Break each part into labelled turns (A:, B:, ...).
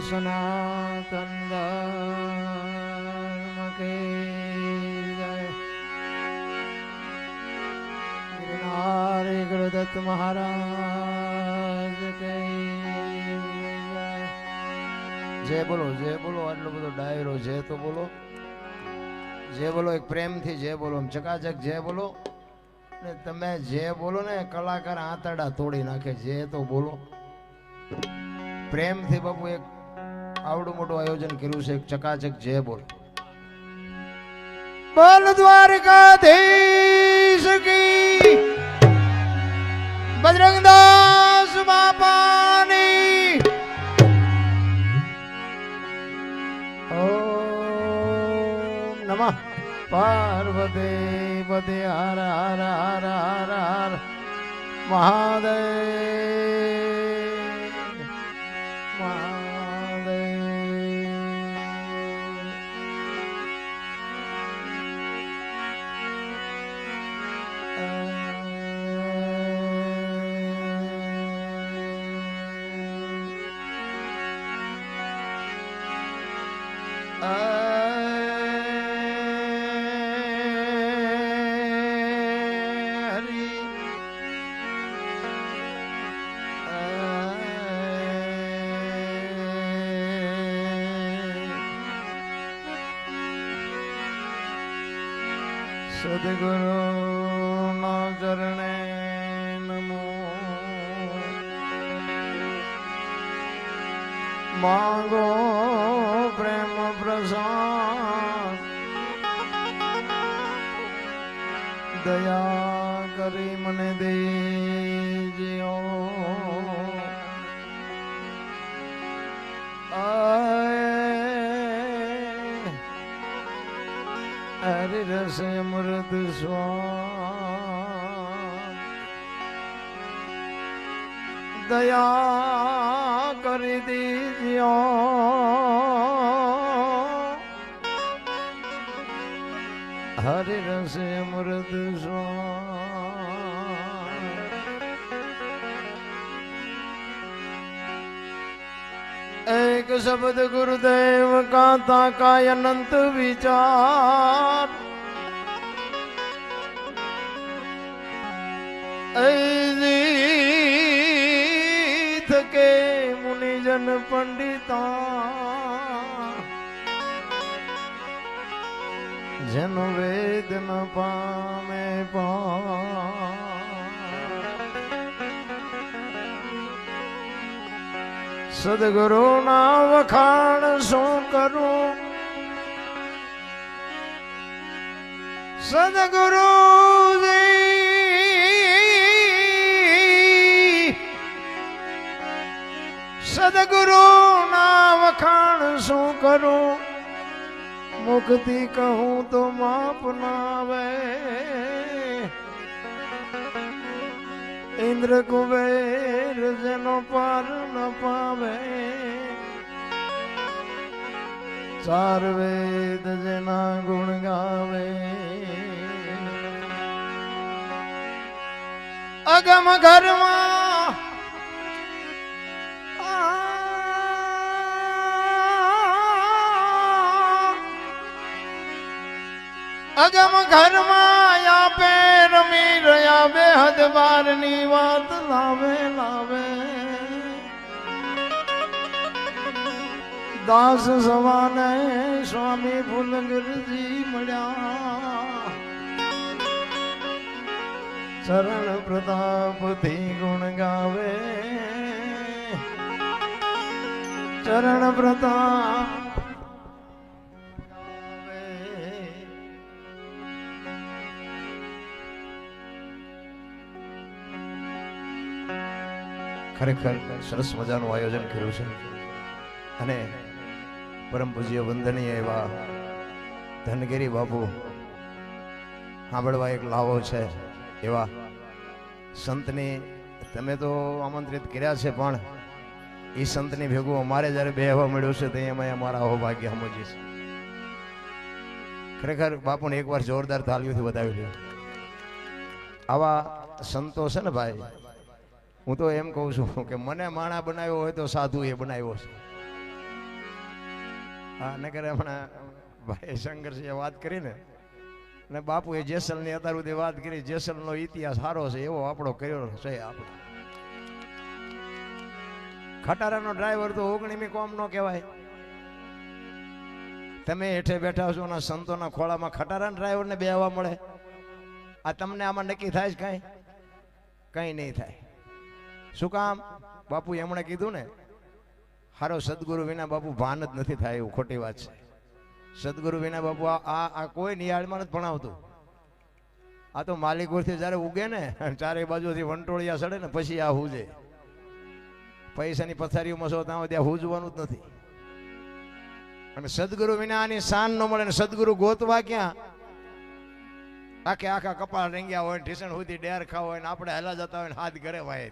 A: સનાતન ધર્મ કે જય. ગિરનારી ગુરુદત્ત મહારાજ કે જય. જય બોલો આટલો બધો ડાયરો જય તો બોલો. જય બોલો એક પ્રેમથી જય બોલો, ચકાચક જય બોલો. ને તમે જે બોલો ને કલાકાર આંતરડા તોડી નાખે. જે તો બોલો પ્રેમથી. બાપુ એક આવડું મોટું આયોજન કર્યું છે, એક ચકાચક જે બોલો. બોલ દ્વારકાધીશ કી, બજરંગદાસ બાપાની. ઓમ નમઃ પાર્વતી પતે. હર હર હર હર હર મહાદેવ મહાદેવ. સદગુરુ ના ચરણે નમો. માંગો પ્રેમ પ્રસાદ, દયા કરી મને દેજો. હરિ રસ અમૃત સ્વાદ, દયા કરી દીજો. હરિ રસ અમૃત સ્વાદ. એક શબ્દ ગુરુદેવ કાતા કાય અનંત વિચાર. થકે મુનિજન પંડિતા, જેનો વેદ ન પામે સદગુરુ ના વખાણ શું કરું. સદગુરુ સદગુરુ ના વખાણ શું કરું. મુક્તિ કહું તો માપ ના આવે. ઇન્દ્ર કુબેર જેનો પાર ન પાવે. ચાર વેદ જેના ગુણ ગાવે. અગમ ઘરમાં અગમ ઘરમાં આપે રમી રહ્યા. બેહદ બારની વાત લાવે લાવે. દાસ સવાને સ્વામી ફૂલગીરજી મળ્યા. ચરણ પ્રતાપ થી ગુણ ગાવે. ચરણ પ્રતાપ ખરેખર સરસ મજાનું આયોજન કર્યું છે. અને પરમ પૂજ્ય વંદનીય એવા ધનગીરી બાપુ સાંભળવા એક લાવો છે એવા સંતની તમે તો આમંત્રિત કર્યા છે, પણ એ સંતની ભેગું અમારે જ્યારે બેહવા મળ્યું છે તે અમે અમારા અહોભાગ્ય સમજીએ છીએ. ખરેખર બાપુને એકવાર જોરદાર તાલીઓથી વધાવી લ્યો. આવા સંતો છે ને ભાઈ, હું તો એમ કહું છું કે મને માણા બનાવ્યો હોય તો સાધુ એ બનાવ્યો છે. હા નગર હમણાં ભાઈ શંકરસિંહે વાત કરી ને અને બાપુએ જેસલની અત્યાર સુધી વાત કરી. જેસલનો ઇતિહાસ સારો છે એવો આપણો કર્યો છે. આપણો ખટારાનો ડ્રાઈવર તો ઓગણીમી કોમ નો કહેવાય. તમે હેઠે બેઠા છો ના સંતોના ખોળામાં ખટારા ડ્રાઈવરને બેહવા મળે? આ તમને આમાં નક્કી થાય છે કાંઈ? કંઈ નહીં થાય. શું કામ? બાપુ એમણે કીધું ને, હારો સદગુરુ વિના બાપુ ભાન જ નથી થાય એવું. ખોટી વાત છે. સદગુરુ વિના બાપુ આ કોઈ નિહાળમાં નથી ભણાવતું. આ તો માલિકોથી જયારે ઉગે ને ચારે બાજુથી વંટોળિયા સડે ને પછી આ હુજે. પૈસાની પથારીઓમાં છો ત્યાં ત્યાં હુજવાનું જ નથી. અને સદગુરુ વિના આની શાન ન મળે. ને સદગુરુ ગોતવા ક્યાં? આખે આખા કપાળ રેંગ્યા હોય, ઢીસણ સુધી ડેર ખાવ હોય ને આપણે હેલા જતા હોય ને હાથ ઘરે વાય.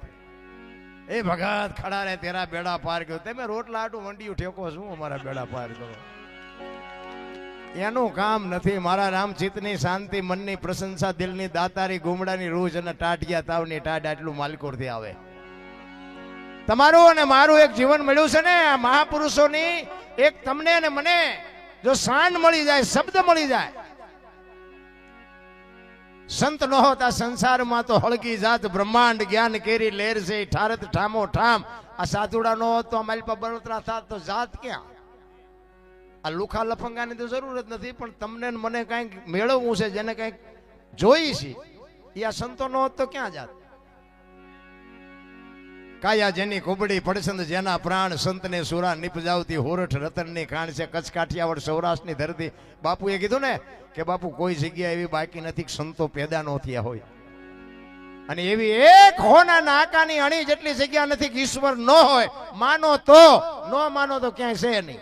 A: એ ભગત ખડા રે તેરા બેડા પાર કર્યો. તમે રોટલા આટું વંડિયું ઠેકો શું અમારા બેડા પાર કરો? એનું કામ નથી. મારા રામચિતની શાંતિ, મનની પ્રશંસા, દિલની દાતારી, ગુમડાની રૂજ અને ટાઢિયા તાવની ટાઢ આટલું માલકોરથી આવે. તમારું અને મારું એક જીવન મળ્યું છે ને આ મહાપુરુષોની. એક તમને અને મને જો શાન મળી જાય, શબ્દ મળી જાય. સંત ન હોતા સંસારમાં તો હળકી જાત બ્રહ્માંડ જ્ઞાન કેરી લેર છે ઠારત ઠામો ઠામ. આ સાધુડા નો હોત તો અમારી પર બળતરા થાત તો જાત ક્યાં? આ લુખા લફંગાની તો જરૂર જ નથી. પણ તમને મને કંઈક મેળવવું છે, જેને કંઈક જોઈ છે, એ આ સંતો નો હોત તો ક્યાં જાત? કાયા જેની કુબડી પડસંદ જેના પ્રાણ, સંતને સુરા નિપજાવતી હોરઠ રતનની ખાણ છે. કચ્છ કાઠિયાવાડ સૌરાષ્ટ્રની ધરતી. બાપુએ કીધું ને કે બાપુ કોઈ જગ્યા એવી બાકી નથી સંતો પેદા ન થયા હોય. અને એવી એક હોના નાકાની અણી જેટલી જગ્યા નથી કે ઈશ્વર ન હોય. માનો તો, ન માનો તો ક્યાંય છે નહીં.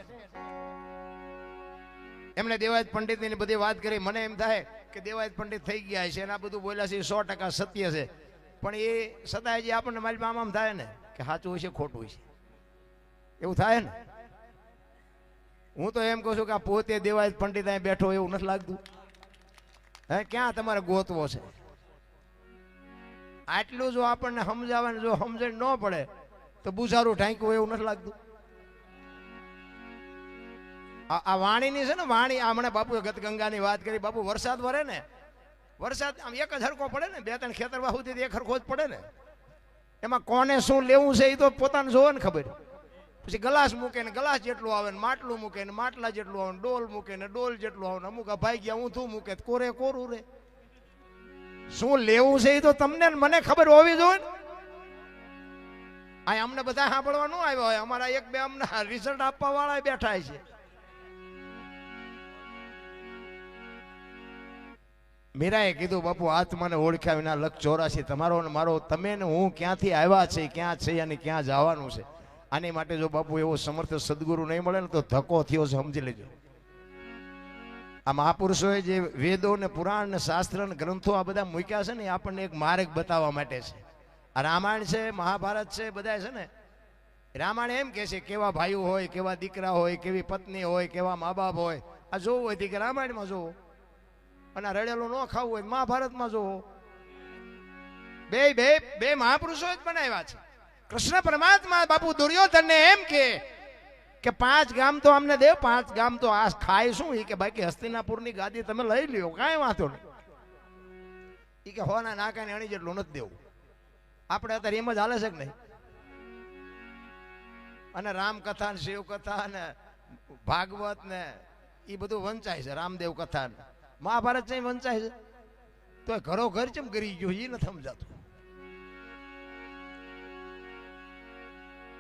A: એમને દેવાયત પંડિતની બધી વાત કરી. મને એમ થાય કે દેવાયત પંડિત થઈ ગયા છે અને આ બધું બોલ્યા છે 100% સત્ય છે. પણ એ સદાય જે આપણને મારી આમ થાય ને કે સાચું હોય છે ખોટું હોય છે એવું થાય ને. હું તો એમ કહું છું કે આ પોતે દેવાયત પંડિત અહીં બેઠો એવું નથી લાગતું? હે, ક્યાં તમારે ગોતવો છે? આટલું જો આપણને સમજાવવાનું જો સમજણ ન પડે તો બુઝારું ઢાંક્યું એવું નથી લાગતું? આ વાણીની છે ને વાણી. હમણાં બાપુએ ગતગંગાની વાત કરી. બાપુ વરસાદ વરે ને, વરસાદ આમ એક જ હરકો પડે ને, 2-3 ખેતરવા સુધી એક હરખો જ પડે ને. એમાં કોને શું લેવું છે એ તો પોતાને જોવે ને ખબર. પછી ગ્લાસ મૂકે ને ગ્લાસ જેટલું આવે ને માટલું મૂકે ને માટલા જેટલું આવે ને ડોલ મૂકે ને ડોલ જેટલું આવે ને અમુક ભાઈ ગયા ઊંધું મૂકે કોરે કોરું રે. શું લેવું છે એ તો તમને મને ખબર હોવી જોઈએ ને. આ અમને બધા સાંભળવા ન આવ્યા હોય. અમારા 1-2 અમને રિઝલ્ટ આપવા વાળા બેઠા છે. મીરાએ કીધું બાપુ આત્માને ઓળખ્યા વિના લખ 84. તમારો ને મારો, તમે ને હું ક્યાંથી આવ્યા છે, ક્યાં છે અને ક્યાં જવાનું છે. આની માટે જો બાપુ એવો સમર્થ સદગુરુ નહીં મળે ને તો ધક્કો થયો છે, સમજી લેજો. આ મહાપુરુષોએ જે વેદો ને પુરાણ ને શાસ્ત્ર ને ગ્રંથો આ બધા મૂક્યા છે ને આપણને એક માર્ગ બતાવવા માટે છે. આ રામાયણ છે, મહાભારત છે, બધા છે ને. રામાયણ એમ કે છે કેવા ભાઈઓ હોય, કેવા દીકરા હોય, કેવી પત્ની હોય, કેવા મા બાપ હોય. આ જોવું હોય કે રામાયણમાં જોવો, અને રડેલું ન ખાવું હોય મહાભારતમાં જોવો. બે મહાપુરુષો જ બનાવ્યા છે. કૃષ્ણ પરમાત્મા બાપુ દુર્યોધનને એમ કે 5 ગામ તો અમને દેવ, 5 ગામ તો આ ખાય શું? એ કે બાકી હસ્તિનાપુરની ગાદી તમે લઈ લ્યો, કાંઈ વાંધો નહીં. એ કે હોના નાકાની અણી જેટલું નથી દેવું. આપણે અત્યારે એમ જ હાલે છે કે નહીં? અને રામકથા ને શિવકથા ને ભાગવત ને એ બધું વંચાય છે. રામદેવ કથા ને મહાભારત છે વંચાય છે. તો ઘરો ઘર ચમ કરી ગયો એ નથી સમજાતું.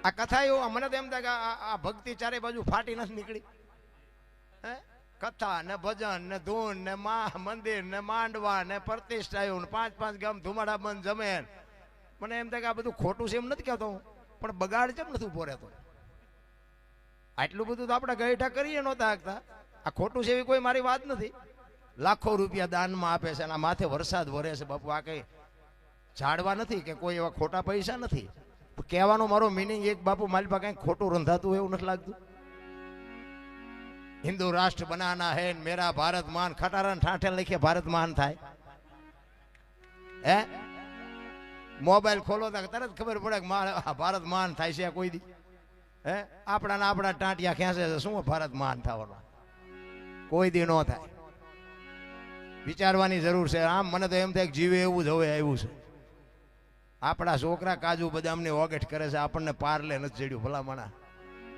A: આ કથા એવું મને તો એમ થાય કે આ ભક્તિ ચારે બાજુ ફાટી નથી નીકળી. હે, કથા ને ભજન ને ધૂન ને મંદિર ને માંડવા ને પ્રતિષ્ઠાયું ને 5-5 ગામ ધુમાડા બંધ જમે. મને એમ થાય કે આ બધું ખોટું છે એમ નથી કહેતો હું, પણ બગાડ કેમ નથી ઉભો રહેતો? આટલું બધું તો આપણે ગઈઠા કરીએ નહોતા આગતા. આ ખોટું છે એવી કોઈ મારી વાત નથી. લાખો રૂપિયા દાનમાં આપે છે અને આ માથે વરસાદ વરે છે. બાપુ આ કઈ ઝાડવા નથી કે કોઈ એવા ખોટા પૈસા નથી. કહેવાનો મારો મિનિંગ એક બાપુ મારી પાસે કઈ ખોટું રંધાતું એવું નથી લાગતું. હિન્દુ રાષ્ટ્ર બનાના હે મેરા ભારત માન. ખટારા ઠાઠે લખીએ ભારત માન થાય. હે, મોબાઈલ ખોલો તો તરત ખબર પડે કે ભારત માન થાય છે કોઈ દી. હે આપણા ટાંટિયા ખેંચે છે, શું ભારત મહાન થવાનો? કોઈ દી ન થાય. વિચારવાની જરૂર છે. આમ મને તો એમ થાય કે જીવે એવું જ હવે આવ્યું છે. આપણા છોકરા કાજુ બદામની ઓગેઠ કરે છે, આપણને પારલે નથી જડ્યું ભલામણા.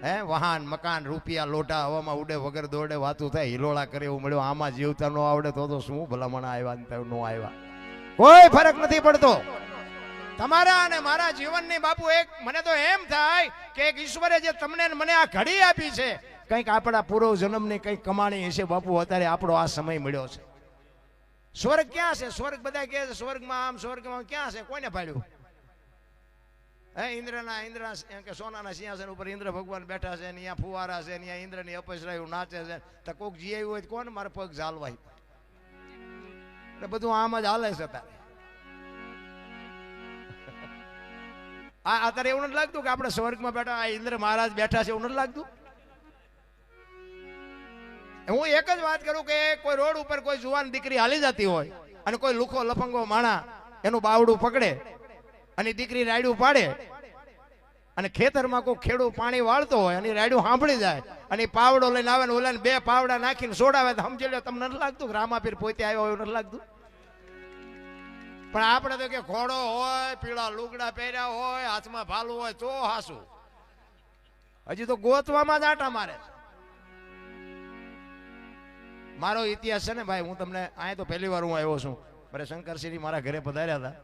A: હે વાહન મકાન રૂપિયા લોટા હવામાં ઉડે, વગર દોડે વાતું થાય, હિલોળા કરે એવું મળ્યું. આમાં જીવતા ન આવડે તો શું ભલામણા આવ્યા ન આવ્યા, કોઈ ફરક નથી પડતો. તમારા અને મારા જીવનની બાપુ એક મને તો એમ થાય કે એક ઈશ્વરે જે તમને મને આ ઘડી આપી છે, કંઈક આપણા પૂર્વ જન્મની કંઈક કમાણી હશે બાપુ. અત્યારે આપણો આ સમય મળ્યો છે. સ્વર્ગ ક્યાં છે? સ્વર્ગ બધા કહે છે સ્વર્ગમાં આમ સ્વર્ગમાં ક્યાં છે? કોઈને પાડ્યું? હે ઇન્દ્ર કે સોનાના સિંહાસન ઉપર ઇન્દ્ર ભગવાન બેઠા છે, અહીંયા ફુવારા છે, અહીંયા ઇન્દ્રની અપસરાયું નાચે છે. તો કોક જી આવ્યું હોય કોણ મારા પગ ઝાલવાય? એટલે બધું આમ જ હાલે છે તારે. અત્યારે એવું નથી લાગતું કે આપણે સ્વર્ગમાં બેઠા આ ઇન્દ્ર મહારાજ બેઠા છે? એવું નથી લાગતું? હું એક જ વાત કરું કે કોઈ રોડ ઉપર કોઈ જુવાન દીકરી હાલી જતી હોય અને કોઈ લુખો લફંગો માણા એનું બાવડું પકડે અને દીકરી રાયડું પાડે અને ખેતરમાં કોઈ ખેડૂત પાણી વાળતો હોય અને રાયડું સાંભળી જાય અને પાવડો લઈને આવે ને ઓલાને બે પાવડા નાખીને સોડાવે તો સમજી લો. તમને નથી લાગતું કે રામાપીર પોતે આવ્યો હોય? એવું નથી લાગતું? પણ આપણે તો કે ઘોડો હોય, પીળા લુગડા પહેર્યા હોય, હાથમાં ભાલું હોય તો હાસું. હજી તો ગોતવામાં જ આટા મારે. મારો ઇતિહાસ છે ને ભાઈ, હું તમને અહીંયા તો પહેલી વાર હું આવ્યો છું. મારે શંકરસિંહ મારા ઘરે પધાર્યા હતા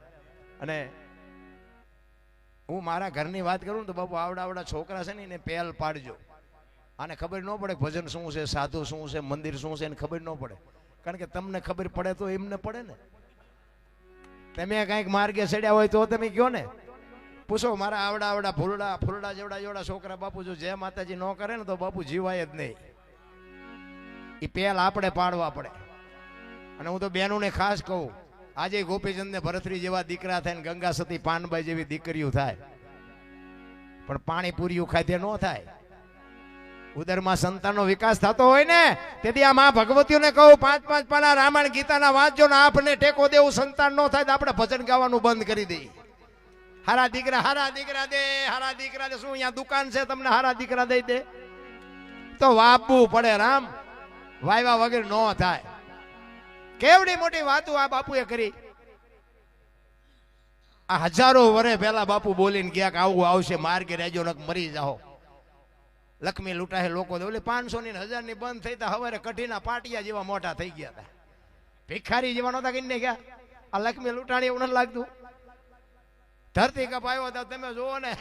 A: અને હું મારા ઘરની વાત કરું ને તો બાપુ આવડા છોકરા છે ને એને પહેલ પાડજો. આને ખબર ન પડે ભજન શું છે, સાધુ શું છે, મંદિર શું છે, એને ખબર ન પડે. કારણ કે તમને ખબર પડે તો એમને પડે ને. તમે કંઈક માર્ગે ચડ્યા હોય તો તમે કયો ને. પૂછો મારા આવડા ફૂલડા જેવડા છોકરા બાપુ જો જય માતાજી ન કરે ને તો બાપુ જીવાય જ નહીં. એ પહેલ આપણે પાડવા પડે. અને હું તો બહેનોને ખાસ કહું, આજે ગોપીચંદ ને ભરતરી જેવા દીકરા થાય ને ગંગા સતી પાનબાઈ જેવી દીકરીઓ થાય, પણ પાણીપુરીઓ ખાધે ન થાય. ઉદરમાં સંતાનનો વિકાસ થતો હોય ને તેથી આ મા ભગવતીઓને કહું 5-5 પાના રામાયણ ગીતાના વાંચજો ને આપને ટેકો દેવું સંતાન ન થાય તો આપણે ભજન ગાવાનું બંધ કરી દઈએ. હારા દીકરા દે શું અહીંયા દુકાન છે તમને હારા દીકરા દઈ દે? તો વાપવું પડે રામ, વાયવા વગર ન થાય. કેવડી મોટી વાતો આ બાપુએ કરી. આ હજારો વર્ષ પહેલા બાપુ બોલીને ગયા કે આવું આવશે, માર્ગે રહેજો નક મરી જાઓ. લક્ષ્મી લૂંટાય લોકો ઓલે 500 ની 1000 ની બંધ થઈ તા હવારે કઢીના પાટિયા જેવા મોટા થઈ ગયા હતા. ભિખારી જેવા નહોતા કરીને ગયા. આ લક્ષ્મી લૂંટાણી એવું નથી લાગતું? ધરતી કપાયો હતા તમે જોવો ને.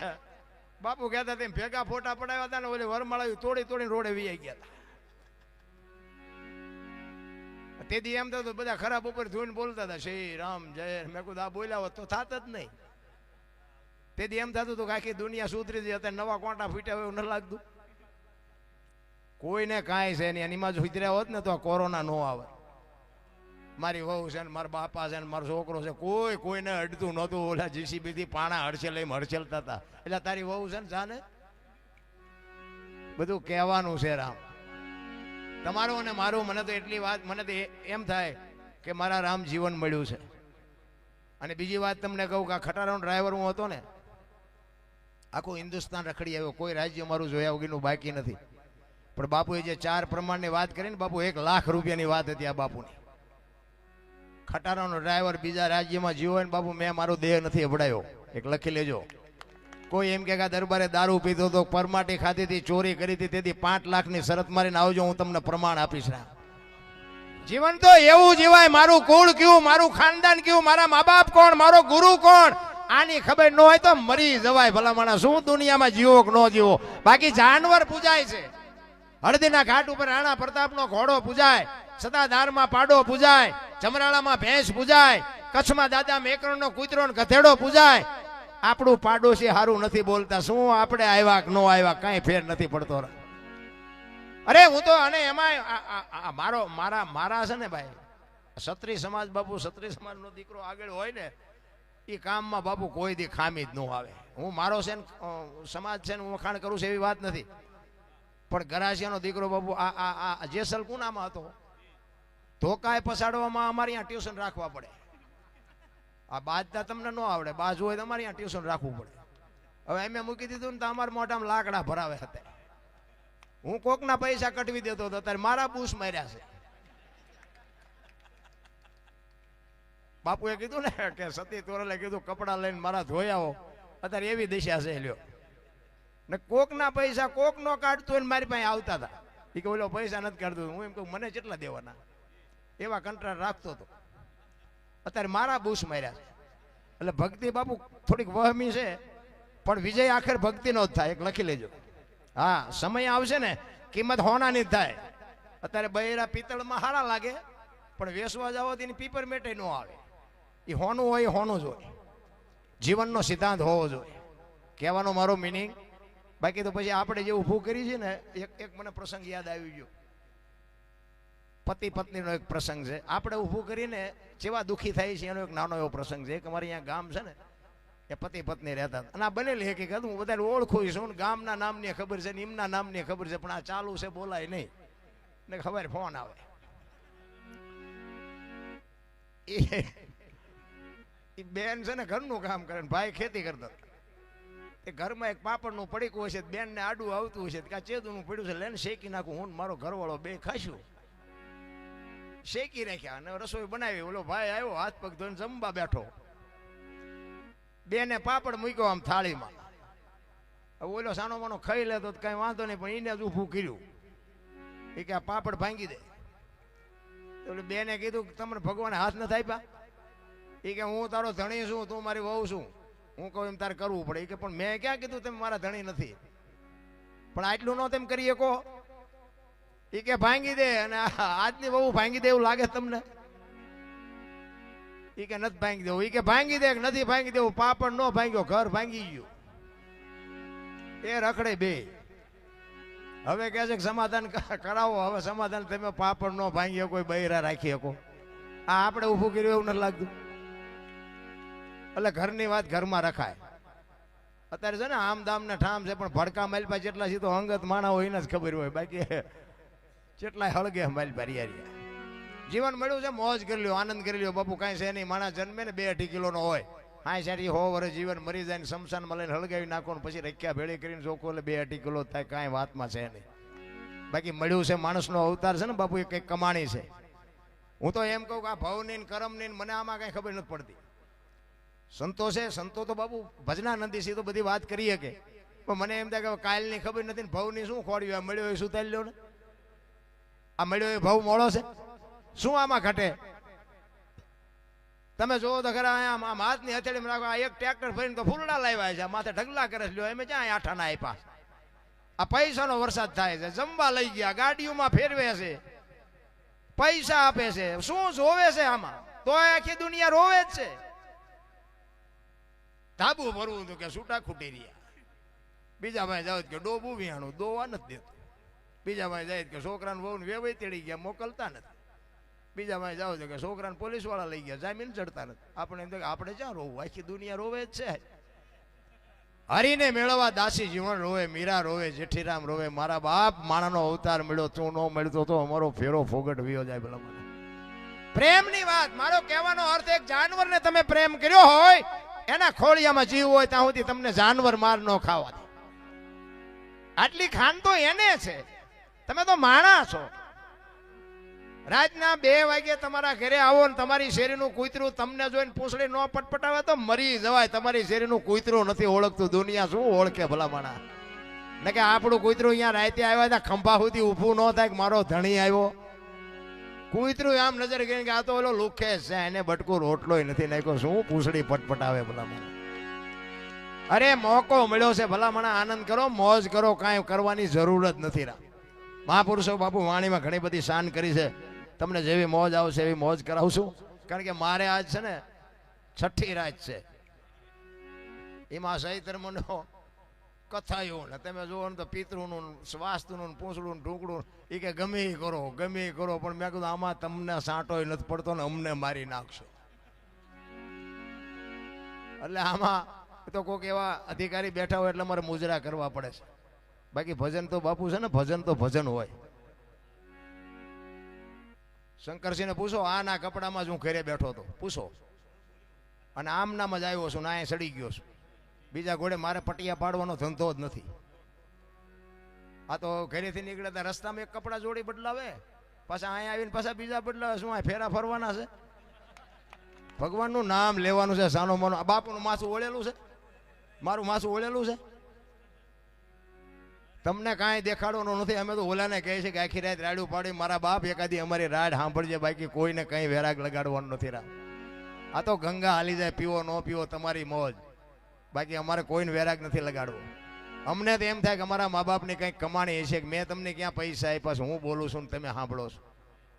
A: બાપુ કહેતા તેમ ભેગા ફોટા પડાવ્યા હતા ને ઓલે વરમાળા તોડીને રોડે વી ગયા હતા. તેથી એમ થતું બધા ખરાબ ઉપર ધોઈને બોલતા હતા શ્રી રામ જય. મેં કીધું આ બોલ્યા હોત તો થાત જ નહીં. તેથી એમ થતું હતું કે આખી દુનિયા સુધરી જઈ, અત્યારે નવા કોંટા ફૂટ્યા હોય એવું નથી લાગતું? કોઈને કાંઈ છે નહીં. એમાં જો સુધર્યા હોત ને તો આ કોરોના નો આવે. મારી વહુ છે ને મારા બાપા છે ને મારો છોકરો છે, કોઈને અડતું નહોતું. ઓલા જીસીબી થી પાણા હડસેલતા હતા. એટલે તારી વહુ છે ને જાને બધું કહેવાનું છે રામ તમારું અને મારું. મને તો એટલી વાત મને તો એમ થાય કે મારા રામ જીવન મળ્યું છે. અને બીજી વાત તમને કહું કે આ ખટારાનો ડ્રાઈવર હું હતો ને, આખું હિન્દુસ્તાન રખડી આવ્યો, કોઈ રાજ્ય મારું જોયા વગરનું બાકી નથી. પણ બાપુએ જે 4 પ્રમાણની વાત કરી ને બાપુ, 1 લાખ રૂપિયાની વાત હતી આ બાપુની. ખટારાનો ડ્રાઈવર બીજા રાજ્યમાં જીવો ને બાપુ મેં મારો દેહ નથી અભડાયો. એક લખી લેજો. કોઈ એમ કે દરબારે દારૂ પીધો તો, પરમાટી ખાધી હતી, ચોરી કરી હતી, તેથી 5 લાખની શરત મારીને આવજો, હું તમને પ્રમાણ આપીશ. જીવન તો એવું જીવાય. મારું કુળ કયું, મારું ખાનદાન કયું, મારા મા બાપ કોણ, મારો ગુરુ કોણ, આની ખબર ન હોય તો મરી જવાય. ભલા માણસ શું દુનિયામાં જીવો કે ન જીવો. બાકી જાનવર પૂજાય છે. હળદીના ઘાટ ઉપર રાણા પ્રતાપનો ઘોડો પૂજાય, સદાધારમાં પાડો પૂજાય, જમરાળામાં ભેંસ પૂજાય, કચ્છમાં દાદા મેકરણનો કૂતરો ને ગધેડો પૂજાય. આપણું પાડોશી હારું નથી બોલતા. શું આપણે આવ્યા કે ન આવ્યા કાંઈ ફેર નથી પડતો. અરે હું તો અને એમાં મારા છે ને ભાઈ ક્ષત્રિય સમાજ બાપુ, ક્ષત્રિય સમાજનો દીકરો આગળ હોય ને એ કામમાં બાપુ કોઈ દી ખામી જ ન આવે. હું મારો છે ને સમાજ છે ને હું વખાણ કરું છું એવી વાત નથી, પણ ગરાસિયાનો દીકરો બાપુ આ જેસલ કુનામાં હતો, ધોકાએ પસાડવામાં અમારે અહીંયા ટ્યુશન રાખવા પડે. આ બાજતા તમને ન આવડે, બાજુ હોય તમારે અહીંયા ટ્યુશન રાખવું પડે. હવે એમ મૂકી દીધું ને તો અમારા મોઢામાં લાકડા ભરાવે હતા. હું કોકના પૈસા કટવી દેતો હતો, અત્યારે મારા બૂસ માર્યા છે. બાપુએ કીધું ને કે સતી તોરલે કીધું કપડા લઈને મારા ધોયાઓ, અત્યારે એવી દિશા છે લ્યો. ને કોકના પૈસા કોક નો કાઢતું હોય મારી પાસે આવતા હતા. એ કે ઓલો પૈસા નથી કાઢતો. હું એમ કહું મને કેટલા દેવાના, એવા કંટ્રાટ રાખતો હતો. અત્યારે મારા બૂસ માર્યા છે. એટલે ભક્તિ બાપુ થોડીક વહમી છે, પણ વિજય આખર ભક્તિનો જ થાય. એક લખી લેજો. હા, સમય આવશે ને કિંમત હોનાની જ થાય. અત્યારે બૈરા પિત્તળમાં હારા લાગે, પણ વેસવા જાવ તેની પીપર મેટે ન આવે. એ હોનું હોય હોનું જ હોય. જીવનનો સિદ્ધાંત હોવો જોઈએ, કહેવાનો મારો મિનિંગ. બાકી તો પછી આપણે જે ઊભું કરી છે ને, એક મને પ્રસંગ યાદ આવી ગયો. પતિ પત્નીનો એક પ્રસંગ છે. આપણે ઊભું કરીને જેવા દુઃખી થાય છે એનો એક નાનો એવો પ્રસંગ છે. એક અમારે અહીંયા ગામ છે ને, એ પતિ પત્ની રહેતા હતા. અને આ બનેલી હકીકત હું બધા ઓળખું છું. ગામના નામની ખબર છે ને એમના નામની ખબર છે, પણ આ ચાલુ છે બોલાય નહીં ને ખબર ફોન આવે. એ બેન છે ને ઘરનું કામ કરે, ભાઈ ખેતી કરતા. એ ઘરમાં એક પાપડનું પડીકું હશે, બેન ને આડું આવતું હશે, કે ચેદુનું પડ્યું છે, લેને શેકી નાખું. હું મારો ઘરવાળો બે ખાશું, શેકી રાખ્યા અને રસોઈ બનાવી. ઓલો ભાઈ આવ્યો, હાથ પગ ધોઈને જમવા બેઠો. બેને પાપડ મૂક્યો આમ થાળીમાં. ઓલો સાનો માનો ખાઈ લેતો કઈ વાંધો નહીં, પણ એને જ ઊભું કર્યું. એ કે આ પાપડ ભાંગી દે. એટલે બેને કીધું તમને ભગવાન હાથ ન થાય પા. એ કે હું તારો ધણી છું, તું મારી વહુ છું, હું કહું એમ તારે કરવું પડે. એ કે પણ મેં ક્યાં કીધું તમે મારા ધણી નથી, પણ આટલું ન તેમ કરી શકો. એ કે ભાંગી દે. અને આજની વહુ ભાંગી દે એવું લાગે તમને? એ કે નથી ભાંગી દેવું. એ કે ભાંગી દે. નથી ભાંગી દેવું. પાપડ નો ભાંગ્યો, ઘર ભાંગી ગયું. એ રખડે બે. હવે કે છે સમાધાન કરાવો. હવે સમાધાન તમે પાપડ નો ભાંગી કોઈ બૈરા રાખી શકો? આ આપણે ઊભું કર્યું એવું નથી લાગતું? એટલે ઘરની વાત ઘરમાં રખાય. અત્યારે છે ને આમ દામ ને ઠામ છે, પણ ભડકા માલપા જેટલા છે તો અંગત માણા હોય એને જ ખબર હોય. બાકી જેટલાય હળગે માલપા રિયા. જીવન મળ્યું છે, મોજ કરી લ્યો, આનંદ કરી લ્યો. બાપુ કાંઈ છે નહીં. માણસ જન્મે ને 2-2.5 કિલોનો હોય. હા સારી 100 વર્ષ જીવન મરી જાય ને શમશાનમાં લઈને હળગાવી નાખો ને પછી રખ્યા ભેળી કરીને ચોખ્ખો એટલે 2-2.5 કિલો થાય. કાંઈ વાતમાં છે નહીં. બાકી મળ્યું છે માણસનો અવતાર છે ને બાપુ, એ કંઈક કમાણી છે. હું તો એમ કહું કે આ ભવની કરમની મને આમાં કાંઈ ખબર નથી પડતી. સંતો છે, સંતો તો બાપુ ભજનાનંદી છે, તો બધી વાત કરી શકે. પણ મને એમ થાય કે કાલની ખબર નથી ને ભવની શું ખોડ્યું. આ મળ્યો એ શું થાય લ્યો ને? આ મળ્યો એ ભવ મોડો છે. શું આમાં ઘટે? તમે જોવો તો ખરા, આમ હાથની હથેળીમાં રાખો. આ એક ટ્રેક્ટર ભરીને તો ફૂલડા લાવ્યા છે, માથે ઢગલા કરે છે. એમ ક્યાં આઠાના આપ્યા? આ પૈસાનો વરસાદ થાય છે. જમવા લઈ ગયા, ગાડીઓમાં ફેરવે છે, પૈસા આપે છે. શું જોવે છે આમાં? તો આખી દુનિયા રોવે જ છે. ધાબુ ભરવું હતું કે છૂટા ખૂટી રહ્યા. બીજા ભાઈ જાવ કે ડોબું વિહાણું દોવા નથી દેતું. બીજા ભાઈ જાય કે છોકરાને બહુ વેવાઈ તેડી ગયા, મોકલતા નથી. બીજા ભાઈ જાવ કે છોકરાને પોલીસ વાળા લઈ ગયા, જામીન ચડતા નથી. આપણે ક્યાં રોવું? આખી દુનિયા રોવે જ છે. હરીને મેળવવા દાસી જીવન રોવે, મીરા રોવે, જેઠીરામ રોવે. મારા બાપ માણાનો અવતાર મળ્યો, તું ન મળતો તો અમારો ફેરો ફોગટ વિયો જાય. ભલા મને પ્રેમની વાત, મારો કહેવાનો અર્થ એક જાનવરને તમે પ્રેમ કર્યો હોય, એના ખોળિયામાં જીવ હોય ત્યાં સુધી તમને જાનવર માર ન ખાવા દે. આટલી ખાન તો એને છે. તમે તો માણા છો. રાતના 2 વાગે તમારા ઘરે આવો ને તમારી શેરીનું કૂતરું તમને જોઈને પૂંછડી ન પટપટાવે તો મરી જવાય. તમારી શેરીનું કૂતરું નથી ઓળખતું, દુનિયા શું ઓળખે ભલા માણા? ને કે આપણું કૂતરું અહીંયા રાતે આવ્યા હતા, ખંભા સુધી ઊભું ન થાય કે મારો ધણી આવ્યો. કૂતરું આમ નજર કરીને કે આ તો ઓલો લુખે છે, એને બટકું રોટલોય નથી નાખ્યો, શું પૂંછડી પટપટાવે ભલા માણા? અરે મોકો મળ્યો છે ભલા માણા, આનંદ કરો, મોજ કરો. કાંઈ કરવાની જરૂર જ નથી. મહાપુરુષો બાપુ વાણીમાં ઘણી બધી શાન કરી છે. તમને જેવી મોજ આવશે એવી મોજ કરાવશું. કારણ કે મારે આજ છે ને 6ઠ્ઠી રાત છે. એમાં સહિતર્મનો કથાયું ને તમે જુઓ ને તો પિતૃનું, સ્વાસ્થ્યનું, પૂંછડું, ઢૂંકડું. એ કે ગમે કરો, ગમે કરો. પણ મેં કીધું આમાં તમને સાંટોય નથી પડતો ને અમને મારી નાખશો. એટલે આમાં તો કોઈક એવા અધિકારી બેઠા હોય એટલે મારે મુજરા કરવા પડે છે. બાકી ભજન તો બાપુ છે ને, ભજન તો ભજન હોય. શંકરસિંહને પૂછો, આના કપડામાં જ હું ઘરે બેઠો હતો, પૂછો. અને આમનામાં જ આવ્યો છું ને અહીંયા સડી ગયો છું. બીજા ઘોડે મારે પટિયા પાડવાનો ધંધો જ નથી. આ તો ઘરેથી નીકળે તો રસ્તામાં એક કપડા જોડી બદલાવે, પાછા અહીંયા આવીને પાછા બીજા બદલાવે. શું આ ફેરા ફરવાના છે? ભગવાનનું નામ લેવાનું છે. સાનો માનો બાપુનું માથું ઓળેલું છે, મારું માથું ઓળેલું છે. તમને કાંઈ દેખાડવાનું નથી. અમે તો ઓલાને કહે છે કે આખી રાત રાડું પાડી મારા બાપ એકાદી અમારી રાડ સાંભળજે, બાકી કોઈને કંઈ વેરાગ લગાડવાનું નથી. આ તો ગંગા હાલી જાય, પીવો ન પીવો તમારી મોજ, બાકી અમારે કોઈને વેરાગ નથી લગાડવો. અમને તો એમ થાય કે અમારા મા બાપની કંઈક કમાણી હશે કે મેં તમને ક્યાં પૈસા આપ્યા છે, હું બોલું છું ને તમે સાંભળો છો.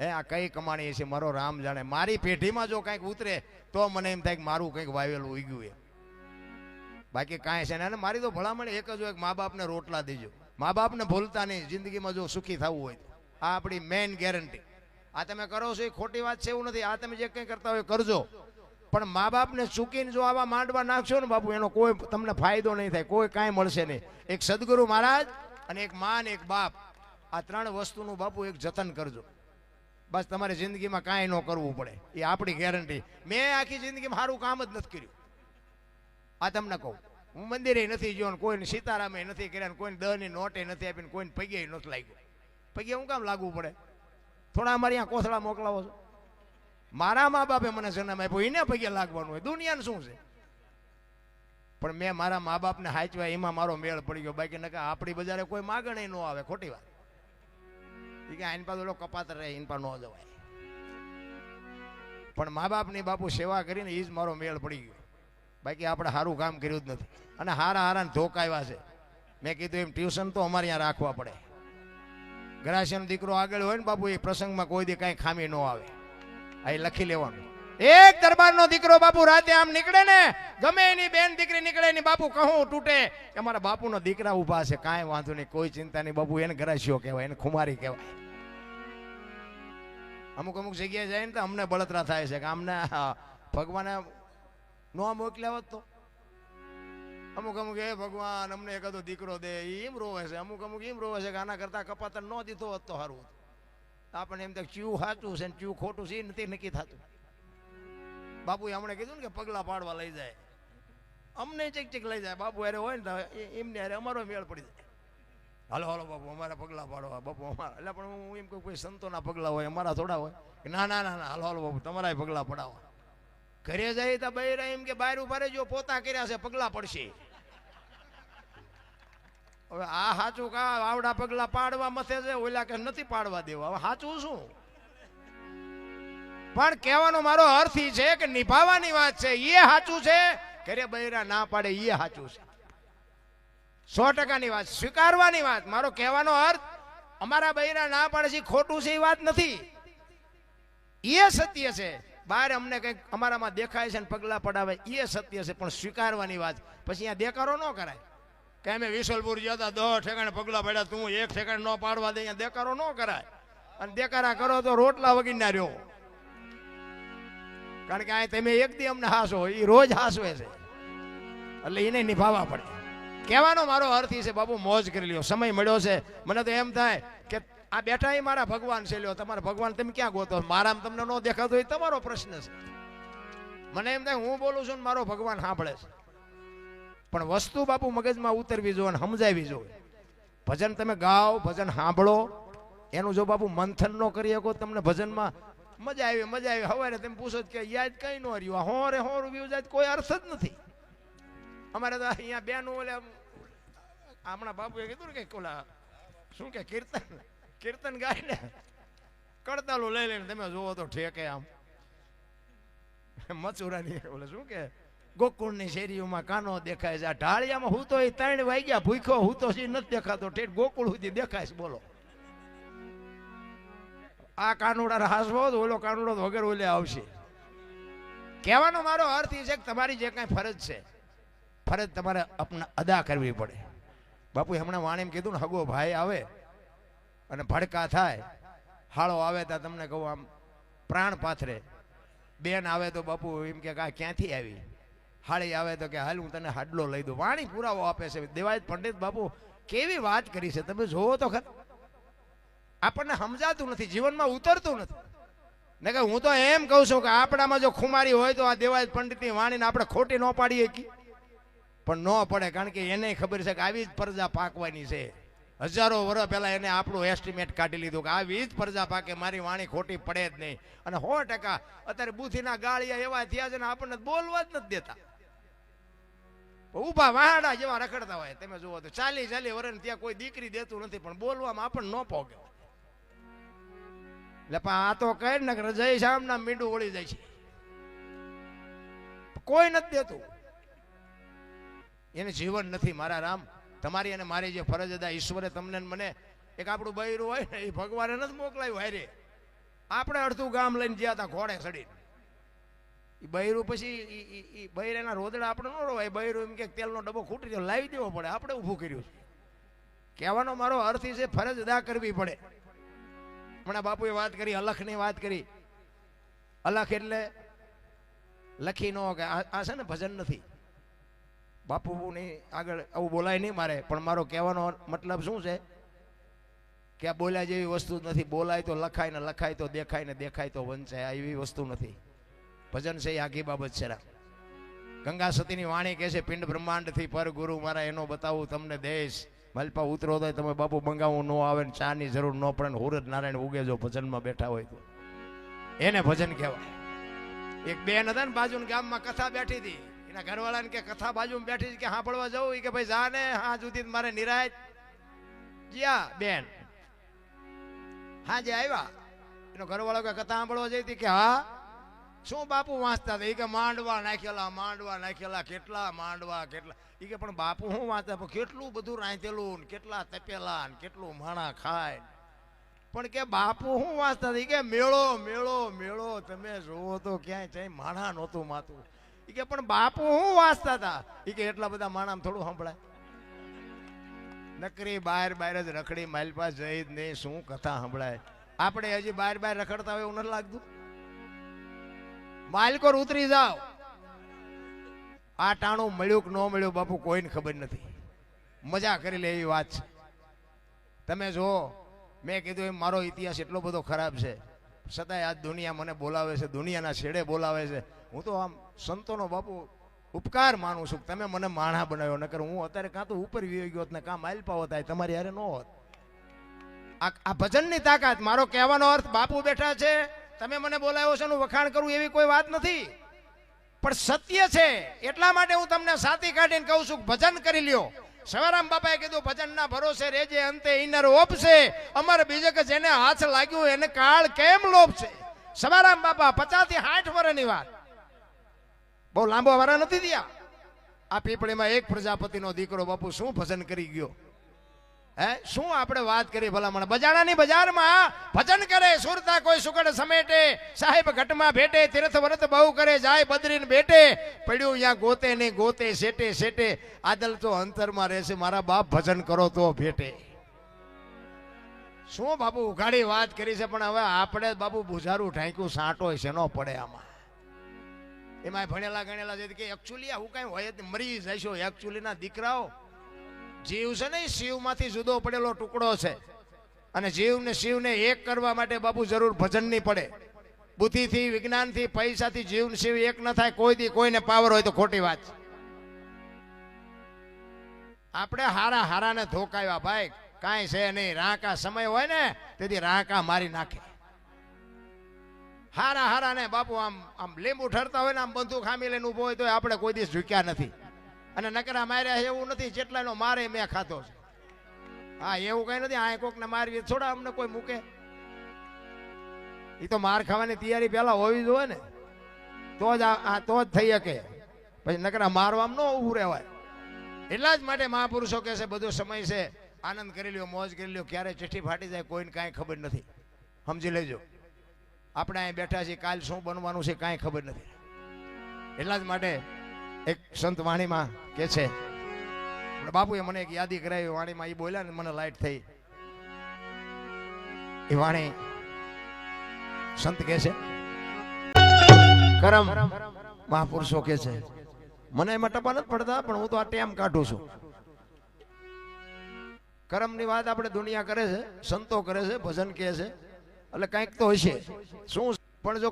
A: આ કઈ કમાણી હશે મારો રામ જાણે. મારી પેઢીમાં જો કંઈક ઉતરે તો મને એમ થાય કે મારું કંઈક વાવેલું ઉગ્યું એમ, બાકી કાંઈ છે ને. અને મારી તો ભલામણ એક જ હોય કે મા બાપને રોટલા દેજો, મા બાપને ભૂલતા નહીં. જિંદગીમાં જો સુખી થવું હોય આ આપણી મેઇન ગેરંટી. આ તમે કરો છો એ ખોટી વાત છે એવું નથી. આ તમે જે કંઈ કરતા હોય કરજો, પણ મા બાપને ચૂકીને જો આવા માંડવા નાખશો ને બાપુ, એનો કોઈ તમને ફાયદો નહીં થાય, કોઈ કાંઈ મળશે નહીં. એક સદગુરુ મહારાજ અને એક મા અને એક બાપ, આ ત્રણ વસ્તુનું બાપુ એક જતન કરજો. બસ તમારી જિંદગીમાં કાંઈ ન કરવું પડે, એ આપણી ગેરંટી. મેં આખી જિંદગીમાં સારું કામ જ નથી કર્યું. આ તમને કહું, હું મંદિરે નથી ગયો, કોઈને સીતારામે નથી કર્યા, કોઈને દહની નોટે નથી આપીને, કોઈને પગે નથી લાગ્યું. પગે હું કામ લાગવું પડે? થોડા અમારે અહીંયા કોથળા મોકલાવો છો? મારા મા બાપે મને જન્મ આપ્યો, એને પગે લાગવાનું હોય? દુનિયાને શું છે? પણ મેં મારા મા બાપને હાચવા, એમાં મારો મેળ પડી ગયો. બાકી નકા આપણી બજારે કોઈ માગણે ન આવે, ખોટી વાત. એ કે આઈન પાસે કપાત રહે, એન પાસે ન જવાય. પણ મા બાપની બાપુ સેવા કરીને એ જ મારો મેળ પડી ગયો. બાકી આપણે સારું કામ કર્યું જ નથી. અને હારા ધોકાવ્યા છે. મેં કીધું એમ ટ્યુશન તો અમારે અહીંયા રાખવા પડે. ઘરાશીનો દીકરો આગળ હોય ને બાપુ, એ પ્રસંગમાં કોઈ દી કાંઈ ખામી ન આવે, આ લખી લેવાનું. એક દરબારનો દીકરો બાપુ રાતે આમ નીકળે ને, ગમે એની બેન દીકરી નીકળે ની બાપુ કહું તૂટે કે અમારા બાપુનો દીકરા ઉભા છે, કાંઈ વાંધો નહીં, કોઈ ચિંતા નહીં બાપુ. એને ઘરાશીઓ કહેવાય, એને ખુમારી કહેવાય. અમુક જગ્યાએ જાય ને તો અમને બળતરા થાય છે કે અમને ભગવાને નો મોકલ્યા હોત તો. અમુક એ ભગવાન અમને એકાદો દીકરો દે, એમ રોવે છે. અમુક એમ રોવે છે કે આના કરતા કપાતર ન દીધો હોત તો સારું. આપણને એમ થાય ચીવું સાચું છે ને ચીવું ખોટું છે, એ નથી નક્કી થતું. બાપુ હમણાં કીધું ને કે પગલા પાડવા લઈ જાય, અમને ચીક લઈ જાય. બાપુ અરે હોય ને તો એમને અરે અમારો મેળ પડી જાય. હાલો હાલો બાપુ અમારા પગલા પાડવા, બાપુ અમારા. એટલે પણ હું એમ કહું કોઈ સંતોના પગલા હોય, અમારા થોડા હોય. ના ના ના ના, હાલો હાલો બાપુ તમારા પગલા પડાવવા. ઘરે જાય તો બૈરા એમ કે બહાર ઉભા રહેજો, પોતા કર્યા છે, પગલા પડશે. હવે આ સાચું કા આવડા પગલા પાડવા મથે છે, ઓલા કે નથી પાડવા દેવા. હવે સાચું શું? પણ કહેવાનો મારો અર્થ એ છે કે નિભાવવાની વાત છે, એ સાચું છે. ઘરે બૈરા ના પાડે એ સાચું છે, 100%ની વાત. સ્વીકારવાની વાત. મારો કહેવાનો અર્થ અમારા બૈરા ના પાડે છે ખોટું છે એ વાત નથી, એ સત્ય છે. બહાર અમને કંઈક અમારામાં દેખાય છે ને પગલા પડાવે, એ સત્ય છે, પણ સ્વીકારવાની વાત. પછી અહીંયા દેકારો ન કરાય કે અમે વિસલપુર ગયા હતા 10 ઠેકાણે પગલા પડ્યા, તું એક ઠેકાણે ન પાડવા દે. અહીંયા દેકારો ન કરાય. અને દેકારા કરો તો રોટલા વગી ના રહ્યો. કારણ કે આ તમે એક દી અમને હાસો, એ રોજ હાસવે છે, એટલે એને નિભાવવા પડે. કહેવાનો મારો અર્થ એ છે બાપુ મોજ કરી લ્યો, સમય મળ્યો છે. મને તો એમ થાય કે આ બેઠા એ મારા ભગવાન છે. લ્યો તમારા ભગવાન તમે ક્યાં ગોતો? મારામાં તમને ન દેખાતો એ તમારો પ્રશ્ન છે. મને એમ થાય હું બોલું છું ને મારો ભગવાન સાંભળે છે. પણ વસ્તુ બાપુ મગજમાં ઉતરવી જોઈએ ને સમજાવી જોઈએ. ભજન તમે ગાઓ, ભજન સાંભળો, એનું જો બાપુ મંથન ન કરી શકો તમને ભજનમાં મજા આવી. હવારે તમે પૂછો કે યાદ કઈ ન રહ્યું, હોરે રૂપિયું જાય કોઈ અર્થ જ નથી. અમારે તો અહીંયા બેનું ઓલે હમણાં બાપુએ કીધું ને કે ઓલા શું કે કીર્તન ગાય ને કડતાલું લઈ લઈને તમે જોવો તો ઠેકે આમ મચુરાની ઓલે શું કે ગોકુળની શેરીઓમાં કાનો દેખાય છે. આ ઢાળિયામાં હું તો 3 વાગ્યા ભૂખ્યો હું તો નથી દેખાતો, ઠેઠ ગોકુળ સુધી દેખાય છે. બોલો આ કાનુડા હાસવો તો ઓલો કાનુડો વગર ઓલે આવશે. કહેવાનો મારો અર્થ એ છે કે તમારી જે કાંઈ ફરજ છે, ફરજ તમારે અદા કરવી પડે. બાપુ હમણાં વાણીમાં કીધું ને, હગો ભાઈ આવે અને ભડકા થાય, હાળો આવે તો તમને કહું આમ પ્રાણ પાથરે. બેન આવે તો બાપુ એમ કે ક્યાંથી આવી, હાળી આવે તો કે હાલ હું તને હાડલો લઈ દઉં. વાણી પુરાવો આપે છે. દેવાયત પંડિત બાપુ કેવી વાત કરી છે, તમે જોવો તો ખર. આપણને સમજાતું નથી, જીવનમાં ઉતરતું નથી. ને કે હું તો એમ કહું છું કે આપણામાં જો ખુમારી હોય તો આ દેવાયત પંડિતની વાણીને આપણે ખોટી ન પાડીએ. પણ ન પડે, કારણ કે એને ખબર છે કે આવી જ પ્રજા પાકવાની છે. હજારો વર્ષ પહેલા એને આપણું એસ્ટિમેટ કાઢી લીધું કે આવી જ પ્રજા પાકે, મારી વાણી ખોટી પડે જ નહીં. અને 100% અત્યારે બુથીના ગાળિયા એવા થયા છે ને આપણને બોલવા જ નથી દેતા. ઉભા વાહડા જેવા રખડતા હોય. તમે જુઓ તો 40 વર્ષ ત્યાં કોઈ દીકરી દેતું નથી, પણ બોલવામાં આપણને ન પોગે. એટલે પણ આ તો કહે ને કે જય શ્યામના મીંડું વળી જાય છે, કોઈ નથી દેતું. એને જીવન નથી. મારા રામ, તમારી અને મારી જે ફરજ અદા ઈશ્વરે તમને મને એક આપણું બૈરું હોય ને, એ ભગવાને નથી મોકલાયું હારે. આપણે અડધું ગામ લઈને ગયા હતા ઘોડે ચડીને. એ બૈરું પછી બૈરાના રોદડા આપણે ન રોવાય. બૈરું એમ કે તેલનો ડબ્બો ખૂટી ગયો લાવી દેવો પડે, આપણે ઊભું કર્યું છે. કહેવાનો મારો અર્થ છે ફરજ અદા કરવી પડે. હમણાં બાપુએ વાત કરી, અલખની વાત કરી. અલખ એટલે લખી ન કે આ છે ને ભજન નથી. બાપુની આગળ આવું બોલાય નહીં મારે, પણ મારો કહેવાનો મતલબ શું છે કે આ બોલ્યા જેવી વસ્તુ નથી. બોલાય તો લખાય ને લખાય તો દેખાય ને દેખાય તો વંચાય, એવી વસ્તુ નથી. ભજન છે એ આખી બાબત છે. ગંગા સતીની વાણી કહે છે, પિંડ બ્રહ્માંડથી પર ગુરુ મારા એનો બતાવું તમને દેશ. માલપા ઉતરો તો તમે બાપુ મંગાવું ન આવે ને ચાની જરૂર ન પડે ને હુરજ નારાયણ ઉગે જો ભજનમાં બેઠા હોય તો એને ભજન કહેવાય. એક બેન હતા ને બાજુના ગામમાં કથા બેઠી હતી. એના ઘરવાળાને કે કથા બાજુમાં બેઠી છે કે સાંભળવા જવું? કે ભાઈ જા ને, હા સુધી મારે નિરાય જ્યાં બેન હા જે આવ્યા. એનો ઘરવાળો કે કથા સાંભળવા જઈ હતી? કે હા. શું બાપુ વાંચતા હતા? એ કે માંડવા નાખેલા, કેટલા માંડવા કેટલા. એ કે પણ બાપુ શું વાંચતા? પણ કેટલું બધું રાંધેલું ને કેટલા તપેલા ને કેટલું માણા ખાય. પણ કે બાપુ શું વાંચતા હતા? એ કે મેળો. તમે જોવો તો ક્યાંય ચાઈ માણા નહોતું માતું. એ કે પણ બાપુ શું વાંચતા હતા? એ કે એટલા બધા માણા થોડું સંભળાય. નકરી બહાર જ રખડી માલપા જઈ જ નહીં, શું કથા સંભળાય. આપણે હજી બહાર રખડતા હોય એવું નથી લાગતું? માલકોર ઉતરી જાવ. આ ટાણું મળ્યું કે ન મળ્યું બાપુ કોઈને ખબર નથી. મજા કરી લે એવી વાત છે. તમે જો, મેં કીધું એમ મારો ઇતિહાસ એટલો બધો ખરાબ છે, છતાંય આજ દુનિયા મને બોલાવે છે, દુનિયાના છેડે બોલાવે છે. હું તો આમ સંતોનો બાપુ ઉપકાર માનું છું. તમે મને માણા બનાવ્યો, નકર હું અત્યારે કાં તો ઉપર વી ગયો ને કાં માલપા હોત, તમારી હારે ન હોત. આ ભજનની તાકાત. મારો કહેવાનો અર્થ, બાપુ બેઠા છે, તમે મને બોલાવ્યો છે, વખાણ કરું એવી કોઈ વાત નથી, પણ સત્ય છે. એટલા માટે હું તમને સાથી કાઢીને કહું છું, ભજન કરી લ્યો. સવારામ બાપાએ કીધું, ભજનના ભરોસે રેજે, અંતે ઈનર ઓપશે. અમર બીજે કે જેને હાથ લાગ્યું એને કાળ કેમ લોપશે. સવારામ બાપા 50 થી 60 વર્ષની વાત, બહુ લાંબો વારા નથી થયા. આ પીપળીમાં એક પ્રજાપતિનો દીકરો બાપુ શું ભજન કરી ગયો. શું આપણે વાત કરી ભલામણ. બજાણાની બજારમાં ભજન કરે, સુરતા કોઈ સુગડ સમેટે, સાહેબ ઘટમાં ભેટે, તીર્થ વ્રત બહુ કરે, જાય બદરીને બેટે, પડ્યું ત્યાં ગોતે ને ગોતે, સેટે આદલ તો અંતરમાં રહેશે, મારા બાપ ભજન કરો તો ભેટે. શું બાપુ ઉઘાડી વાત કરી છે, પણ હવે આપણે બાપુ બુઝારું ઢાંક્યું સાંટો છે ન પડે આમાં. એમાં ભણેલા ગણેલા છે કે એકચ્યુઅલી આવું કઈ હોય જ મરી જશો. એકચ્યુઅલી ના દીકરાઓ, જીવ છે ને શિવમાંથી જુદો પડેલો ટુકડો છે, અને જીવને શિવને એક કરવા માટે બાપુ જરૂર ભજનની પડે. બુદ્ધિથી, વિજ્ઞાનથી, પૈસાથી જીવ શિવ એક ન થાય. કોઈ દી કોઈને પાવર હોય તો ખોટી વાત. આપણે હારાને ધોકાવ્યા ભાઈ, કાંઈ છે નહીં. રાંકા સમય હોય ને તેથી રાંકા મારી નાખે. હારાને બાપુ આમ લીંબુ ઠરતા હોય ને આમ બંદૂક ખામી લઈને ઉભો હોય તો આપણે કોઈ દિવસ ઝૂક્યા નથી. અને નકરા માર્યા એવું નથી, જેટલાનો મારે મેં ખાતો છે. હા, એવું કઈ નથી. આ કોક ને મારવી થોડા અમને કોઈ મૂકે. એ તો માર ખાવાની તૈયારી પેલા હોવી જોઈએ ને, તો જ થઈ શકે. પછી નકરા મારવામાં ન ઉભું રહેવાય. એટલા જ માટે મહાપુરુષો કહે છે, બધો સમય છે, આનંદ કરી લ્યો, મોજ કરી લ્યો. ક્યારે ચિઠ્ઠી ફાટી જાય કોઈને કાંઈ ખબર નથી. સમજી લેજો. આપણે અહીં બેઠા છીએ, કાલ શું બનવાનું છે કાંઈ ખબર નથી. એટલા જ માટે એક સંત વાણીમાં કે છે, બાપુએ મને એક યાદી કરાવી વાણીમાં. એ બોલ્યા ને મને લાઈટ થઈ. એ વાણી સંત કે છે, કરમ મહાપુરુષો કે છે, મને એમાં ટપા નથી પડતા, પણ હું તો આ ટેમ કાઢું છું. કરમની વાત આપણે દુનિયા કરે છે, સંતો કરે છે, ભજન કહે છે, એટલે કંઈક તો હશે. શું પણ જો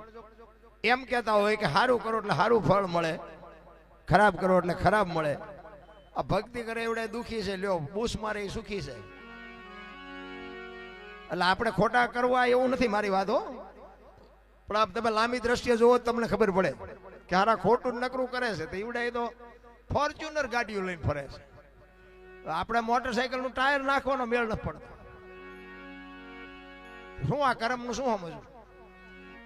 A: એમ કહેતા હોય કે સારું કરો એટલે સારું ફળ મળે, ખરાબ કરો એટલે ખરાબ મળે, આ ભક્તિ કરે એવડે દુખી છે, લ્યો બૂસ મારે એ સુખી છે. એટલે આપણે ખોટા કરવા એવું નથી મારી વાત હો, પણ આપ તમે લાંબી દ્રષ્ટિએ જોવો તમને ખબર પડે કે હારા ખોટું નકરું કરે છે. તો એવડે તો ફોર્ચ્યુનર ગાડીઓ લઈને ફરે છે, આપણે મોટરસાયકલ નું ટાયર નાખવાનો મેળ નથી પડતો. શું આ કર્મ નું શું સમજવું?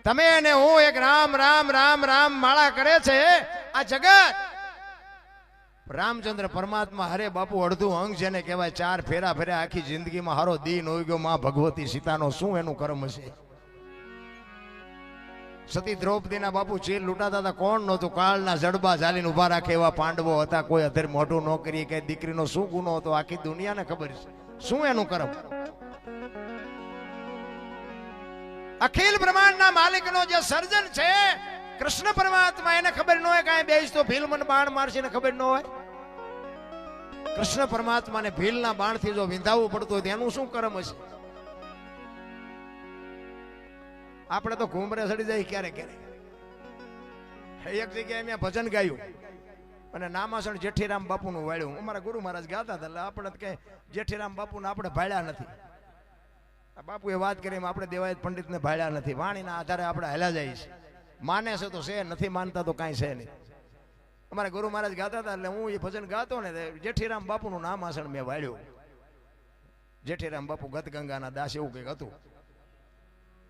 A: તમે અને હું એક રામ રામ રામ રામ માળા કરે છે આ જગત. રામચંદ્ર પરમાત્મા હરે બાપુ અડધું અંગ જેને કહેવાય, 4 ફેરા ફેર્યા આખી જિંદગીમાં હારો દીન હોય ગયો. માં ભગવતી સીતાનો શું એનું કર્મ છે? સતી દ્રૌપદીના બાપુ ચીર લૂંટાતા હતા, કોણ નહોતું? કાળના જડબા ઝાલીને ઉભા રાખે એવા પાંડવો હતા. કોઈ અધર મોઢું ન કરી કે દીકરીનો શું ગુનો હતો આખી દુનિયાને ખબર છે. શું એનું કર્મ? અખિલ બ્રહ્માંડના માલિકનો જે સર્જન છે કૃષ્ણ પરમાત્મા, એને ખબર ન હોય કાંઈ બેસ તો ભીલ મને બાણ મારશે ને ખબર ન હોય. કૃષ્ણ પરમાત્માને ભીલના બાણથી જો વિંધાવવું પડતું હોય એનું શું કર્મ હશે? આપણે તો ઘૂમરે સડી જાય ક્યારેક ક્યારેક. એક જગ્યાએ મેં ભજન ગાયું અને નામાસણ જેઠીરામ બાપુનું વાળ્યું. અમારા ગુરુ મહારાજ ગાતા હતા, એટલે આપણે કઈ જેઠીરામ બાપુને આપણે ભાળ્યા નથી. બાપુએ વાત કરી આપણે દેવાયત પંડિતને ભાળ્યા નથી. વાણીના આધારે આપણે હાલ્યા જઈએ છીએ. માને છે તો છે, નથી માનતા તો કાંઈ છે નહીં. અમારા ગુરુ મહારાજ ગાતા હતા એટલે હું એ ભજન ગાતો ને જેઠીરામ બાપુનું નામાસણ મેં વાળ્યું. જેઠીરામ બાપુ ગત ગંગાના દાસ એવું કંઈક હતું.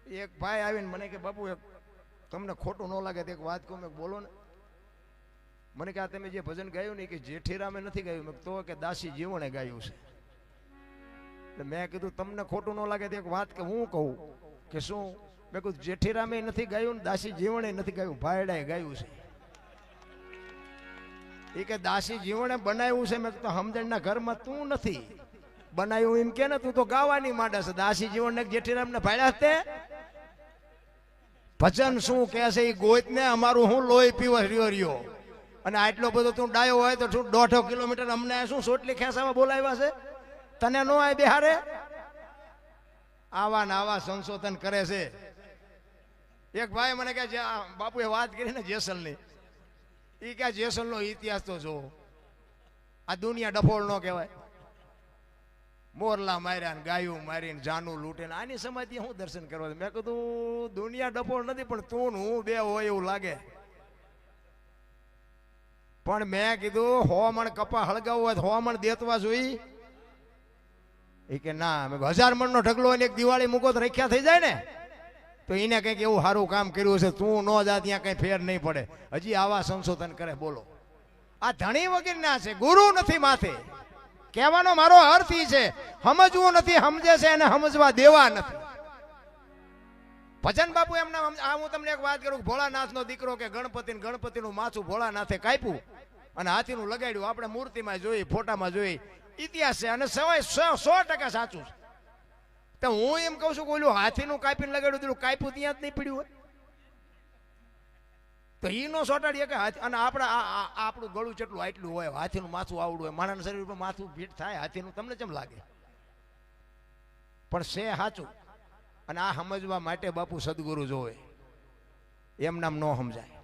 A: એક ભાઈ આવીને મને કે બાપુ તમને ખોટું ન લાગે તો એક વાત કહું. મેં બોલો ને. મને કે આ તમે જે ભજન ગાયું ને કે જેઠીરામે નથી ગાયું. મેં તો કે દાસી જીવણે ગાયું છે. એટલે મેં કીધું તમને ખોટું ન લાગે તો એક વાત કે હું કહું કે શું? મેં કીધું જેઠીરામે નથી ગાયું ને દાસી જીવણે નથી ગાયું, ભાયડાએ ગાયું છે. એ કે દાસી જીવણે બનાવ્યું છે. મેં કીધું સમજણના ઘરમાં તું નથી બનાવ્યું એમ કે ને, તું તો ગાવાની માંડે છે. દાસી જીવણ જેઠીરામને ભાડ્યા તે ભજન શું કે છે એ ગોત ને. અમારું હું લોહી પીવા રહ્યો અને આટલો બધો તું ડાયો હોય તો 1.5 કિલોમીટર અમને શું સોટલી ખેંચાવા બોલાવ્યા છે? તને નો આય બિહારે? આવા ને આવા સંશોધન કરે છે. એક ભાઈ મને કહે બાપુએ વાત કરી ને જેસલની, એ કે જેસલનો ઇતિહાસ તો જો. આ દુનિયા ડફોળ નો કહેવાય. મોરલા માર્યા ને ગાયું મારીને જાનું લૂંટે ને આની સમાધિ હું દર્શન કરવા? મેં કીધું દુનિયા ડફોળ નથી પણ તું ને હું બે હોય એવું લાગે. પણ મેં કીધું 100 મણ કપા હળગાવવો હોય તો 100 મણ દેતવા જોઈ. એ કે ના. મેં 1000 મણનો ઢગલો એક દિવાળી મૂકો તો રખ્યા થઈ જાય ને. તો એને કંઈક એવું સારું કામ કર્યું છે. તું ન જા ત્યાં કઈ ફેર નહીં પડે. હજી આવા સંશોધન કરે. બોલો, આ ધણી વગર ના છે, ગુરુ નથી માથે. કહેવાનો મારો અર્થ ઈ છે, સમજવું નથી, સમજે છે અને સમજવા દેવા નથી. ભજન બાપુ એમના હું તમને એક વાત કરું. ભોળાનાથનો દીકરો કે ગણપતિનું માથું ભોળાનાથે કાપ્યું અને હાથીનું લગાડ્યું. આપણે મૂર્તિમાં જોઈ, ફોટામાં જોઈ, ઇતિહાસ છે અને 100% સાચું છે. તો હું એમ કહું છું કે ઓલું હાથીનું કાપીને લગાડ્યું હતું, કાપ્યું ત્યાં જ નહીં પડ્યું હોય તો ઈ નો સોટાડીએ કે હાથી. અને આપણું ગળું જેટલું આટલું હોય, હાથીનું માથું આવડું હોય. માણસના શરીર પર માથું ફીટ થાય હાથીનું, તમને કેમ લાગે? પણ છે સાચું. અને આ સમજવા માટે બાપુ સદગુરુ જોવે, એમ નામ ન સમજાય.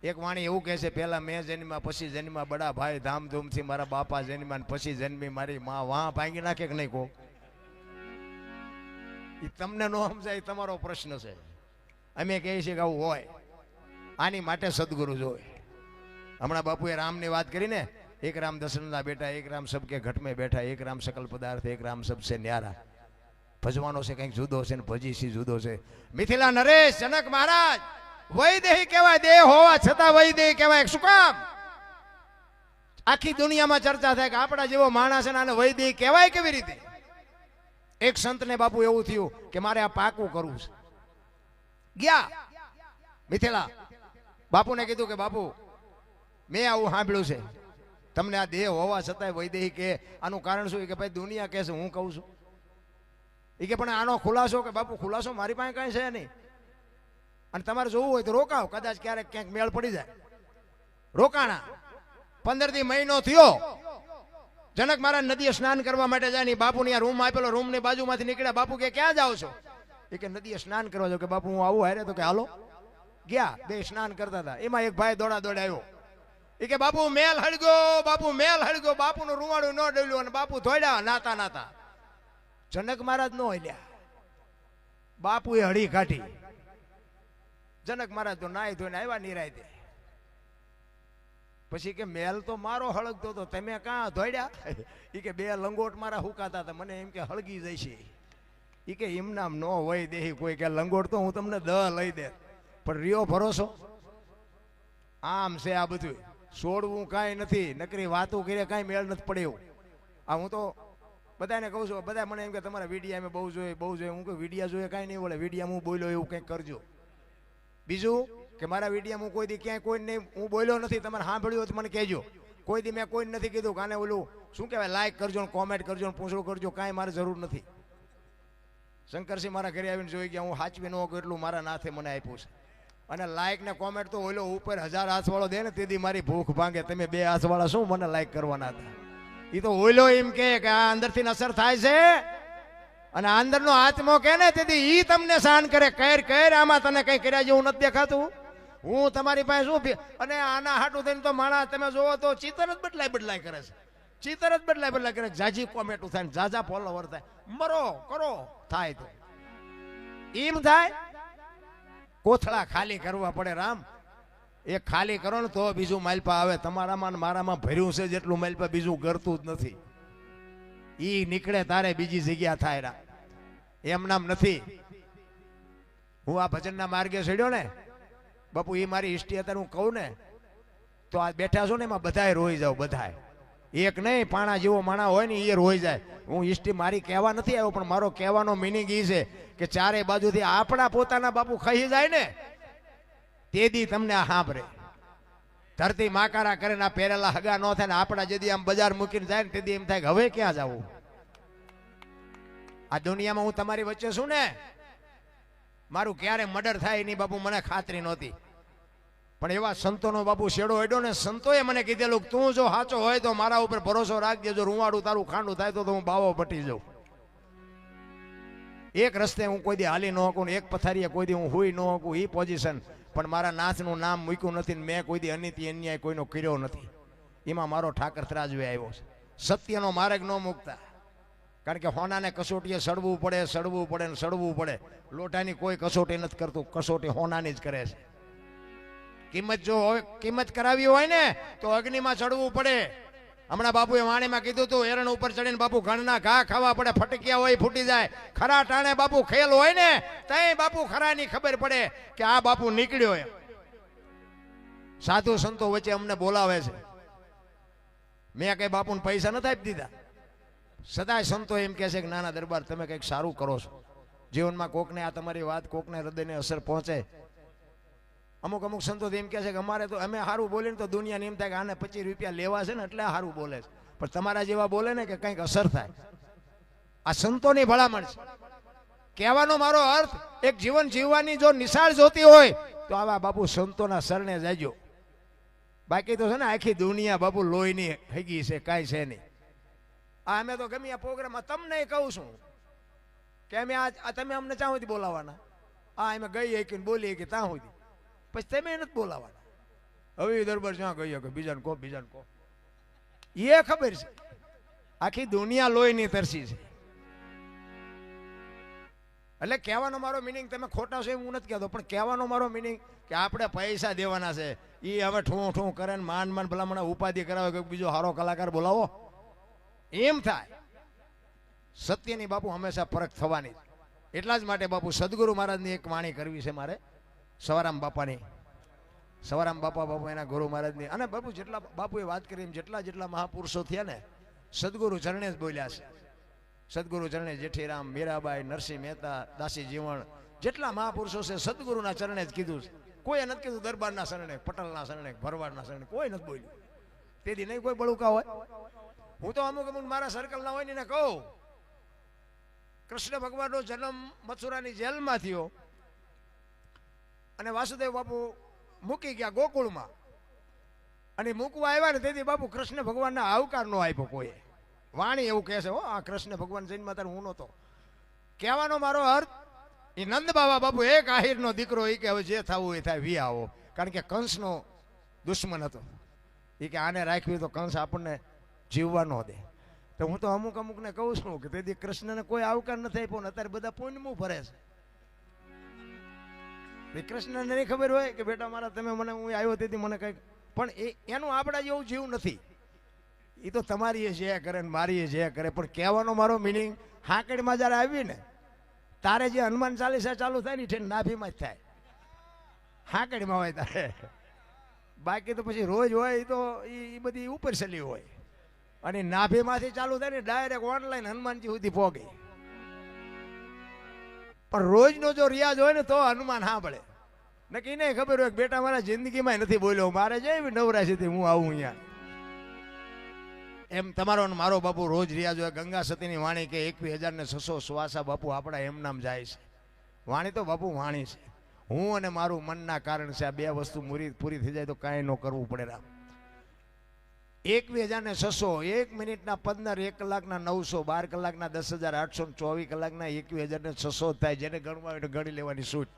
A: એક વાણી એવું કહે છે, પહેલા મેં જન્મ્યા પછી જન્મ્યા બડા ભાઈ, ધામધૂમથી મારા બાપા જન્મ્યા પછી જન્મી મારી માં. વાહ ભાંગી નાખે કે નહીં કહો? એ તમને ન સમજાય તમારો પ્રશ્ન છે. અમે કહીએ છીએ કે આવું હોય. આની માટે સદગુરુ જોવે. હમણાં બાપુએ રામની વાત કરી ને, એક રામ દશરથના બેટા, એક રામ સબકે ઘટ में બેઠા, એક રામ सकल पदार्थ, एक राम सबसे न्यारा. ભજવાનો છે કંઈક જુદો છે ને ભજીસી જુદો છે. મિથિલા નરેશ જનક મહારાજ વૈદેહી કહેવાય, દેહ હોવા છતાં વૈદેહી કહેવાય. શું કામ? આખી દુનિયામાં ચર્ચા થાય કે આપણા જેવો માણસ છે ને આને વૈદેહી કહેવાય કેવી રીતે? એક સંતને બાપુ એવું થયું કે મારે આ પાકું કરવું છે. ગયા મિથિલા, બાપુને કીધું કે બાપુ મેં આવું સાંભળ્યું છે, તમને આ દેહ હોવા છતાંય વૈદેહી કે આનું કારણ શું? કે ભાઈ દુનિયા કહે છે, હું કહું છું. એ કે પણ આનો ખુલાસો? કે બાપુ ખુલાસો મારી પાસે કાંઈ છે નહીં, અને તમારે જોવું હોય તો રોકાવ, કદાચ ક્યારેક ક્યાંક મેળ પડી જાય. રોકાણા 15 દી મહિનો થયો. જનક મહારાજ નદીએ સ્નાન કરવા માટે જાય ને બાપુની આ રૂમ આપેલો, રૂમની બાજુમાંથી નીકળ્યા. બાપુ કે ક્યાં જાઓ છો? એ કે નદીએ સ્નાન કરવા જાવ. કે બાપુ હું આવું હારે? તો કે હાલો. ગયા. બે સ્નાન કરતા હતા. એમાં એક ભાઈ દોડા આવ્યો. એ કે બાપુ મેલ હળગ્યો, બાપુ મેલ હળગ્યો. બાપુનું રૂવાડું ન ડોલ્યું અને બાપુ ધોડ્યા નાતા નાતા. જનક મહારાજ નો હલ્યા, બાપુએ હળી કાઢી. જનક મહારાજ તો નાઈ ધોઈને આવ્યા નિરાયતે. પછી કે મેલ તો મારો હળગતો હતો, તમે કાં ધોડ્યા? એ કે બે લંગોટ મારા હુકાતા હતા, મને એમ કે હળગી જશે. એ કે એમ નામ નો હોય દેહી કોઈ કે લંગોટ તો હું તમને 10 લઈ દે, પણ રિયો ભરોસો આમ છે. આ બધું છોડવું કાંઈ નથી, નકરી વાતો કરીએ કાંઈ મેળ નથી પડ્યો. આ હું તો બધાને કહું છું, બધા મને એમ કે તમારા વિડીયા મેં બહુ જોઈએ બહુ જોઈએ. હું કે વિડીયા જોઈએ કાંઈ નહીં બોલે, વિડીયા હું બોલ્યો એવું કંઈક કરજો. બીજું કે મારા વિડીયા હું કોઈ દી ક્યાંય કોઈ નહીં હું બોલ્યો નથી, તમારે સાંભળ્યું તો મને કહેજો. કોઈ દી મેં કોઈ નથી કીધું કાને ઓલું શું કહેવાય લાઈક કરજો, કોમેન્ટ કરજો, પૂછડું કરજો, કાંઈ મારે જરૂર નથી. શંકરસિંહ મારા ઘરે આવીને જોઈ ગયા, હું સાચવી ન હોઉં એટલું મારા નાથે મને આપ્યું છે. અને લાઈક ને કોમેન્ટ તો ઓલો ઉપર 1000 હાથવાળો દે ને તેથી મારી ભૂખ ભાંગે. તમે 2 હાથવાળા શું મને લાઈક કરવાના હતા? એ તો ઓલો એમ કે આ અંદરથી અસર થાય છે અને અંદરનો આત્મો કે ને તેથી ઈ તમને શાન કરે. કર આમાં તને કઈ કર્યા જેવું નથી દેખાતું. હું તમારી પાસે શું અને આના હાટું થઈને તો માણસ તમે જોવો તો ચિત્ર જ બદલાય કરે છે. ચિત્ર જ બદલાય કરે. જાજી કોમેન્ટ થાય, જાજા ફોલોવર થાય, મરો કરો થાય તો એમ થાય. કોથળા ખાલી કરવા પડે રામ. એ ખાલી કરો ને તો બીજું માલપા આવે. તમારામાં મારામાં ભર્યું છે જેટલું માલપા બીજું કરતું જ નથી. ઈ નીકળે તારે બીજી જગ્યા થાય રા, એમ નામ નથી. હું આ ભજનના માર્ગે ચડ્યો ને બાપુ, એ મારી હિસ્ટ્રી અત્યારે હું કહું ને તો આ બેઠા છો ને એમાં બધાય રોઈ જાવ. બધાય એક નહીં, પાણા જેવો માણા હોય ને એ રોઈ જાય. હું હિસ્ટ્રી મારી કહેવા નથી આવ્યો, પણ મારો કહેવાનો મિનિંગ એ છે કે ચારે બાજુથી આપણા પોતાના બાપુ ખાઈ જાય ને તેદી તમને આ સાંભળે. ધરતી માકારા કરે ને આ પહેરેલા હગા ન થાય ને આપણા જેદી આમ બજાર મૂકીને જાય ને તેદી એમ થાય કે હવે ક્યાં જવું? આ દુનિયામાં હું તમારી વચ્ચે છું ને, મારું ક્યારે મર્ડર થાય એની બાપુ મને ખાતરી નહોતી. પણ એવા સંતોનો બાપુ શેડો હેડો ને, સંતોએ મને કીધેલું તું જો સાચો હોય તો મારા ઉપર ભરોસો રાખજે, જો રૂવાડું તારું ખાંડું થાય તો હું બાવો પટી જાઉં. એક રસ્તે હું કોઈ દી હાલી ન શકું, એક પથારીએ કોઈ દી હું હુઈ ન શકું, એ પોઝિશન. પણ મારા નાથનું નામ મૂક્યું નથી ને મેં કોઈ દી અનિતિ અન્યાય કોઈનો કર્યો નથી. એમાં મારો ઠાકર ત્રાજવે આવ્યો છે. સત્યનો માર્ગ ન મૂકતા, કારણ કે હોનાને કસોટીએ સડવું પડે, સડવું પડે ને સડવું પડે. લોટાની કોઈ કસોટી નથી કરતું, કસોટી હોનાની જ કરે છે. કિંમત જો કિંમત કરાવી હોય ને તો અગ્નિમાં ચડવું પડે. હમણાં બાપુએ વાણીમાં કીધું તું એરણ ઉપર ચડીને બાપુ ઘણના ઘા ખાવા પડે, ફટક્યા હોય ફૂટી જાય. ખરા ટાણે બાપુ ખેલ હોય ને તઈ બાપુ ખરાની ખબર પડે કે આ બાપુ નીકળ્યો એમ. સાધુ સંતો વચ્ચે અમને બોલાવે છે. મેં કઈ બાપુને પૈસા નથી આપી દીધા. સદાય સંતો એમ કહે છે કે નાના દરબાર તમે કંઈક સારું કરો છો જીવનમાં, કોકને આ તમારી વાત કોકને હૃદયને અસર પહોંચે. અમુક સંતો એમ કહે છે કે અમારે તો અમે સારું બોલીને તો દુનિયાને એમ થાય કે આને 25 રૂપિયા લેવા છે ને એટલે સારું બોલે છે. પણ તમારા જેવા બોલે ને કે કંઈક અસર થાય. આ સંતોની ભલામણ છે. કહેવાનો મારો અર્થ એક જીવન જીવવાની જો નિશાળ જોતી હોય તો આવા બાપુ સંતોના શરણે જાજો. બાકી તો છે ને આખી દુનિયા બાપુ લોહીની હગી છે, કાંઈ છે નહીં. આ અમે તો ગમે આ પ્રોગ્રામમાં તમને કહું છું કે અમે આ તમે અમને ત્યાં સુધી બોલાવાના. આ અમે ગઈ કે બોલીએ કે ત્યાં સુધી, પછી તમે નથી બોલાવાના. હવે દરબાર ક્યાં ગઈ કે બીજાને કહો એ ખબર છે. આખી દુનિયા લોહીની તરસી છે. એટલે કહેવાનો મારો મિનિંગ તમે ખોટા છો એવું હું નથી કહેતો, પણ કહેવાનો મારો મિનિંગ કે આપણે પૈસા દેવાના છે. એ હવે ઠું કરે ને માન ભલામણ ઉપાધિ કરાવે કે બીજો સારો કલાકાર બોલાવો એમ થાય. સત્યની બાપુ હંમેશા પરખ થવાની. એટલા જ માટે બાપુ સદગુરુ મહારાજની એક વાણી કરવી છે મારે, સવારામ બાપાની. સવારામ બાપા એના ગુરુ મહારાજની. અને બાપુ જેટલા બાપુએ વાત કરી એમ જેટલા મહાપુરુષો થયા ને સદગુરુ ચરણે જ બોલ્યા છે. સદગુરુ ચરણે જેઠીરામ, મીરાબાઈ, નરસિંહ મહેતા, દાસી જીવણ, જેટલા મહાપુરુષો છે સદગુરુના ચરણે જ કીધું છે. કોઈ નથી કીધું દરબારના શરણે, પટલના શરણે, ભરવાડના શરણે, કોઈ નથી બોલ્યું. તેથી નહીં કોઈ બળુકા હોય. હું તો અમુક મારા સર્કલના હોય ને કહું કૃષ્ણ ભગવાનનો જન્મ મથુરાની જેલમાં થયો અને વાસુદેવ બાપુ મૂકી ગયા ગોકુળમાં, અને મૂકવા આવ્યા ને તેથી બાપુ કૃષ્ણ ભગવાનના આવકાર નો આપ્યો કોઈ. વાણી એવું કહે છે હો, આ કૃષ્ણ ભગવાન જન્મ ત્યારે હું નહોતો. કહેવાનો મારો અર્થ એ નંદ બાબુ એક આહિરનો દીકરો, એ કે હવે જે થવું એ થાય વી આવો, કારણ કે કંસનો દુશ્મન હતો. એ કે આને રાખવી તો કંસ આપણને જીવવા ન દે. તો હું તો અમુકને કહું છું કે તેથી કૃષ્ણને કોઈ આવકાર નથી આપ્યો ને અત્યારે બધા પુણ્યમું ભરે છે. કૃષ્ણને નહીં ખબર હોય કે બેટા મારા તમે મને હું આવ્યો તેથી મને કંઈક, પણ એનું આપણા જેવું જીવ નથી. એ તો તમારી જે કરે ને મારી જે કરે, પણ કહેવાનો મારો મિનિંગ હાંકડીમાં જ્યારે આવી ને તારે જે હનુમાન ચાલીસા ચાલુ થાય ને ઠેર નાભીમાં જ થાય, હાંકડીમાં હોય તારે. બાકી તો પછી રોજ હોય એ તો એ બધી ઉપર ચલી હોય, અને નાભીમાંથી ચાલુ થાય ને ડાયરેક્ટ ઓનલાઈન હનુમાનજી સુધી પહોંચે. પણ રોજનો જો રિયાઝ હોય ને તો હનુમાન સાંભળે. નક્કી નહીં ખબર હોય બેટા મારા જિંદગીમાં નથી બોલ્યો, મારે જેવી નવરાશીથી હું આવું અહીંયા. એમ તમારો મારો બાપુ રોજ રિયાઝ હોય. ગંગા સતીની વાણી કે 21,600 શ્વાસા બાપુ આપણા એમ નામ જાય છે. વાણી તો બાપુ વાણી છે. હું અને મારું મનના કારણ છે. આ બે વસ્તુ પૂરી થઈ જાય તો કાંઈ ન કરવું પડે. રામ 21,600, 1 મિનિટના 15, 1 કલાકના 900, 12 કલાકના 10,800, 24 કલાકના 21,600 થાય. જેને ગણવા હોય તો ગણી લેવાની છૂટ.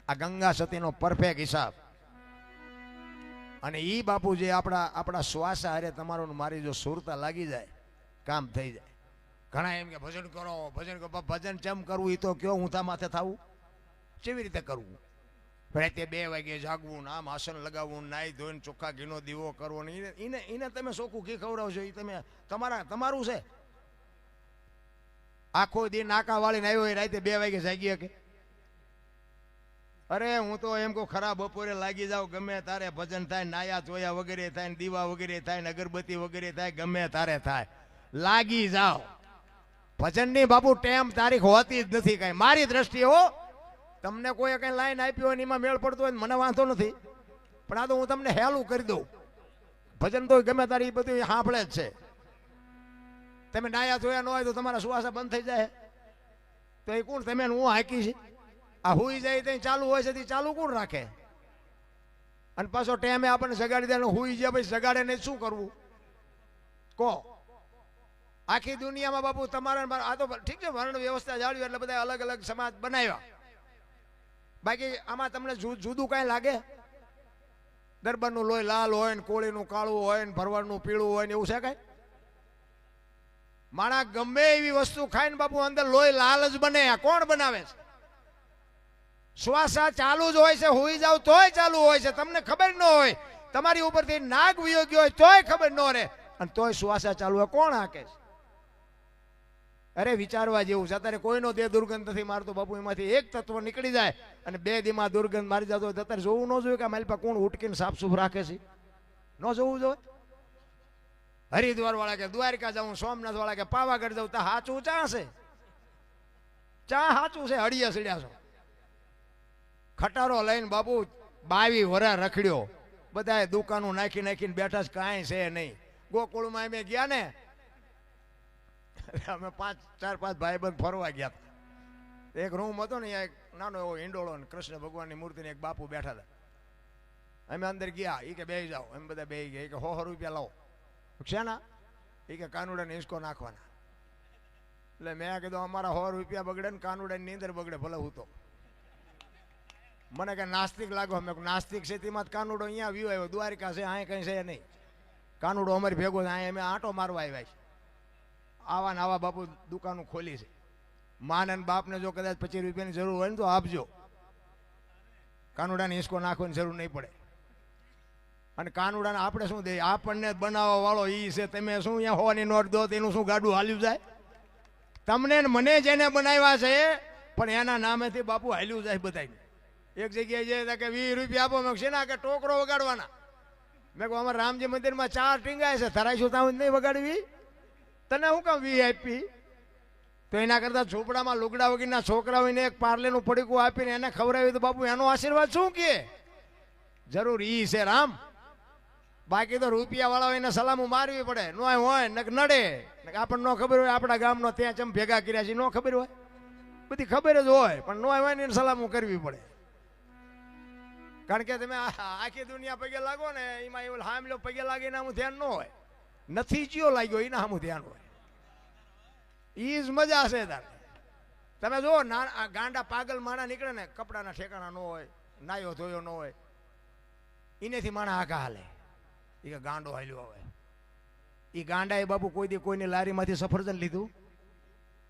A: આ ગંગા સતીનો પરફેક્ટ હિસાબ. અને ઈ બાપુ જે આપણા શ્વાસ હારે તમારો મારી જો સુરતા લાગી જાય કામ થઈ જાય. ઘણા એમ કે ભજન કરો, ભજન ચમ કરવું એ તો કયો ઊંધા માથે થવું કેવી રીતે કરવું? રાતે 2 વાગે જાગવું, આમ આસન લગાવવું, નાઈ ધોઈને ચોખ્ખા ઘીનો દીવો કરવો ને એને તમે ચોખ્ખું ઘી ખવડાવશો એ તમે તમારું છે. આખો દી નાકા વાળીને આવ્યો એ રાતે 2 વાગે જાગી શકે? અરે હું તો એમ કહું ખરા બપોરે લાગી જાવ, ગમે તારે ભજન થાય, નાયા ધોયા વગેરે થાય, દીવા વગેરે થાય ને અગરબત્તી વગેરે થાય, ગમે તારે થાય, લાગી જાઓ. ભજનની બાપુ ટેમ તારીખ હોતી જ નથી કાંઈ મારી દ્રષ્ટિએ. હો, તમને કોઈ કઈ લાઈન આપી હોય ને એમાં મેળ પડતો હોય મને વાંધો નથી, પણ આ તો હું તમને હેલું કરી દઉં. ભજન તો ગમે તારી બધું સાંભળે જ છે. તમે નાયા ધોયા ન હોય તો તમારા સુવાસા બંધ થઈ જાય તો એ કોણ? તમે હું હાકી છે. આ હુઈ જાય ત્યાં ચાલુ હોય છે ચાલુ કોણ રાખે? અને પાછો ટેમે આપણને જગાડી દે. હુઈ જાય પછી જગાડે નહીં શું કરવું કહો? આખી દુનિયામાં બાપુ તમારે આ તો ઠીક છે વર્ણ વ્યવસ્થા જાળવી એટલે બધા અલગ અલગ સમાજ બનાવ્યા. બાકી આમાં તમને જુદું કાંઈ લાગે? દરબારનું લોહી લાલ હોય ને કોળીનું કાળું હોય ને ભરવાડનું પીળું હોય ને એવું છે કાંઈ? માણા ગમે એવી વસ્તુ ખાય ને બાપુ અંદર લોહી લાલ જ બને. આ કોણ બનાવે છે? શ્વાસા ચાલુ જ હોય છે. હોઈ જાવ તોય ચાલુ હોય છે. તમને ખબર ન હોય, તમારી ઉપરથી નાગ વિયોગી હોય તોય ખબર ન રહે, અને તોય શ્વાસા ચાલુ હોય. કોણ હાકે છે? અરે વિચારવા જેવું છે. અત્યારે કોઈનો દેહ દુર્ગંધ નથી મારતો બાપુ. એમાંથી એક તત્વ નીકળી જાય અને 2 દીમાં દુર્ગંધ મારી જતો હોય. અત્યારે જોવું ન જોઈએ કે મારી પાસે કોણ ઉટકીને સાફ સુફ રાખે છે? ન જોવું જોઈએ. હરિદ્વાર વાળા કે દ્વારકા જાઉં, સોમનાથ વાળા કે પાવાગઢ જાઉં, તો સાચું ચા છે? ચા સાચું છે? હળિયા સીડ્યા છો. ખટારો લઈને બાપુ 22 વર્ષ રખડ્યો. બધાએ દુકાનો નાખીને બેઠા છે, કાંઈ છે નહીં. ગોકુળમાં અમે ગયા ને, અમે 4-5 ભાઈબંધ ફરવા ગયા હતા. એક રૂમ હતો ને, એક નાનો એવો હિંડોળો ને કૃષ્ણ ભગવાનની મૂર્તિને એક બાપુ બેઠા હતા. અમે અંદર ગયા. એ કે બેસી જાઓ. અમે બધા બેસી ગયા. એ કે 100 રૂપિયા લાવો. શેના? એ કે કાનુડાને હિંચકો નાખવાના. એટલે મેં કીધું અમારા 100 રૂપિયા બગડે ને કાનુડાની નીંદર બગડે ભલે હું તો. મને કે નાસ્તિક લાગો. અમે નાસ્તિક છે તેમાં કાનુડો અહીંયા વ્યૂ આવ્યો. દ્વારિકા છે, અહીં કંઈ છે નહીં. કાનુડો અમારી ભેગો છે. અહીં અમે આંટો મારવા આવ્યા છે. આવા ને આવા બાપુ દુકાનો ખોલી છે. માને બાપને જો કદાચ 25 રૂપિયાની જરૂર હોય ને તો આપજો. કાનુડાને હિંચકો નાખવાની જરૂર નહીં પડે. અને કાનુડાને આપણે શું દઈએ? આપણને બનાવવા વાળો ઈ છે. તમે શું અહીંયા 100 ની નોટ દો તેનું શું ગાડું હાલ્યું જાય? તમને મને જેને બનાવ્યા છે પણ એના નામેથી બાપુ હાલ્યું જાય બધાને. એક જગ્યાએ જાય કે 20 રૂપિયા આપો. મેં છે ના કે ટોકરો વગાડવાના. મેં કહું અમારા રામજી મંદિરમાં 4 ટીંગાય છે, ધરાઈશું ત્યાં નહીં વગાડવી? તને શું કામ 20 આપી? તો એના કરતા ઝૂંપડામાં લુગડા વગીરના છોકરાઓને એક પાર્લેનું પડીકું આપીને એને ખવડાવી તો બાપુ એનો આશીર્વાદ શું કે? જરૂર ઈ છે રામ. બાકી તો રૂપિયા વાળા એને સલામું મારવી પડે. નો હોય ને નડે. આપણને ન ખબર હોય આપણા ગામનો ત્યાં ચમ ભેગા કર્યા છે ન ખબર હોય? બધી ખબર જ હોય પણ નો હોય ને એને સલામું કરવી પડે. કારણ કે તમે આખી દુનિયા પગે લાગો ને એમાં એવું હામલો પગે લાગે એના ધ્યાન ન હોય. નથી ચિયો લાગ્યો એના સામું ધ્યાન હોય. ઈ જ મજા છે તારે. તમે જુઓ આ ગાંડા પાગલ માણા નીકળે ને, કપડાના ઠેકાણા ન હોય, નાયો ધોયો ન હોય, એનેથી માણા આગા હાલે. એ કે ગાંડો હાલ્યો આવે. એ ગાંડા એ બાપુ કોઈ દી કોઈની લારીમાંથી સફરજન લીધું,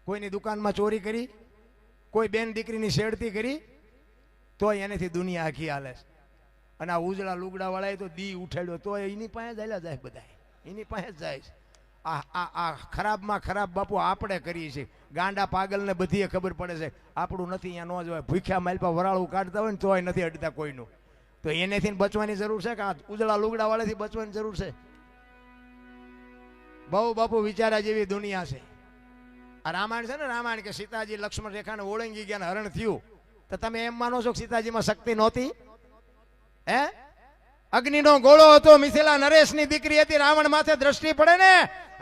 A: કોઈની દુકાનમાં ચોરી કરી, કોઈ બેન દીકરીની શેડતી કરી, તો એનેથી દુનિયા આખી હાલે છે. અને આ ઉજળા લુગડા વાળાએ તો દી ઉઠાડ્યો તો એની પાસે જ હાલ્યા જાય, બધા એની પાસે જ જાય છે. આ ખરાબમાં ખરાબ બાપુ આપણે કરીએ છીએ. ગાંડા પાગલને બધીએ ખબર પડે છે આપણું નથી અહીંયા ન જવાય. ભૂખ્યા માલપા વરાળું કાઢતા હોય ને તોય નથી અડતા કોઈનું. તો એનેથી બચવાની જરૂર છે કે આ ઉજળા લુગડા વાળાથી બચવાની જરૂર છે? બહુ બાપુ વિચારા જેવી દુનિયા છે. આ રામાયણ છે ને, રામાયણ કે સીતાજી લક્ષ્મણ રેખાને ઓળંગી ગયા ને હરણ થયું, તો તમે એમ માનો છો કે સીતાજીમાં શક્તિ નહોતી? હે, અગ્નિનો ગોળો હતો, મિથિલા નરેશની દીકરી હતી, રાવણ માથે દ્રષ્ટિ પડે ને,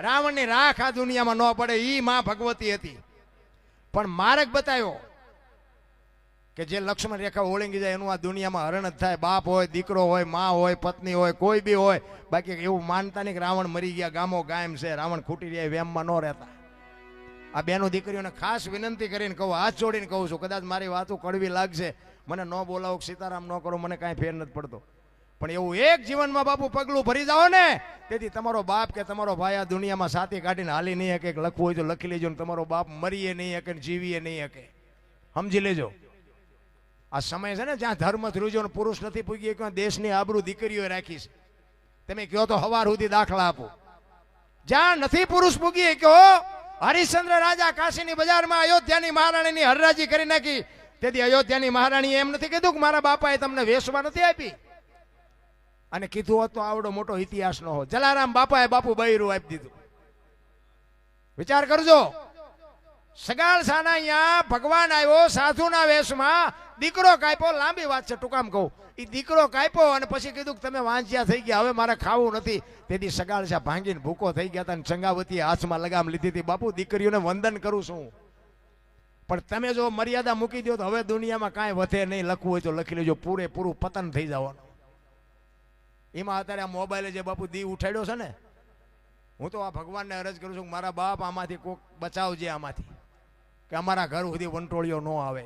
A: રાવણની રાખ આ દુનિયામાં ન પડે, ઈ માં ભગવતી હતી. પણ માર્ગ બતાવ્યો કે જે લક્ષ્મણ રેખા ઓળંગી જાય એનું આ દુનિયામાં હરણ જ થાય. બાપ હોય, દીકરો હોય, માં હોય, પત્ની હોય, કોઈ બી હોય. બાકી એવું માનતા નહીં કે રાવણ મરી ગયા, ગામો ગાયમ છે, રાવણ ખૂટી રહ્યા, વેમમાં ન રહેતા. આ બેનો દીકરીઓને ખાસ વિનંતી કરીને કહું, હાથ જોડીને કહું છું, કદાચ મારી વાતો કડવી લાગશે, મને ન બોલાવો, સીતારામ ન કરો, મને કાંઈ ફેર નથી પડતો. પણ એવું એક જીવનમાં બાપુ પગલું ભરી જાઓ ને, તેથી તમારો બાપ કે તમારો ભાઈ આ દુનિયામાં સાથી કાઢીને હાલી નહીં શકે. લખવું હોય તો લખી લેજો ને, તમારો બાપ મરીએ નહીં શકે, જીવીએ નહીં શકે. સમજી લેજો. આ સમય છે ને જ્યાં ધર્મ ધ્રુજો ને પુરુષ નથી પૂગી, દેશની આબરૂ દીકરીઓ રાખી છે. તમે કહો તો હવાર સુધી દાખલા આપો. જ્યાં નથી પુરુષ પૂગી કહો, હરિશ્ચંદ્ર રાજા કાશીની બજારમાં અયોધ્યાની મહારાણીની હરરાજી કરી નાખી. તેથી અયોધ્યાની મહારાણીએ એમ નથી કીધું કે મારા બાપાએ તમને વેશવા નથી આપી, અને કીધું હોત તો આવડો મોટો ઇતિહાસ ન હોત. જલારામ બાપાએ બાપુ બૈરું આપી દીધું. વિચાર કરજો. સગાળ સાના અહીંયા ભગવાન આવ્યો સાધુના વેશમાં, દીકરો કાપ્યો. લાંબી વાત છે, ટૂંકામ કહું. એ દીકરો કાપ્યો અને પછી કીધું કે તમે વાંચ્યા થઈ ગયા, હવે મારે ખાવું નથી. તેથી સગાળ શા ભાંગીને ભૂકો થઈ ગયા હતા, અને ચંગાવતીએ હાથમાં લગામ લીધી હતી. બાપુ દીકરીઓને વંદન કરું છું, પણ તમે જો મર્યાદા મૂકી દો તો હવે દુનિયામાં કાંઈ વધે નહીં. લખવું હોય તો લખી લેજો, પૂરેપૂરું પતન થઈ જવાનું. એમાં અત્યારે આ મોબાઈલે જે બાપુ દી ઉઠાડ્યો છે ને, હું તો આ ભગવાનને અરજ કરું છું કે મારા બાપ આમાંથી કોક બચાવજે, આમાંથી કે અમારા ઘર સુધી વંટોળિયો ન આવે.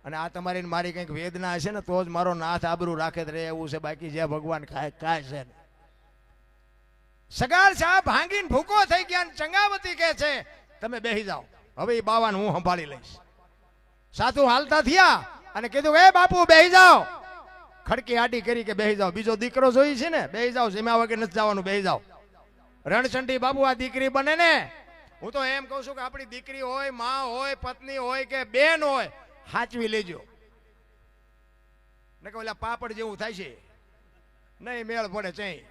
A: અને આ તમારી મારી કંઈક વેદના હશે ને તો જ મારો નાથ આબરૂ રાખે રહે એવું છે. બાકી જે ભગવાન ખાય છે. સગાળ સાહેબ ભાંગીને ભૂકો થઈ ગયા, ચંગાવતી કહે છે તમે બેસી જાઓ, હવે એ બાવાને હું સંભાળી લઈશ. સાધુ હાલતા થયા અને કીધું એ બાપુ બેસી જાઓ. ખડકી આડી કરી કે બેસી જાઓ. બીજો દીકરો જોઈ છે ને, બેસી જાઓ, સીમા વગર નથી જવાનું, બેસી જાઓ. રણચંડી બાપુ આ દીકરી બને ને, હું તો એમ કહું છું કે આપણી દીકરી હોય, માં હોય, પત્ની હોય કે બેન હોય, સાચવી લેજો. ને કે ઓલા પાપડ જેવું થાય છે, નહીં મેળ પડે.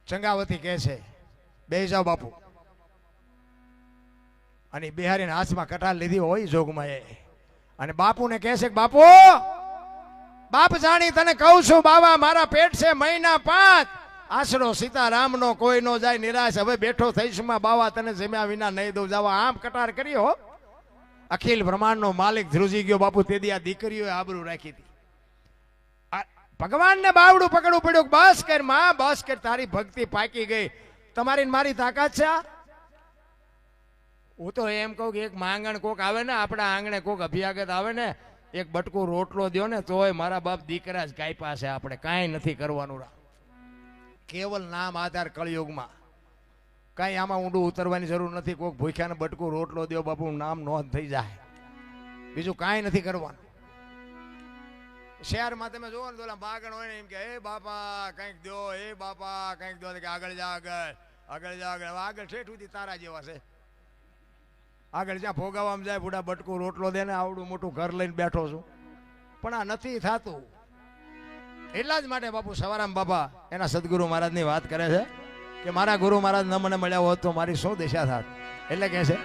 A: ચંગાવતી કહે છે બેસી જાઓ બાપુ. અને બિહારીના હાથમાં કટાર લીધી હોય જોગમાં એ, અને બાપુને કહે છે કે બાપુ, બાપ જાણી તને કહું છું બાવા, મારા પેટ છે મહિના 5, આશરો સીતારામનો કોઈ નો જાય નિરાશ. હવે બેઠો થઈશ માં બાવા, તને જમ્યા વિના નહીં દઉં જવા. આમ કટાર કરી હો. અખિલ બ્રહ્માંડનો માલિક ધ્રુજી ગયો બાપુ. તેથી આ દીકરીઓએ આબરૂ રાખી હતી. ભગવાનને બાવડું પકડવું પડ્યું. બસ કર માં, બસ કર, તારી ભક્તિ પાકી ગઈ. તમારી મારી તાકાત છે. હું તો એમ કહું કે એક માંગણ કોક આવે ને, આપણા આંગણે કોક અભિયાગત આવે ને, એક બટકું રોટલો દો ને, તોય મારા બાપ દીકરા જ કાપ્યા છે. આપણે કાંઈ નથી કરવાનું. કેવલ નામ આધાર કળયુગમાં કાંઈ આમાં ઊંડું ઉતરવાની જરૂર નથી. કોઈક ભૂખ્યાને બટકું રોટલો દો બાપુ, નામ નોંધ થઈ જાય. બીજું કાંઈ નથી કરવાનું. શહેરમાં તમે જોવો ને તો બાગણ હોય ને એમ કે એ બાપા કંઈક દો, એ બાપા કંઈક દો, કે આગળ જા, આગળ આગળ જા, આગળ આગળ ઠેઠ સુધી તારા જેવા છે. આગળ જ્યાં ભોગાવામાં જાય બુડા બટકું રોટલો દે ને, આવડું મોટું ઘર લઈને બેઠો છું. પણ આ નથી થતું. એટલા જ માટે બાપુ સવારામ બાપા એના સદગુરુ મહારાજની વાત કરે છે કે મારા ગુરુ મહારાજ ન મને મળ્યા હોત તો મારી શું દિશા થાત. એટલે કહે છે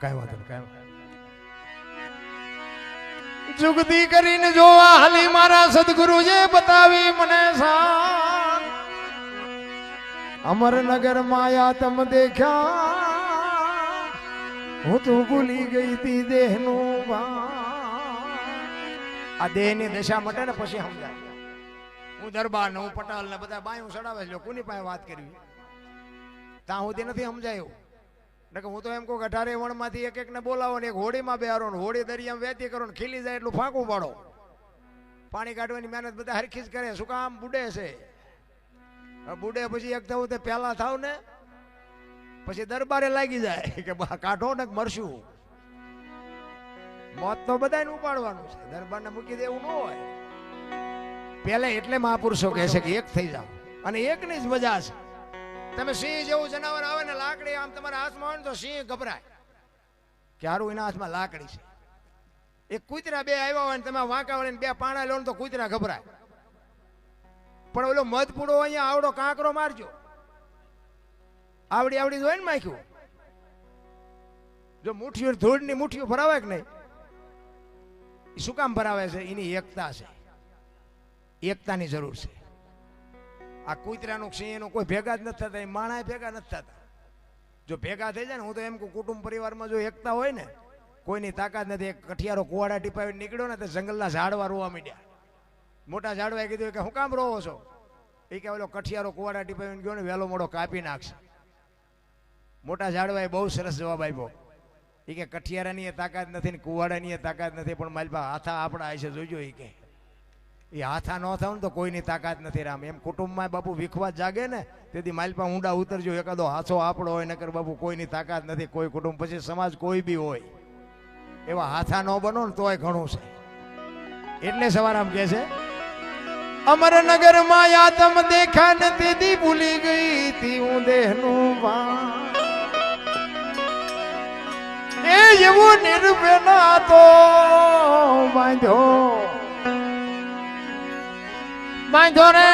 A: કઈ વાંધો નહીં, જુગતી કરીને જોવા હાલી મારા સદગુરુજે બતાવી મને શાન. અમરનગર માયા તમ દેખ્યા, હું તો ભૂલી ગઈ તી દેહનું આ દેહની દશા મટે ને પછી સમજાય. હું દરબાર ને હું પટાલ ને બધા બાયું ચડાવે છે, કોની પાસે વાત કરવી. ત્યાં સુધી નથી સમજાયું. એટલે હું તો એમ કહું કે 18 વણમાંથી એક એકને બોલાવો ને એક હોડીમાં બેહારો ને હોડી દરિયામાં વહેતી કરો ને ખીલી જાય એટલું ફાંકું પાડો. પાણી કાઢવાની મહેનત બધા હરખી જ કરે. શું કામ? બુડે છે. બુડે પછી એક થવું તે પહેલા થાવ ને પછી દરબારે લાગી જાય કે કાઢો ને મરશું. મોત તો બધાને ઉપાડવાનું છે, દરબારને મૂકી દેવું ન હોય. પેલે એટલે મહાપુરુષો કહે છે કે એક થઈ જાવ અને એકની જ મજા છે. તમે સિંહ જેવું જનાવર આવે ને લાકડી આમ તમારા હાથમાં હોય ને તો સિંહ ગભરાય કે હારું એના હાથમાં લાકડી છે. એક કૂતરા બે આવ્યા હોય ને તમે વાંકા વળીને બે પાણા લો ને તો કૂતરા ગભરાય. પણ ઓલો મધપૂડો અહીંયા આવડો કાંકરો મારજો, આવડી આવડી હોય ને માખ્યું, જો મુઠ્ઠીઓ ધૂળની મુઠ્ઠીઓ ભરાવે કે નહીં, શું કામ ભરાવે છે? એની એકતા છે, એકતાની જરૂર છે. આ કૂતરાનું સિંહનું કોઈ ભેગા જ નથી થતા, માણા ભેગા નથી થતા. જો ભેગા થઈ જાય ને, હું તો એમ કહું કુટુંબ પરિવારમાં જો એકતા હોય ને, કોઈની તાકાત નથી. એક કઠિયારો કુવાડા ટીપાવી નીકળ્યો ને તો જંગલના ઝાડવા રોવા માંડ્યા. મોટા ઝાડવાએ કીધું કે હું કામ રોવો છો? એ કે ઓલો કઠિયારો કુવાડા ટીપાવીને ગયો ને વહેલો મોડો કાપી નાખશે. મોટા ઝાડવાએ બહુ સરસ જવાબ આપ્યો. એ કે કઠિયારાની તાકાત નથી ને કુવાડાની તાકાત નથી, પણ મારી પાસે હાથા આપણા છે, જોજો. એ કે એ હાથા ન થાવ ને તો કોઈની તાકાત નથી. રામ એમ કુટુંબમાં બાપુ વિખવાદ જાગે ને તેથી મારી પાસે ઊંડા ઉતરજો. એકાદો હાથો આપણો હોય, નકર બાપુ કોઈની તાકાત નથી. કોઈ કુટુંબ પછી સમાજ કોઈ બી હોય એવા હાથા ન બનો ને તોય ઘણું છે. એટલે સવારામ કહે છે અમરનગર માં આતમ દેખા નથી દી ભૂલી ગઈ તી હું દેહનું વાણ. એ એવું નિર્ભેના તો બાંધ્યો બાંધો રે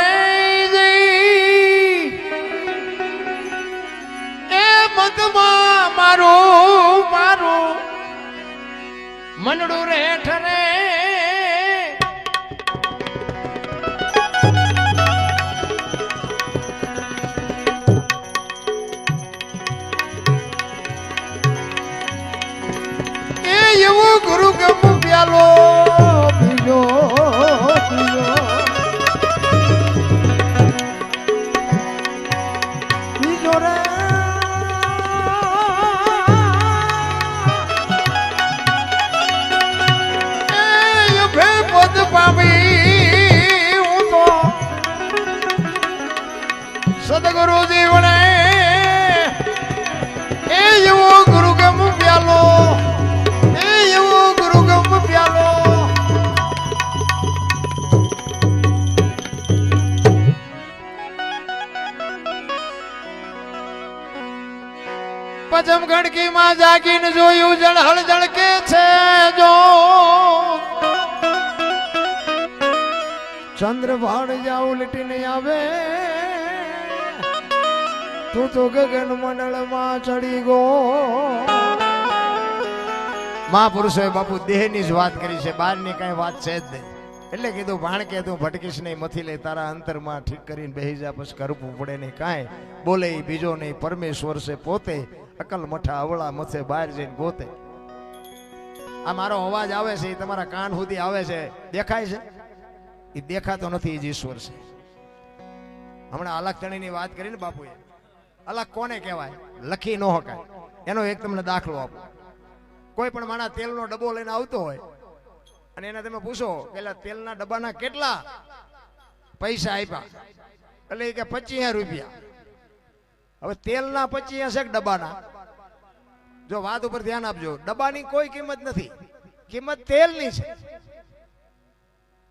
A: એ મતમાં મારું મારું મનડું રેઠ રે. એવું ગુરુ ગમ પ્યાલો પીજો પીજો પીજો રે. એ ભે પદ પામી હું તો સદગુરુ જીવને. એ એવો ગુરુ ગમ પ્યાલો પચમ ગણકી માં જાગીને જોયું જળહળ જળકે છે. જો ચંદ્ર ભાડ જાવ લીટીને આવે તું તો ગગન મંડળ માં ચડી ગો. મહાપુરુષોએ બાપુ દેહની જ વાત કરી છે, બહારની કઈ વાત છે જ નહીં. એટલે કીધું ભાણકે તું ભટકીશ નહીં, મથી લઈ તારા અંતરમાં ઠીક કરીને બેહી જા, પછી કરવું પડે નહીં કાંઈ. બોલે બીજો નહીં, પરમેશ્વર છે પોતે, અકલ મઠા અવળા મથે બહાર જઈને ગોતે. આ મારો અવાજ આવે છે એ તમારા કાન સુધી આવે છે, દેખાય છે? એ દેખાતો નથી, એ જ ઈશ્વર છે. હમણાં અલગ તણીની વાત કરી ને બાપુએ. અલગ કોને કહેવાય? લખી ન શકાય. એનો એક તમને દાખલો આપો. કોઈ પણ માણસ તેલનો ડબ્બો લઈને આવતો હોય અને એને તમે પૂછો કે તેલના ડબ્બાના કેટલા પૈસા આપ્યા, એટલે એ કે 25 રૂપિયા. હવે તેલના 25 છે ડબ્બાના? જો વાત ઉપર ધ્યાન આપજો, ડબ્બાની કોઈ કિંમત નથી, કિંમત તેલની છે.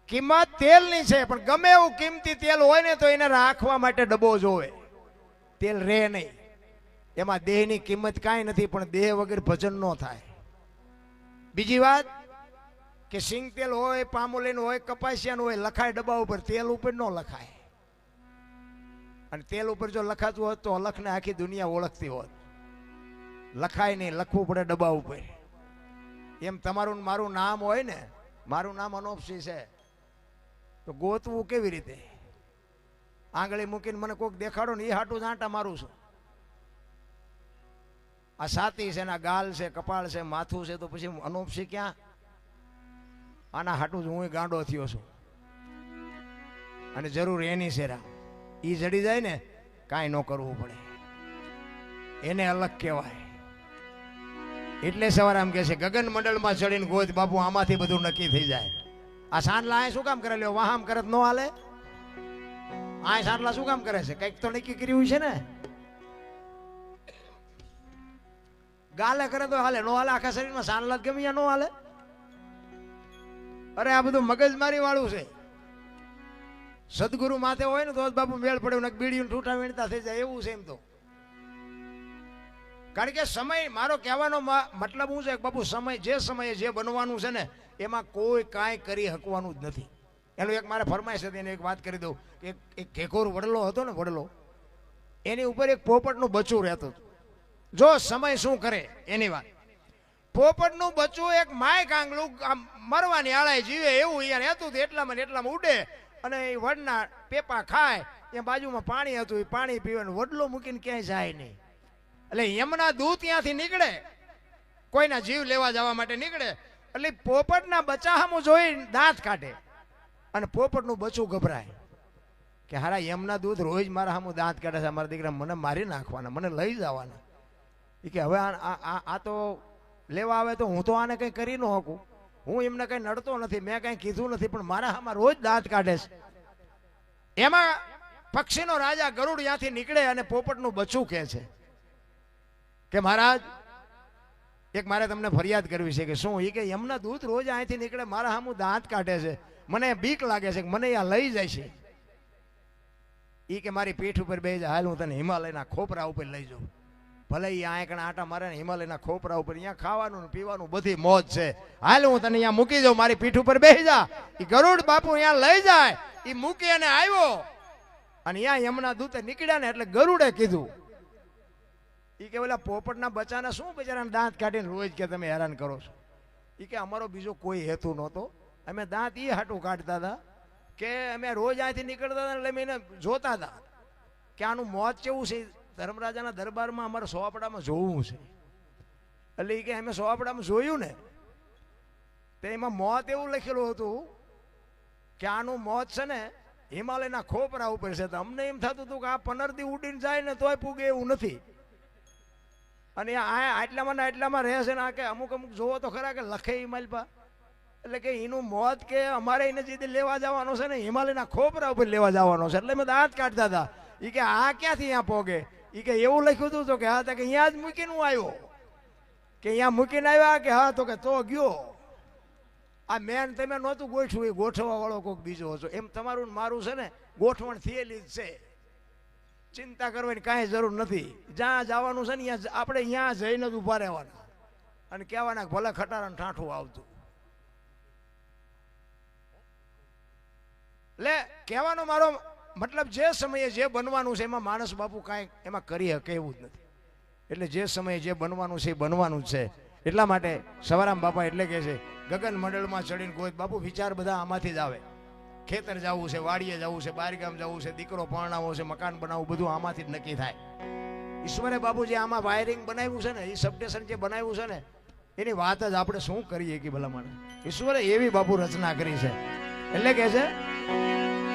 A: કિંમત તેલની છે, પણ ગમે એવું કિંમતી તેલ હોય ને તો એને રાખવા માટે ડબ્બો જોવે, તેલ રહે નહીં. એમાં દેહની કિંમત કાંઈ નથી, પણ દેહ વગર ભજન ન થાય. બીજી વાત કે સિંગ તેલ હોય, પામોલીન હોય, કપાસિયાનું હોય, લખાય ડબ્બા ઉપર, તેલ ઉપર ન લખાય. અને તેલ ઉપર જો લખાતું હોત તો અલખને આખી દુનિયા ઓળખતી હોત. લખાય નહીં, લખવું પડે ડબ્બા ઉપર. એમ તમારું મારું નામ હોય ને, મારું નામ અનોપસિંહ છે, તો ગોતવું કેવી રીતે? આંગળી મૂકીને મને કોઈક દેખાડો ને, એ હાટું જાંટા મારું છું. આ છાતી છે, ના ગાલ છે, કપાળ છે, માથું છે, તો પછી અનોપસિંહ ક્યાં? આના હાટું જ હું ગાંડો થયો છું. અને જરૂર એની સેરા ઈ જડી જાય ને, કાંઈ ન કરવું પડે. એને અલગ કહેવાય. એટલે સવારે આમ કહે છે ગગન મંડળમાં ચડીને ગોત બાપુ આમાંથી બધું નક્કી થઈ જાય. આ સાંડલા આ શું કામ કરે લ્યો? વાહામ કરે ન હાલે? આ સાંડલા શું કામ કરે છે? કંઈક તો નક્કી કર્યું છે ને. ગાલે કરે તો હાલે, નો હાલે? આખા શરીરમાં સાંડલા ગમે નો હાલે? અરે આ બધું મગજમારી વાળું છે. સદગુરુ માથે હોય ને તો બાપુ મેળ પડ્યો ને બીડીયું ઠૂઠા વીણતા થઈ જાય એવું છે એમ તો. કારણ કે સમય, મારો કહેવાનો મતલબ શું છે બાપુ, સમય જે સમયે જે બનવાનું છે ને એમાં કોઈ કાંઈ કરી શકવાનું જ નથી. એનું એક મારે ફરમાઈશ હતી, એને એક વાત કરી દઉં કે એક ઠેકોર વડલો હતો ને, વડલો, એની ઉપર એક પોપટનું બચ્ચું રહેતું હતું. જો સમય શું કરે એની વાત. પોપટનું બચ્ચું એક માય કાંગલું મરવાની આળાએ જીવે એવું અહીંયા રહેતું હતું. એટલામાં ઉડે અને એ વડના પેપા ખાય. ત્યાં બાજુમાં પાણી હતું, એ પાણી પીવાનું, વડલો મૂકીને ક્યાંય જાય નહીં. એટલે યમના દૂત ત્યાંથી નીકળે, કોઈના જીવ લેવા જવા માટે નીકળે. એટલે પોપટના બચ્ચા સામું જોઈ દાંત કાઢે અને પોપટનું બચ્ચું ગભરાય કે હારા યમના દૂત રોજ મારા સામું દાંત કાઢે છે, મારા દીકરા મને મારી નાખવાના, મને લઈ જવાના. એ કે હવે આ તો લેવા આવે તો હું તો આને કંઈ કરી ન શકું, હું એમને કંઈ નડતો નથી, મેં કંઈ કીધું નથી, પણ મારા આમાં રોજ દાંત કાઢે છે. એમાં પક્ષીનો રાજા ગરુડ ત્યાંથી નીકળે અને પોપટનું બચ્ચું કહે છે કે મહારાજ એક મારે તમને ફરિયાદ કરવી છે. કે શું? એ કે યમના દૂત રોજ અહીંથી નીકળે, મારા સામું દાંત કાઢે છે, મને બીક લાગે છે કે મને આ લઈ જાય છે. એ કે મારી પીઠ ઉપર બેસી જાય, હાલ હું તને હિમાલયના ખોપરા ઉપર લઈ જાઉં. ભલે એ આંકણા આટા મારે ને હિમાલયના ખોપરા ઉપર, અહીંયા ખાવાનું ને પીવાનું બધી મોજ છે, હાલ હું તને અહીંયા મૂકી જાઉં, મારી પીઠ ઉપર બેસી જા. એ ગરુડ બાપુ અહીંયા લઈ જાય, એ મૂકી અને આવ્યો અને અહીંયા યમના દૂતે નીકળ્યા ને એટલે ગરુડે કીધું એ કે ઓલા પોપટના બચ્ચાને શું બિચારાને દાંત કાઢીને રોજ કે તમે હેરાન કરો છો? એ કે અમારો બીજો કોઈ હેતુ નહોતો, અમે દાંત એ હાટું કાઢતા હતા કે અમે રોજ અહીંથી નીકળતા હતા એટલે અમે એને જોતા હતા કે આનું મોત કેવું છે, ધર્મરાજાના દરબારમાં અમારે સોપડામાં જોવું છે. એટલે એ કે અમે સોપડામાં જોયું ને તો એમાં મોત એવું લખેલું હતું કે આનું મોત છે ને હિમાલયના ખોપરા ઉપર છે. તો અમને એમ થતું હતું કે આ પનરથી ઉડીને જાય ને તોય પૂગે એવું નથી. અને આટલામાં રહે છે ને આ કે અમુક જોવો તો ખરા કે લખે હિમાલપા, એટલે કે એનું મોત કે અમારે એને જે લેવા જવાનો છે ને હિમાલયના ખોપરા ઉપર લેવા જવાનો છે, એટલે મેં દાંત કાઢતા હતા. એ કે આ ક્યાંથી અહીંયા પોગે? એ કે એવું લખ્યું હતું તો કે હા, તો કે અહીંયા જ મૂકીને આવ્યો, કે અહીંયા મૂકીને આવ્યા કે હા, તો કે તો ગયો. આ મેન તમે નહોતું ગોઠવું, એ ગોઠવવા વાળો કોઈક બીજો હતો. એમ તમારું મારું છે ને ગોઠવણ થયેલી જ છે, ચિંતા કરવાની કાંઈ જરૂર નથી. જ્યાં જવાનું છે ને આપણે અહીંયા જઈને જ ઊભા રહેવાના અને કહેવાના ભલે ખટારા ઠાઠું આવતું. એટલે કહેવાનો મારો મતલબ જે સમયે જે બનવાનું છે એમાં માણસ બાપુ કાંઈ એમાં કરી શકે એવું જ નથી. એટલે જે સમયે જે બનવાનું છે એ બનવાનું જ છે. એટલા માટે સવારામ બાપા એટલે કહે છે ગગન મંડળમાં ચડીને કોઈ બાપુ વિચાર બધા આમાંથી જ આવે. ખેતર જવું છે, વાડીએ જવું છે, બારગામ જવું છે, દીકરો પરણાવવો છે, મકાન બનાવવું, બધું આમાંથી જ નક્કી થાય. ઈશ્વરે બાપુ જે આમાં વાયરિંગ બનાવ્યું છે ને, એ સબસ્ટેશન જે બનાવ્યું છે ને, એની વાત જ આપણે શું કરીએ કે ભલા મને ઈશ્વરે એવી બાપુ રચના કરી છે. એટલે કે છે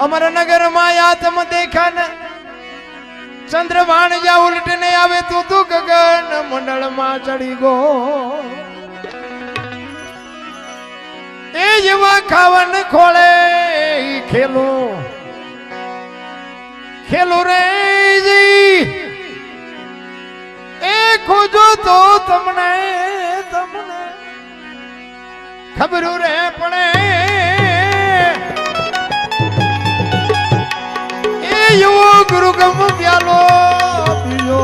A: અમરનગર માં આત્મ દેખા ને ચંદ્રવાણ જા ઉલટને આવે તું તું ગગન મંડળ માં ચડી ગો. એ જેવા ખાવન ખોળે ખેલું રે જી એ ખોજો તો તમને ખબર રે પડે. એ યુવો ગુરુ ગમ પ્યાલો પીજો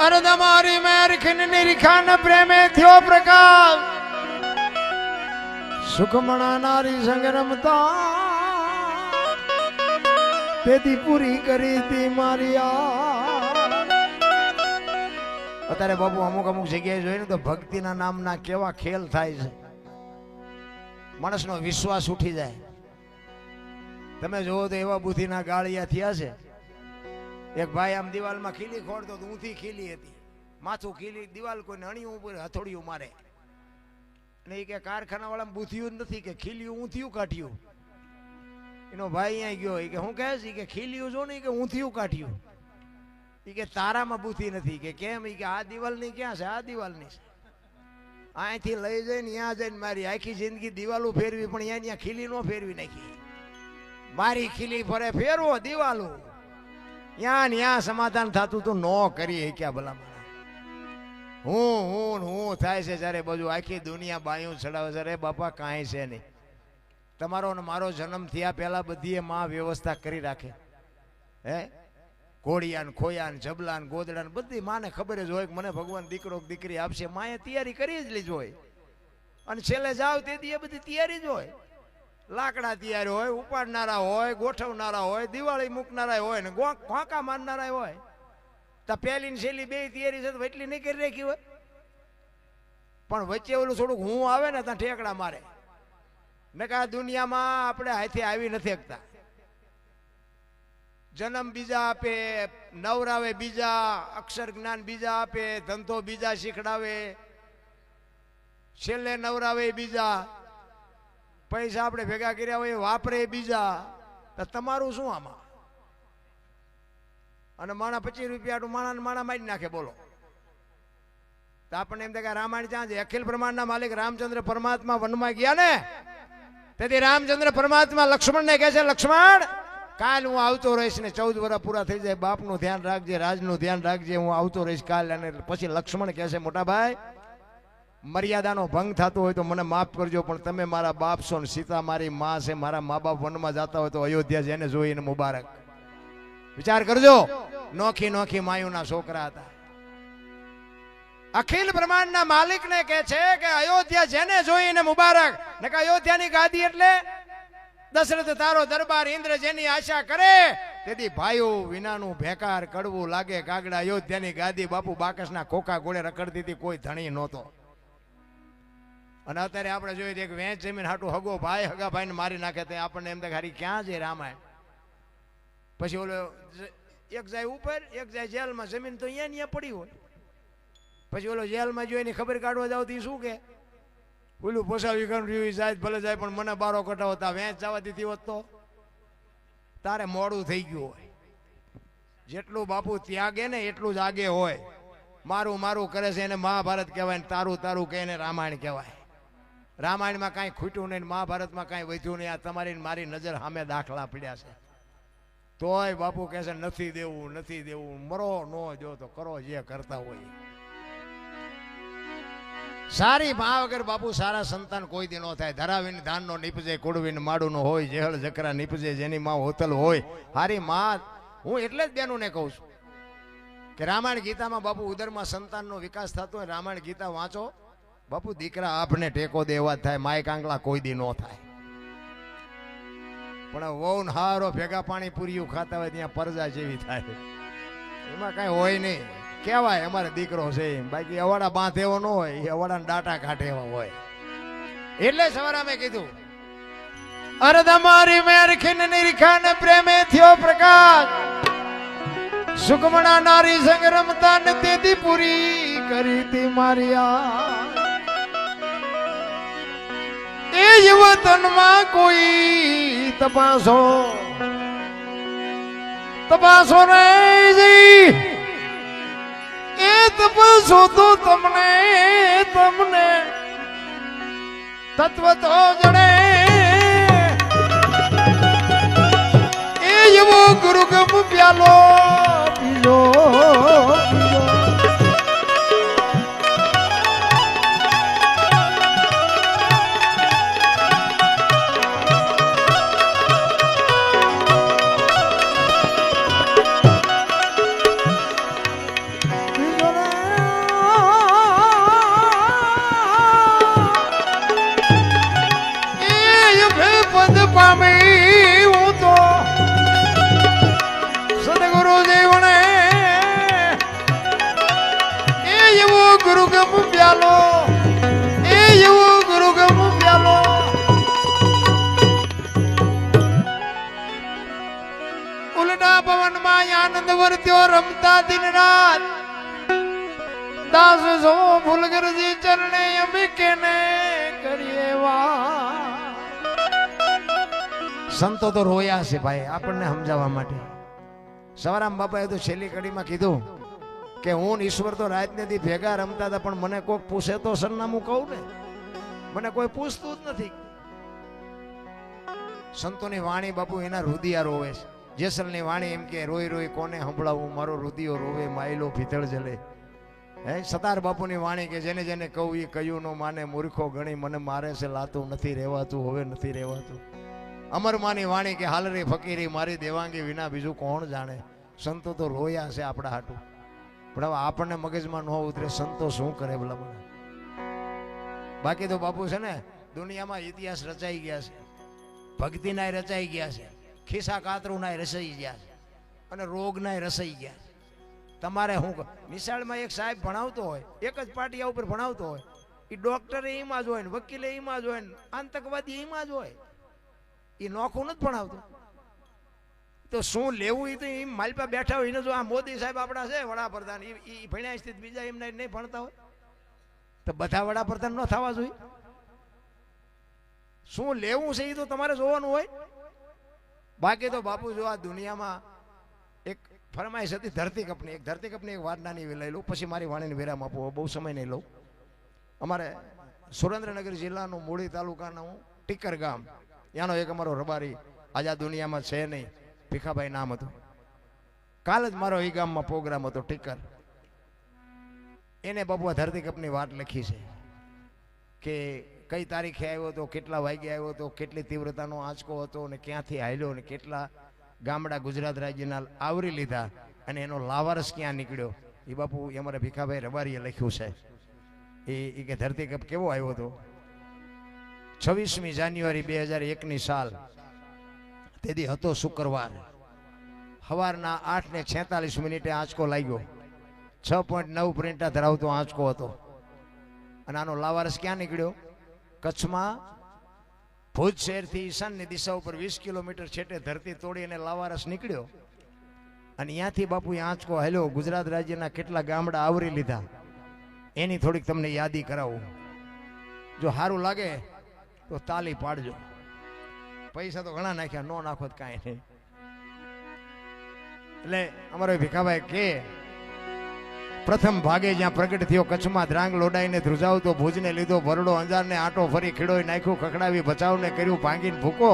A: અરે તમારી મેર ખીનની રીખાન પ્રેમે થયો પ્રકાશ સુખમણા નારી સંગ રમતા પેદી પૂરી કરી તી મારી અત્યારે બાબુ અમુક અમુક જગ્યાએ જોઈને તો ભક્તિના નામના કેવા ખેલ થાય છે માણસનો વિશ્વાસ ઉઠી જાય તમે જોવો તો એવા બુદ્ધિના ગાળિયા થયા છે એક ભાઈ આમ દિવાલમાં ખીલી ખોડતો તો ઊંધી ખીલી હતી માથું ખીલી દિવાલ કોઈને અણીયું ઉપર હથોડિયું મારે અને એ કે કારખાના વાળા બુદ્ધિયું જ નથી કે ખીલિયું ઊંધિયું કાઢ્યું એનો ભાઈ અહીંયા ગયો એ કે હું કહે છે કે ખીલિયું જો ને કે ઊંધિયું કાઢ્યું એ કે તારામાં બુદ્ધિ નથી કે કેમ એ કે આ દિવાલની ક્યાં છે આ દિવાલની છે અહીંથી લઈ જઈને ત્યાં જઈને મારી આખી જિંદગી દિવાલો ફેરવી પણ અહીંયા ખીલી નો ફેરવી નાખી મારી ખીલી ફરે ફેરવો દિવાલો ત્યાં સમાધાન થતું તો ન કરીએ ક્યાં ભલામણ હું થાય છે જ્યારે બાજુ આખી દુનિયા બાયું ચડાવે છે અરે બાપા કાંઈ છે નહીં તમારો ને મારો જન્મ થયા પહેલા બધી માં વ્યવસ્થા કરી રાખે હે ઘોડિયા ને ખોયા ને જબલા ને ગોદડા ને બધી માને ખબર જ હોય કે મને ભગવાન દીકરો દીકરી આપશે માએ તૈયારી કરી જ લીધી હોય અને છેલ્લે જાવ તે દી બધી તૈયારી જ હોય લાકડા તૈયાર હોય ઉપાડનારા હોય ગોઠવનારા હોય દિવાળી મૂકનારા હોય ને ઘોંકા મારનારા હોય તો પહેલી ને છેલ્લી બે તૈયારી છે તો એટલી નહીં કરી રાખી હોય પણ વચ્ચે ઓલું થોડુંક હું આવે ને ત્યાં ઠેકડા મારે ને કે આ દુનિયામાં આપણે હાથે આવી નથી શકતા જન્મ બીજા આપે નવરાવે બીજા અક્ષર જ્ઞાન બીજા આપે ધંધો બીજા શીખડાવે છેલ્લે નવરાવે બીજા પૈસા આપણે ભેગા કર્યા હોય વાપરે બીજા તો તમારું શું આમાં અને માણા 25 રૂપિયા માણા મારી નાખે બોલો તો આપણને એમ થાય કે રામાયણ ક્યાં છે અખિલ બ્રહ્માંડના માલિક રામચંદ્ર પરમાત્મા વનમાં ગયા ને તેથી રામચંદ્ર પરમાત્મા લક્ષ્મણને કહે છે લક્ષ્મણ કાલ હું આવતો રહીશ ને 14 વર્ષ પૂરા થઈ જાય બાપનું ધ્યાન રાખજે રાજનું ધ્યાન રાખજે હું આવતો રહીશ કાલ અને પછી લક્ષ્મણ કહે છે મોટા ભાઈ મર્યાદાનો ભંગ થતો હોય તો મને માફ કરજો પણ તમે મારા બાપ છો ને સીતા મારી માં છે મારા મા બાપ વનમાં જતા હોય તો અયોધ્યા જેને જોઈને મુબારક વિચાર કરજો નોખી નોખી માયુના છોકરા હતા અખિલ બ્રહ્માંડના માલિકને કહે છે કે અયોધ્યા જેને જોઈને મુબારક ને કે અયોધ્યાની ગાદી એટલે દશરથ તારો દરબાર ઇન્દ્ર જેની આશા કરે તેથી ભાઈઓ વિનાનું ભેકાર કડવું લાગે કાગડા અયોધ્યાની ગાદી બાપુ બાકસના ખોખા ગોળે રખડતી હતી કોઈ ધણી નહોતો અને અત્યારે આપણે જોઈએ કે વેચ જમીન હાટું હગો ભાઈ હગા ભાઈને મારી નાખે તો આપણને એમ થાય હારી ક્યાં છે રામાયણ પછી ઓલો એક જાય ઉપર એક જાય જેલમાં જમીન તો અહીંયા પડી હોય પછી ઓલો જેલમાં જોઈને ખબર કાઢવા જાવ તો શું કે ઓલું પોસાવી ગયું જાય ભલે જાય પણ મને બારો કટાવો તા વેચ જવા દીધી હોત તો તારે મોડું થઈ ગયું હોય જેટલું બાપુ ત્યાગે ને એટલું જ આગે હોય મારું મારું કરે છે એને મહાભારત કહેવાય ને તારું તારું કહે ને રામાયણ કહેવાય રામાયણમાં કાંઈ ખૂટ્યું નહીં મહાભારતમાં કાંઈ વધ્યું નહીં આ તમારી મારી નજર સામે દાખલા પડ્યા છે તોય બાપુ કહે છે નથી દેવું મરો નો જો તો કરો જે કરતા હોય સારી મા વગર બાપુ સારા સંતાન કોઈ દી નો થાય ધરાવીને ધાનનો નીપજે કુડવીને માડુનો હોય જેહળ જકરા નીપજે જેની માં હોતલ હોય હારી માં હું એટલે જ બેનુંને કહું છું કે રામાયણ ગીતામાં બાપુ ઉદરમાં સંતાનનો વિકાસ થતો હોય રામાયણ ગીતા વાંચો બાપુ દીકરા આપને ટેકો દેવા થાય માય કાંગલા કોઈ દી નો થાય પણ વહુ હારો ભેગા પાણી પૂરીયું ખાતા હોય ત્યાં પરજા જેવી થાય એમાં કઈ હોય નહીં કેવાય અમારે દીકરો છે બાકી અવાડા બાંધે એવો ન હોય એ અવાડાના ડાટા કાઢે એવા હોય એટલે સવારે અમે કીધું અરે તમારી મેર ખીનની રીખાને પ્રેમે થયો પ્રકાશ સુકમણા નારી સંગ રમતા ને તેથી પૂરી કરી તી મારિયા એ યુવતનમાં કોઈ તપાસો નહીં એ તપાસો તો તમને તત્વ તો જડે એ એવો ગુરુગમ પ્યાલો પીજો ઉલટા પવનમાં આનંદ વર્ત્યો રમતા દિન રાત દાસ જો ફૂલગરજી ચરણે અંબિકે ને કરીએ વા. સંતો તો રોયા છે ભાઈ આપણને સમજાવવા માટે. સવારામ બાપાએ તો છેલ્લી કડીમાં કીધું કે હું ઈશ્વર તો રાત ને દી ભેગા રમતા હતા, પણ મને કોઈક પૂછે તો સરનામું કહું ને, મને કોઈ પૂછતું જ નથી. સંતોની વાણી બાપુ એના રુદિયા રોવે છે. જેસલની વાણી એમ કે રોઈ રોઈ કોને સંભળાવું, મારો રુદિયો રોવે માયલો ભીતળ જલે. હે સતાર બાપુની વાણી કે જેને જેને કહું એ કયું નો માને, મૂર્ખો ગણી મને મારે છે લાતું નથી રહેવાતું, હવે નથી રહેવાતું. અમરમાની વાણી કે હાલ રે ફકીરી મારી દેવાંગી વિના બીજું કોણ જાણે. સંતો તો રોયા છે આપણા હાટું, પણ હવે આપણને મગજમાં ન ઉતરે સંતો શું કરે ભલા મને. બાકી તો બાપુ છે ને દુનિયામાં ઇતિહાસ રચાઈ ગયા છે, ભક્તિના રચાઈ ગયા છે, ખિસ્સા કાતરુંના રસાઈ ગયા છે, અને રોગના રસાઈ ગયા છે. તમારે હું નિશાળમાં એક સાહેબ ભણાવતો હોય, એક જ પાટિયા ઉપર ભણાવતો હોય, એ ડોક્ટરે એમાં જ હોય ને, વકીલે એમાં જ હોય ને, આતંકવાદી એમાં જ હોય, એ નોખું નથી ભણાવતું. તો શું લેવું એ તો એમ માલપા બેઠા હોય એને જો આ મોદી સાહેબ આપણા છે વડાપ્રધાન, એ ભણ્યા સ્થિત બીજા એમને નહીં ભણતા હોય તો બધા વડાપ્રધાન ન થવા જોઈએ. શું લેવું છે એ તો તમારે જોવાનું હોય. બાકી તો બાપુ જો આ દુનિયામાં એક ફરમાઈશ હતી ધરતીકપની, એક ધરતીકપની એક વાત નાની લઈ લઉં, પછી મારી વાણીને વિરામ આપો, બહુ સમય નહીં લઉં. અમારે સુરેન્દ્રનગર જિલ્લાનું મૂળી તાલુકાનું ટીકર ગામ, ત્યાંનો એક અમારો રબારી આજ આ દુનિયામાં છે નહીં, ભીખાભાઈ નામ હતું. કાલ જ મારો એ ગામમાં પ્રોગ્રામ હતો ટીકર. એને બાપુ આ ધરતીકપની વાત લખી છે કે કઈ તારીખે આવ્યો હતો, કેટલા વાગે આવ્યો હતો, કેટલી તીવ્રતાનો આંચકો હતો, અને ક્યાંથી હાલ્યો, અને કેટલા ગામડા ગુજરાત રાજ્યના આવરી લીધા, અને એનો લાવારસ ક્યાં નીકળ્યો. એ બાપુ અમારે ભીખાભાઈ રબારીએ લખ્યું છે. એ કે ધરતીકપ કેવો આવ્યો હતો. 26મી જાન્યુઆરી 2001ની સાલ, તેથી હતો શુક્રવાર, સવારના 8:46 આંચકો લાગ્યો. 6.9 પ્રિન્ટા ધરાવતો આંચકો હતો, અને આનો લાવારસ ક્યાં નીકળ્યો? કચ્છમાં ભુજ શહેરથી ઈશાનની દિશા ઉપર 20 કિલોમીટર છેટે ધરતી તોડી અને લાવારસ નીકળ્યો, અને ત્યાંથી બાપુ આંચકો હાલ્યો, ગુજરાત રાજ્યના કેટલા ગામડા આવરી લીધા. એની થોડીક તમને યાદી કરાવું. જો સારું લાગે તો તાલી પાડજો. પૈસા તો ઘણા નાખ્યા, નો નાખો તો કાંઈ નહીં. એટલે અમારો ભીખાભાઈ કે પ્રથમ ભાગે જ્યાં પ્રગટ થયો કચ્છમાં ધ્રાંગ લોડાઈને ધ્રુજાવતો, ભુજને લીધો ભરડો, અંજારને આટો ફરી ખીડોઈ નાખ્યું, ખખડાવી બચાવને કર્યું ભાંગીને ભૂકો,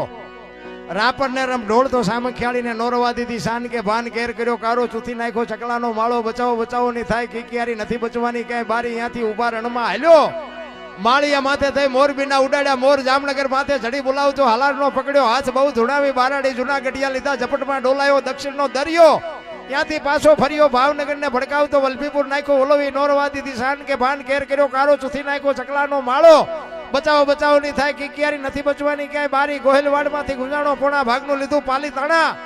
A: રાપરને રમ ઢોળતો સામખિયાળીને નોરવા દીધી શાન કે ભાન કેર કર્યો, કારો ચૂથી નાખ્યો ચકલાનો માળો, બચાવો બચાવો ની થાય કિકિયારી નથી બચવાની ક્યાંય બારી, ત્યાંથી ઉભા રણમાં હાલ્યો, માળિયા માથે થઈ મોરબીના ઉડાડ્યા મોર, જામનગર માથે ઝડી બોલાવતો હાલારનો પકડ્યો હાથ, બહુ ધુણાવી બારાડી જૂના ગઢિયા લીધા, ઝપટમાં ડોલાયો દક્ષિણનો દરિયો, ત્યાંથી પાછો ફર્યો ભાવનગરને ભડકાવતો, વલભીપુર નાખ્યો ઓલવી, નોરવા દીધી શાન કે ભાન કેર કર્યો, કારો ચૂથી નાખ્યો ચકલાનો માળો, બચાવો બચાવો ની થાય કિકિયારી નથી બચવાની ક્યાંય બારી, ગોહિલવાડમાંથી ગુંજાણો પોણા ભાગનું લીધું પાલી તાણા,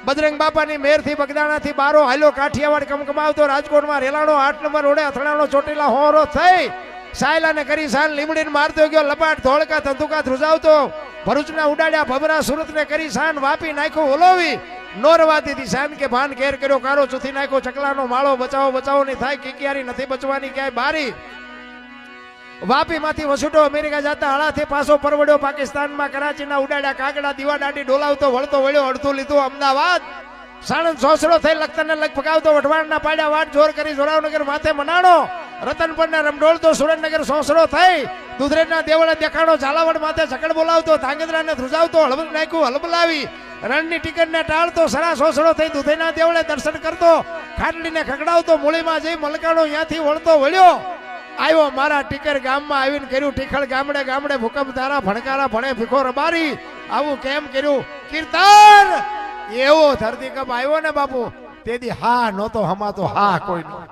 A: બજરંગ બાપાની મેરથી બગદાણાથી બારો હાલ્યો, કાઠિયાવાડ કમકમાવતો, રાજકોટમાં રેલાણો 8 નંબર ઓડે અથડાણો, ચોટીલા હોરો થઈ, સાયલાને કરી સાન લીમડીને મારતો ગયો, લપાટ ધોળકા ધંધુકા ધ્રુજાવતો, ભરૂચના ઉડાડ્યા ભમરા, સુરતને કરી સાન વાપી નાખ્યો ઓલોવી, નોરવા દીધી શાન કે ભાન કેર કર્યો, કારો ચૂથી નાખ્યો ચકલાનો માળો, બચાવો બચાવો ની થાય કિકિયારી નથી બચવાની ક્યાંય બારી, વાપી માંથી વસુટો અમેરિકા જતા હળાથી પાછો પરવડ્યો, પાકિસ્તાનમાં કરાચીના ઉડાડ્યા કાગડા, દીવા દાંડી ડોલાવતો, વળતો વળ્યો, અડધું લીધું અમદાવાદ, સાણંદ સોસડો થઈ લખતરને લગ ફગાવતો, વઢવાણના પાડ્યા વાટ જોર કરી જોરાવનગર માથે મનાણો, રતનપરના રમડોળતો, સુરેન્દ્રનગર સોસડો થઈ દુધરેજના દેવળે દેખાણો, ઝાલાવાડ માથે ઝકડ બોલાવતો, ધાંગધ્રાને ધ્રુજાવતો, હળબલ નાખ્યું હલબલાવી, રણની ટિકિટને ટાળતો, સરા સોસડો થઈ દુધઈના દેવળે દર્શન કરતો, ખાટલીને ખકડાવતો, મૂળીમાં જઈ મલકાણો, ત્યાંથી વળતો વળ્યો, આવ્યો મારા ટીકર ગામમાં આવીને કર્યું ટીખળ, ગામડે ગામડે ભૂકંપ ધારા ભણકારા ભણે ભીખો રબારી, આવું કેમ કર્યું કીર્તન. એવો ધરતીકંપ આવ્યો ને બાપુ, તેથી હા નહોતો હમાતો, હા કોઈ નો.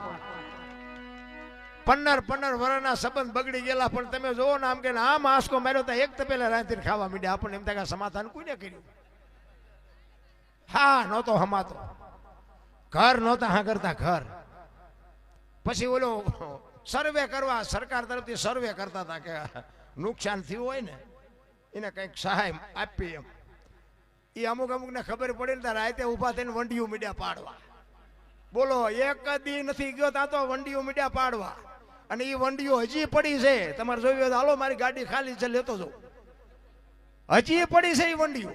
A: 15 વર્ષના સંબંધ બગડી ગયેલા, પણ તમે જોવો ને આમ કે આમ આંસકો માર્યો તો એક તપેલા રાંધીને ખાવા માંડ્યા, આપણને એમ થાય સમાધાન કોઈને કર્યું. હા નહોતો હમાતો, ઘર નહોતા હા કરતા ઘર. પછી ઓલો સર્વે કરવા સરકાર તરફથી સર્વે કરતા હતા કે નુકસાન થયું હોય ને એને કંઈક સહાય આપી એમ. એ અમુક અમુકને ખબર પડી ને ત્યારે રાતે ઊભા થઈને વંડિયું મીડિયા પાડવા. બોલો, એક દી નથી ગયો ત્યાં તો વંડિયું મીડિયા પાડવા. અને એ વંડીઓ હજી પડી છે, તમારે જોયું હોય તો હાલો મારી ગાડી ખાલી છે લેતો જાઉં, હજી પડી છે એ વંડીઓ.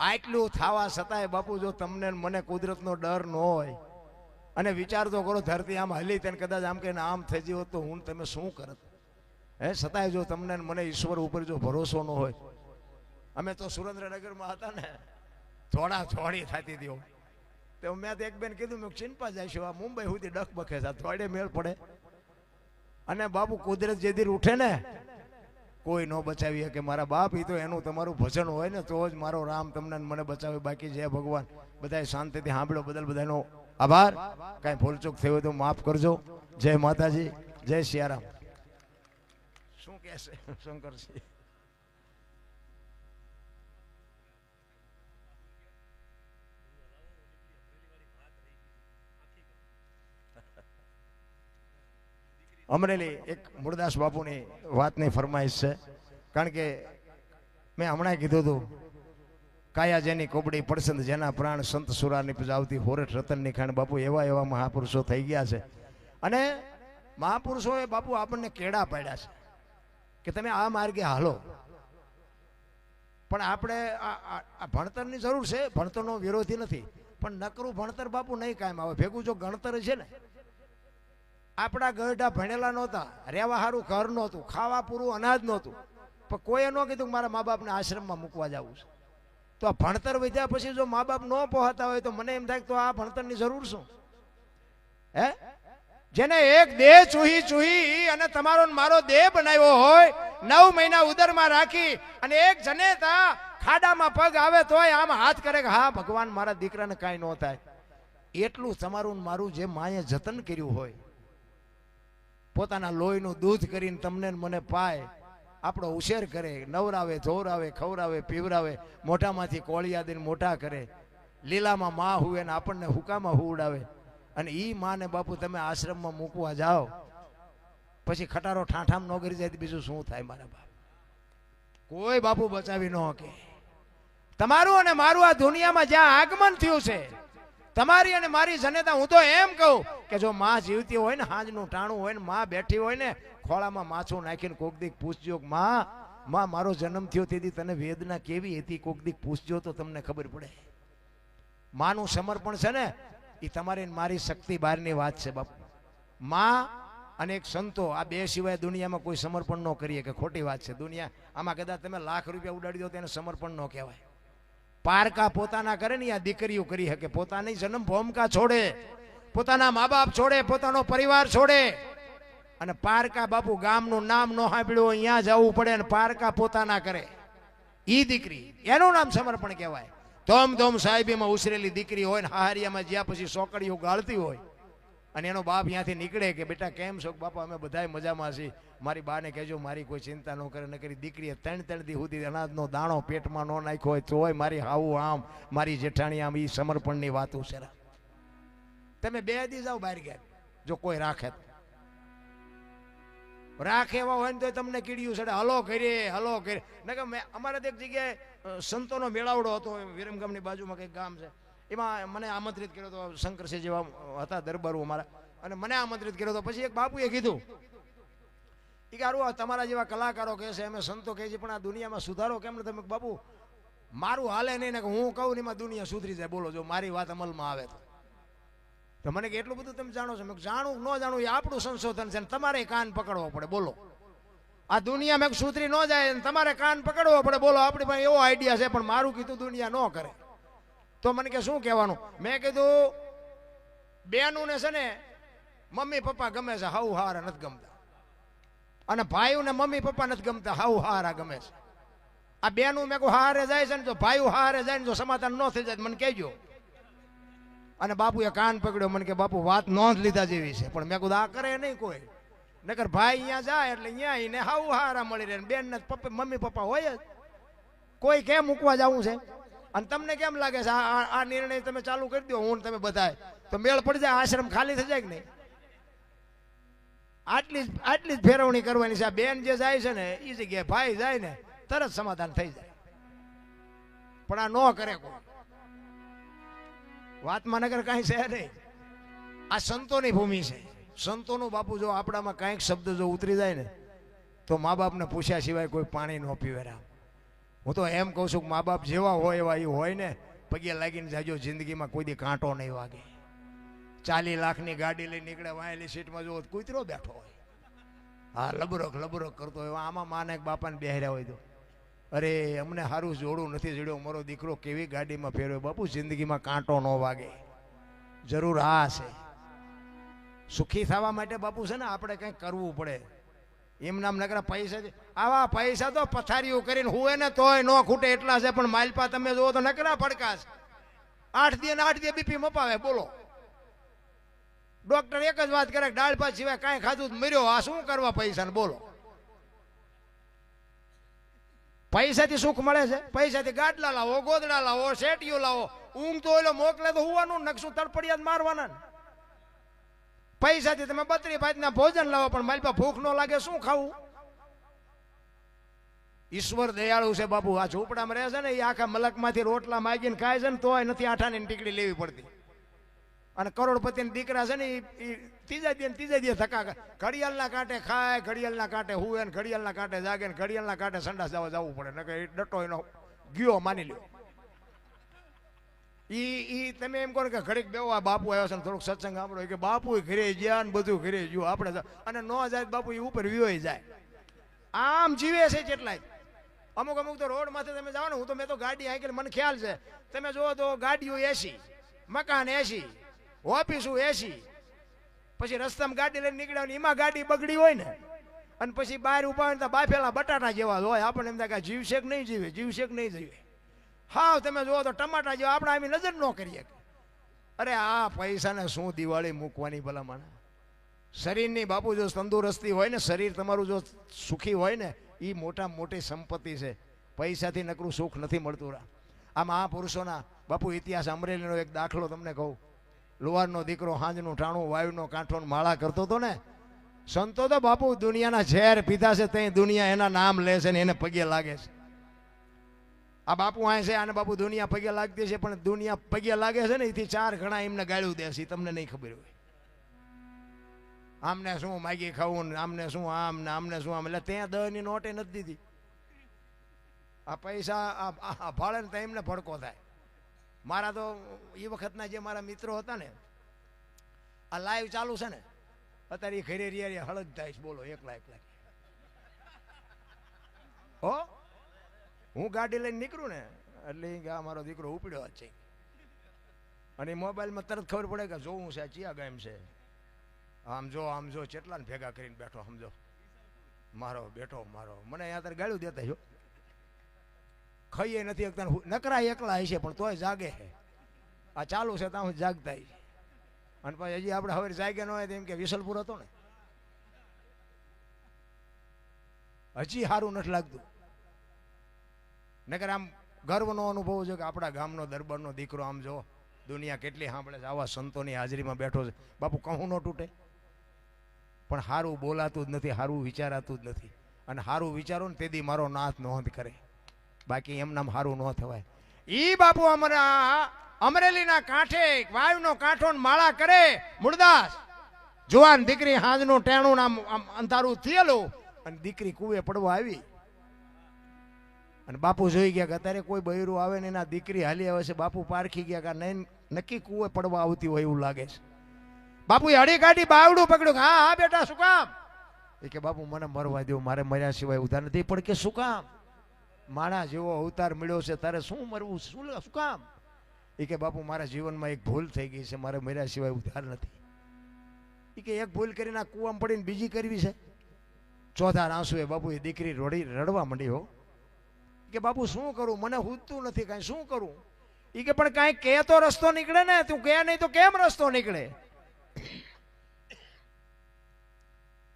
A: આટલું થવા છતાંય બાપુ જો તમને મને કુદરતનો ડર ન હોય અને વિચાર તો કરો, ધરતી આમ હલી તેને કદાચ આમ કહીને આમ થઈ ગયો તો હું તમે શું કરત? હે, છતાંય જો તમને મને ઈશ્વર ઉપર જો ભરોસો ન હોય. અમે તો સુરેન્દ્રનગરમાં હતા ને, થોડા થોડી થતી હતી. તો મેં તો એક બેન કીધું, મેં ચિંપા જઈશું, આ મુંબઈ સુધી ડખ બખે છે, થોડે મેળ પડે. અને બાપુ કુદરત જે દી ઉઠે ને કોઈ ન બચાવી શકે મારા બાપ. એ તો એનું તમારું ભજન હોય ને તો જ મારો રામ તમને મને બચાવે. બાકી જય ભગવાન. બધાય શાંતિથી સાંભળો. બદલ બધાનો આભાર. કાંઈ ભૂલચૂક થઈ હોય તો માફ કરજો. જય માતાજી, જય સિયારામ. શું કહેશે શંકરસિંહ? અમરેલી એક મૂળદાસ બાપુની વાતની ફરમાઈશ છે. કારણ કે મેં હમણાં કીધું હતું, કાયા જેની કોબડી પડસંદ, જેના પ્રાણ સંત સુરાની પજાવતી, હોરેઠ રતનની ખાણ. બાપુ એવા એવા મહાપુરુષો થઈ ગયા છે. અને મહાપુરુષોએ બાપુ આપણને કેળા પાડ્યા છે કે તમે આ માર્ગે હાલો. પણ આપણે આ ભણતરની જરૂર છે, ભણતરનો વિરોધી નથી, પણ નકરું ભણતર બાપુ નહીં કાયમ આવે. ભેગું જો ગણતર છે ને, આપણા ગરડા ભણેલા નહોતા, રહેવા સારું ઘર નહોતું, ખાવા પૂરું અનાજ નહોતું, પણ કોઈએ ન કીધું કે મારા મા બાપને આશ્રમમાં મૂકવા જવું છે. તો આ ભણતર વધ્યા પછી જો મા બાપ ન પહોંચતા હોય તો મને એમ થાય તો આ ભણતરની જરૂર શું? હે, જેને એક દેહ ચૂહી ચૂહી અને તમારો મારો દેહ બનાવ્યો હોય, 9 મહિના ઉદરમાં રાખી અને એક જનેતા ખાડામાં પગ આવે તોય આમ હાથ કરે કે હા ભગવાન મારા દીકરાને કાંઈ ન થાય. એટલું તમારું મારું જે માએ જતન કર્યું હોય, પોતાના લોહીનું દૂધ કરીને તમને મને પાય, આપણો ઉછેર કરે, નવરાવે, ધોરાવે, ખવરાવે, પીવરાવે, મોઢામાંથી કોળિયા દઈને મોટા કરે, લીલામાં માં હુએ ને આપણને હુકામાં હુવડાવે. અને ઈ માને બાપુ તમે આશ્રમમાં મૂકવા જાઓ પછી ખટારો ઠાઠામ ન કરી જાય બીજું શું થાય? મારા બાપ કોઈ બાપુ બચાવી ન શકે. તમારું અને મારું આ દુનિયામાં જ્યાં આગમન થયું છે, તમારી અને મારી જનતા, હું તો એમ કહું કે જો માં જીવતી હોય ને, હાજનું ટાણું હોય ને, માં બેઠી હોય ને, ખોળામાં માછું નાખીને કોક દીક પૂછજો માં મારો જન્મ થયો તેથી તને વેદના કેવી હતી, કોક દીક પૂછજો તો તમને ખબર પડે. માનું સમર્પણ છે ને એ તમારી મારી શક્તિ બહારની વાત છે બાપુ. માં અને એક સંતો, આ બે સિવાય દુનિયામાં કોઈ સમર્પણ ન કરીએ કે ખોટી વાત છે. દુનિયા આમાં કદાચ તમે લાખ રૂપિયા ઉડાડી દો તો એને સમર્પણ ન કહેવાય. પારકા પોતાના કરે ને આ દીકરીઓ કરી શકે. પોતાની જન્મ ભૂમિકા છોડે, પોતાના મા બાપ છોડે, પોતાનો પરિવાર છોડે અને પારકા બાપુ ગામનું નામ ન સાંભળ્યું અહીંયા જવું પડે અને પારકા પોતાના કરે. ઈ દીકરી, એનું નામ સમર્પણ કહેવાય. ધોમ સાહેબીમાં ઉછરેલી દીકરી હોય ને હારિયામાં જ્યાં પછી સોકડીઓ ગાળતી હોય અને એનો બાપ અહીંયાથી નીકળે કે બેટા કેમ છો? બાપા અમે બધાય મજામાં છીએ, મારી બાને કહેજો મારી કોઈ ચિંતા ન કરે. ન કરી દીકરીએ 3 દી સુધી અનાજનો દાણો પેટમાં ન નાખ્યો હોય તોય મારી હાવું આમ, મારી જેઠાણી આમ. એ સમર્પણની વાતો છે. તમે 2 દી જાઓ બહાર ગયા, જો કોઈ રાખે એવા હોય ને તો તમને કીડ્યું છે હલો કરે. અમારે તો એક જગ્યાએ સંતોનો મેળાવડો હતો, વિરમગામની બાજુમાં કંઈક ગામ છે, એમાં મને આમંત્રિત કર્યો હતો. શંકરસિંહ જેવા હતા દરબારો અમારા, અને મને આમંત્રિત કર્યો હતો. પછી એક બાપુએ કીધું કે સારું તમારા જેવા કલાકારો કહે છે, અમે સંતો કહે છે, પણ આ દુનિયામાં સુધારો કેમ ને? તમે બાપુ મારું હાલે નહીં ને હું કહું ને એમાં દુનિયા સુધરી જાય. બોલો, જો મારી વાત અમલમાં આવે તો મને કે એટલું બધું તમે જાણો છો? મેં જાણું ન જાણું એ આપણું સંશોધન છે, તમારે કાન પકડવો પડે. બોલો, આ દુનિયા મેં સુધરી ન જાય તમારે કાન પકડવો પડે. બોલો, આપણી પાસે એવો આઈડિયા છે, પણ મારું કીધું દુનિયા ન કરે તો મને કે શું કહેવાનું? મેં કીધું બેનું ને છે ને મમ્મી પપ્પા ગમે છે, હાઉ હારા નથી ગમતા, અને ભાઈઓ ને મમ્મી પપ્પા નથી ગમતા, હાઉ હારા ગમે છે. આ બેનું મેં કહું હારે જાય છે ને, જો ભાઈઓ હારે જાય ને જો સમાધાન ન થઈ જાય મને કહેજો. અને બાપુએ કાન પકડ્યો. મને કે બાપુ વાત નોંધ લીધા જેવી છે, પણ મેં કીધું આ કરે નહીં કોઈ. નકર ભાઈ અહીંયા જાય એટલે અહીંયા એને હાવ હારા મળી રહે. બેન ને મમ્મી પપ્પા હોય જ, કોઈ કેમ મૂકવા જવું છે? અને તમને કેમ લાગે છે આ નિર્ણય તમે ચાલુ કરી દો, હું તમે બધાય તો મેળ પડી જાય, આશ્રમ ખાલી થઈ જાય કે નહીં? આટલી જ ફેરવણી કરવાની છે. આ બેન જે જાય છે ને એ જગ્યાએ ભાઈ જાય ને તરત સમાધાન થઈ જાય. પણ આ ન કરે કોઈ વાતમાં નગર કાંઈ છે નહીં. આ સંતોની ભૂમિ છે. સંતોનું બાપુ જો આપણામાં કાંઈક શબ્દ જો ઉતરી જાય ને તો મા બાપને પૂછ્યા સિવાય કોઈ પાણી ન પીવે. હું તો એમ કહું છું કે મા બાપ જેવા હોય એવા એ હોય ને પગે લાગીને જાજો, જિંદગીમાં કોઈ દી કાંટો નહીં વાગે. 40 લાખની ગાડી લઈને નીકળે, વાયેલી સીટમાં જો કૂતરો બેઠો હોય, હા લબરક કરતો હોય, આમાં માને બાપાને બેહર્યા હોય તો અરે અમને સારું જોડું નથી જડ્યો, મારો દીકરો કેવી ગાડીમાં ફેરવ્યો. બાપુ જિંદગીમાં કાંટો ન વાગે. જરૂર આ છે સુખી થવા માટે બાપુ છે ને આપણે કંઈક કરવું પડે. એમ નામ નકરા પૈસા આવા પૈસા તો પથારીઓ કરીને હુએ ને તોય ન ખૂટે એટલા છે, પણ માલપા તમે જોવો તો નકરા પડકાશ. 8 દી બીપી મપાવે. બોલો ડોક્ટર એક જ વાત કરે, દાળ ભાત સિવાય કાંઈ ખાધું મર્યો. આ શું કરવા પૈસા ને? બોલો પૈસાથી સુખ મળે છે? પૈસાથી ગાડલા લાવો, ગોદડા લાવો, શેટીઓ લાવો. ઊંઘ તો ઓલો મોકલે તો હુવાનું, નકશું તડપડિયા જ મારવાના. પૈસાથી તમે 32 ભાતના ભોજન લાવો, પણ મારી પાસે ભૂખ ન લાગે શું ખાવું? ઈશ્વર દયાળુ છે બાપુ. આ ઝૂંપડામાં રહે છે ને એ આખા મલકમાંથી રોટલા માગીને ખાય છે ને તોય નથી 8 ટીકડી લેવી પડતી. અને કરોડપતિના દીકરા છે ને એ ત્રીજા દિવસ થકા ઘડિયાળના કાંઠે ખાય, ઘડિયાળના કાંઠે હુએ, ને ઘડિયાળના કાંઠે જાગે, ને ઘડિયાળના કાંઠે સંડાસ જવું પડે. નકર એ ડટો એનો ગયો માની લ્યો. ઈ તમે એમ કહો કે ઘડીક બેવા બાપુ આવ્યો છે ને થોડુંક સત્સંગ સાંભળો કે બાપુ ઘરે ગયા ને બધું ઘરે ગયું આપણે, અને ન જાય બાપુ એ ઉપર વિયોય જાય. આમ જીવે છે જેટલાય. અમુક તો રોડ માંથી તમે જાઓ ને, હું તો મેં તો ગાડી હાંકી, મને ખ્યાલ છે. તમે જુઓ તો ગાડીઓ 80, મકાન 80, ઓફિસો 80, પછી રસ્તામાં ગાડી લઈને નીકળ્યા ને એમાં ગાડી બગડી હોય ને, અને પછી બહાર ઉભા હોય ને બાફેલા બટાટા જેવા હોય. આપણને એમ થાય કે જીવશે કે નહીં જીવે, જીવશે કે નહીં જીવે. હા તમે જુઓ તો ટમાટા જેવા આપણે આવી નજર ન કરીએ. અરે આ પૈસાને શું દિવાળી મૂકવાની ભલામણ. શરીરની બાપુ જો તંદુરસ્તી હોય ને, શરીર તમારું જો સુખી હોય ને, એ મોટી સંપત્તિ છે. પૈસાથી નકરું સુખ નથી મળતું. આ મહાપુરુષોના બાપુ ઇતિહાસ, અમરેલીનો એક દાખલો તમને કહું. લુહારનો દીકરો હાંજનું ટાણું વાયુનો કાંઠો માળા કરતો હતો ને, સંતો તો બાપુ દુનિયાના ઝેર પીધા છે, ત્યાં દુનિયા એના નામ લે છે ને એને પગે લાગે છે. આ બાપુ આ છે, આને બાપુ દુનિયા પગે લાગતી છે, પણ દુનિયા પગે લાગે છે ને એથી 4 ગણા એમને ગાળ્યું દે છે. તમને નહીં ખબર હોય. આમને શું માગી ખાવું ને, આમને શું આમ ને, આમને શું આમ. એટલે ત્યાં 10ની નોટે નથી દીધી. આ પૈસા આ ભાડે ને તો એમને ભડકો થાય. મારા તો એ વખતના જે મારા મિત્રો હતા ને, આ લાઈવ ચાલુ છે ને અત્યારે, એ ઘરે રિયા હળદ થાય. બોલો એકલા હો. હું ગાડી લઈને નીકળું ને એટલે આ મારો દીકરો ઉપડ્યો જ છે, અને મોબાઈલમાં તરત ખબર પડે કે જોવું છે ચિયા ગામ છે. આમ જો ચેટલાને ભેગા કરીને બેઠો, સમજો મારો બેઠો મારો. મને અહીંયા તારે ગાળ્યું દેતા છો. ખાઈએ નથી એકતા, નકરા એકલા હશે પણ તોય જાગે છે. આ ચાલુ છે ત્યાં જાગતા. અને પછી હજી આપણે હવે જાગ્યા ન હોય તો એમ કે વિસલપુર હતો ને, હજી સારું નથી લાગતું. નકર આમ ગર્વનો અનુભવ છે કે આપણા ગામનો દરબારનો દીકરો. આમ જો દુનિયા કેટલી સાંભળે છે, આવા સંતોની હાજરીમાં બેઠો છે. બાપુ કહું ન તૂટે, પણ સારું બોલાતું જ નથી, સારું વિચારાતું જ નથી. અને સારું વિચારો ને તેથી મારો નાથ નોંધ કરે, બાકી એમનામ સારું ન થવાય. ઈ બાપુ અમારા અમરેલીના કાંઠે વાયુનો કાંઠો માળા કરે. મૂળદાસ જુવાન દીકરી હાંજનું ટેણું આમ અંધારું થયેલું, અને દીકરી કુવે પડવા આવી. અને બાપુ જોઈ ગયા કે અત્યારે કોઈ બૈરું આવે ને એના દીકરી હાલી આવે છે. બાપુ પારખી ગયા કે નહીં, નક્કી કુવે પડવા આવતી હોય એવું લાગે છે. બાપુ હળી કાઢી બાવડું પકડ્યું. હા બેટા શું કામ? એ કે બાપુ મને મરવા દો, મારે મર્યા સિવાય ઉધાર નથી. પણ કે શું કામ? માણા જેવો અવતાર મળ્યો છે, તારે શું મરવું, શું કામ? એ કે બાપુ મારા જીવનમાં એક ભૂલ થઈ ગઈ છે, મારે મર્યા સિવાય ઉધાર નથી. એ કે એક ભૂલ કરીને આ કુવામાં પડીને બીજી કરવી છે. ચોથા આંસુએ બાપુ એ દીકરી રડવા માંડી. હો કે બાપુ શું કરું, મને હૂજતું નથી કાંઈ, શું કરું? એ કે પણ કાંઈ કે તો રસ્તો નીકળે ને, તું કે નહીં તો કેમ રસ્તો નીકળે?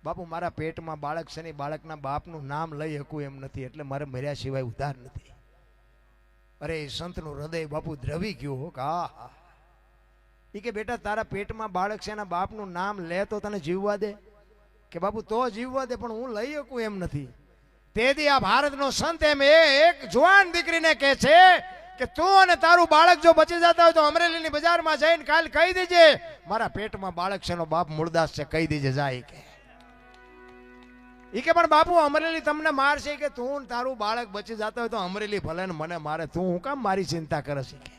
A: બાપુ મારા પેટમાં બાળક છે ને, બાળકના બાપનું નામ લઈ શકું એમ નથી, એટલે મારે મર્યા સિવાય ઉધાર નથી. અરે સંતનું હૃદય બાપુ દ્રવી ગયું. હો હા. એ કે બેટા તારા પેટમાં બાળક છે, એના બાપનું નામ લે તો તને જીવવા દે? કે બાપુ તો જીવવા દે, પણ હું લઈ શકું એમ નથી. તેથી આ ભારતનો સંત એમ એક જુવાન દીકરીને કહે છે કે તું અને તારું બાળક જો બચી જતા હોય તો અમરેલીની બજારમાં જઈને કાલ કહી દેજે મારા પેટમાં બાળક છે નો બાપ મૂળદાસ છે, કહી દેજે જાય કે ઈ કે પણ બાપુ અમરેલી તમને મારશે કે તું ને તારું બાળક બચી જતા હોય તો અમરેલી ભલે ને મને મારે, તું હું કામ મારી ચિંતા કરે છે કે.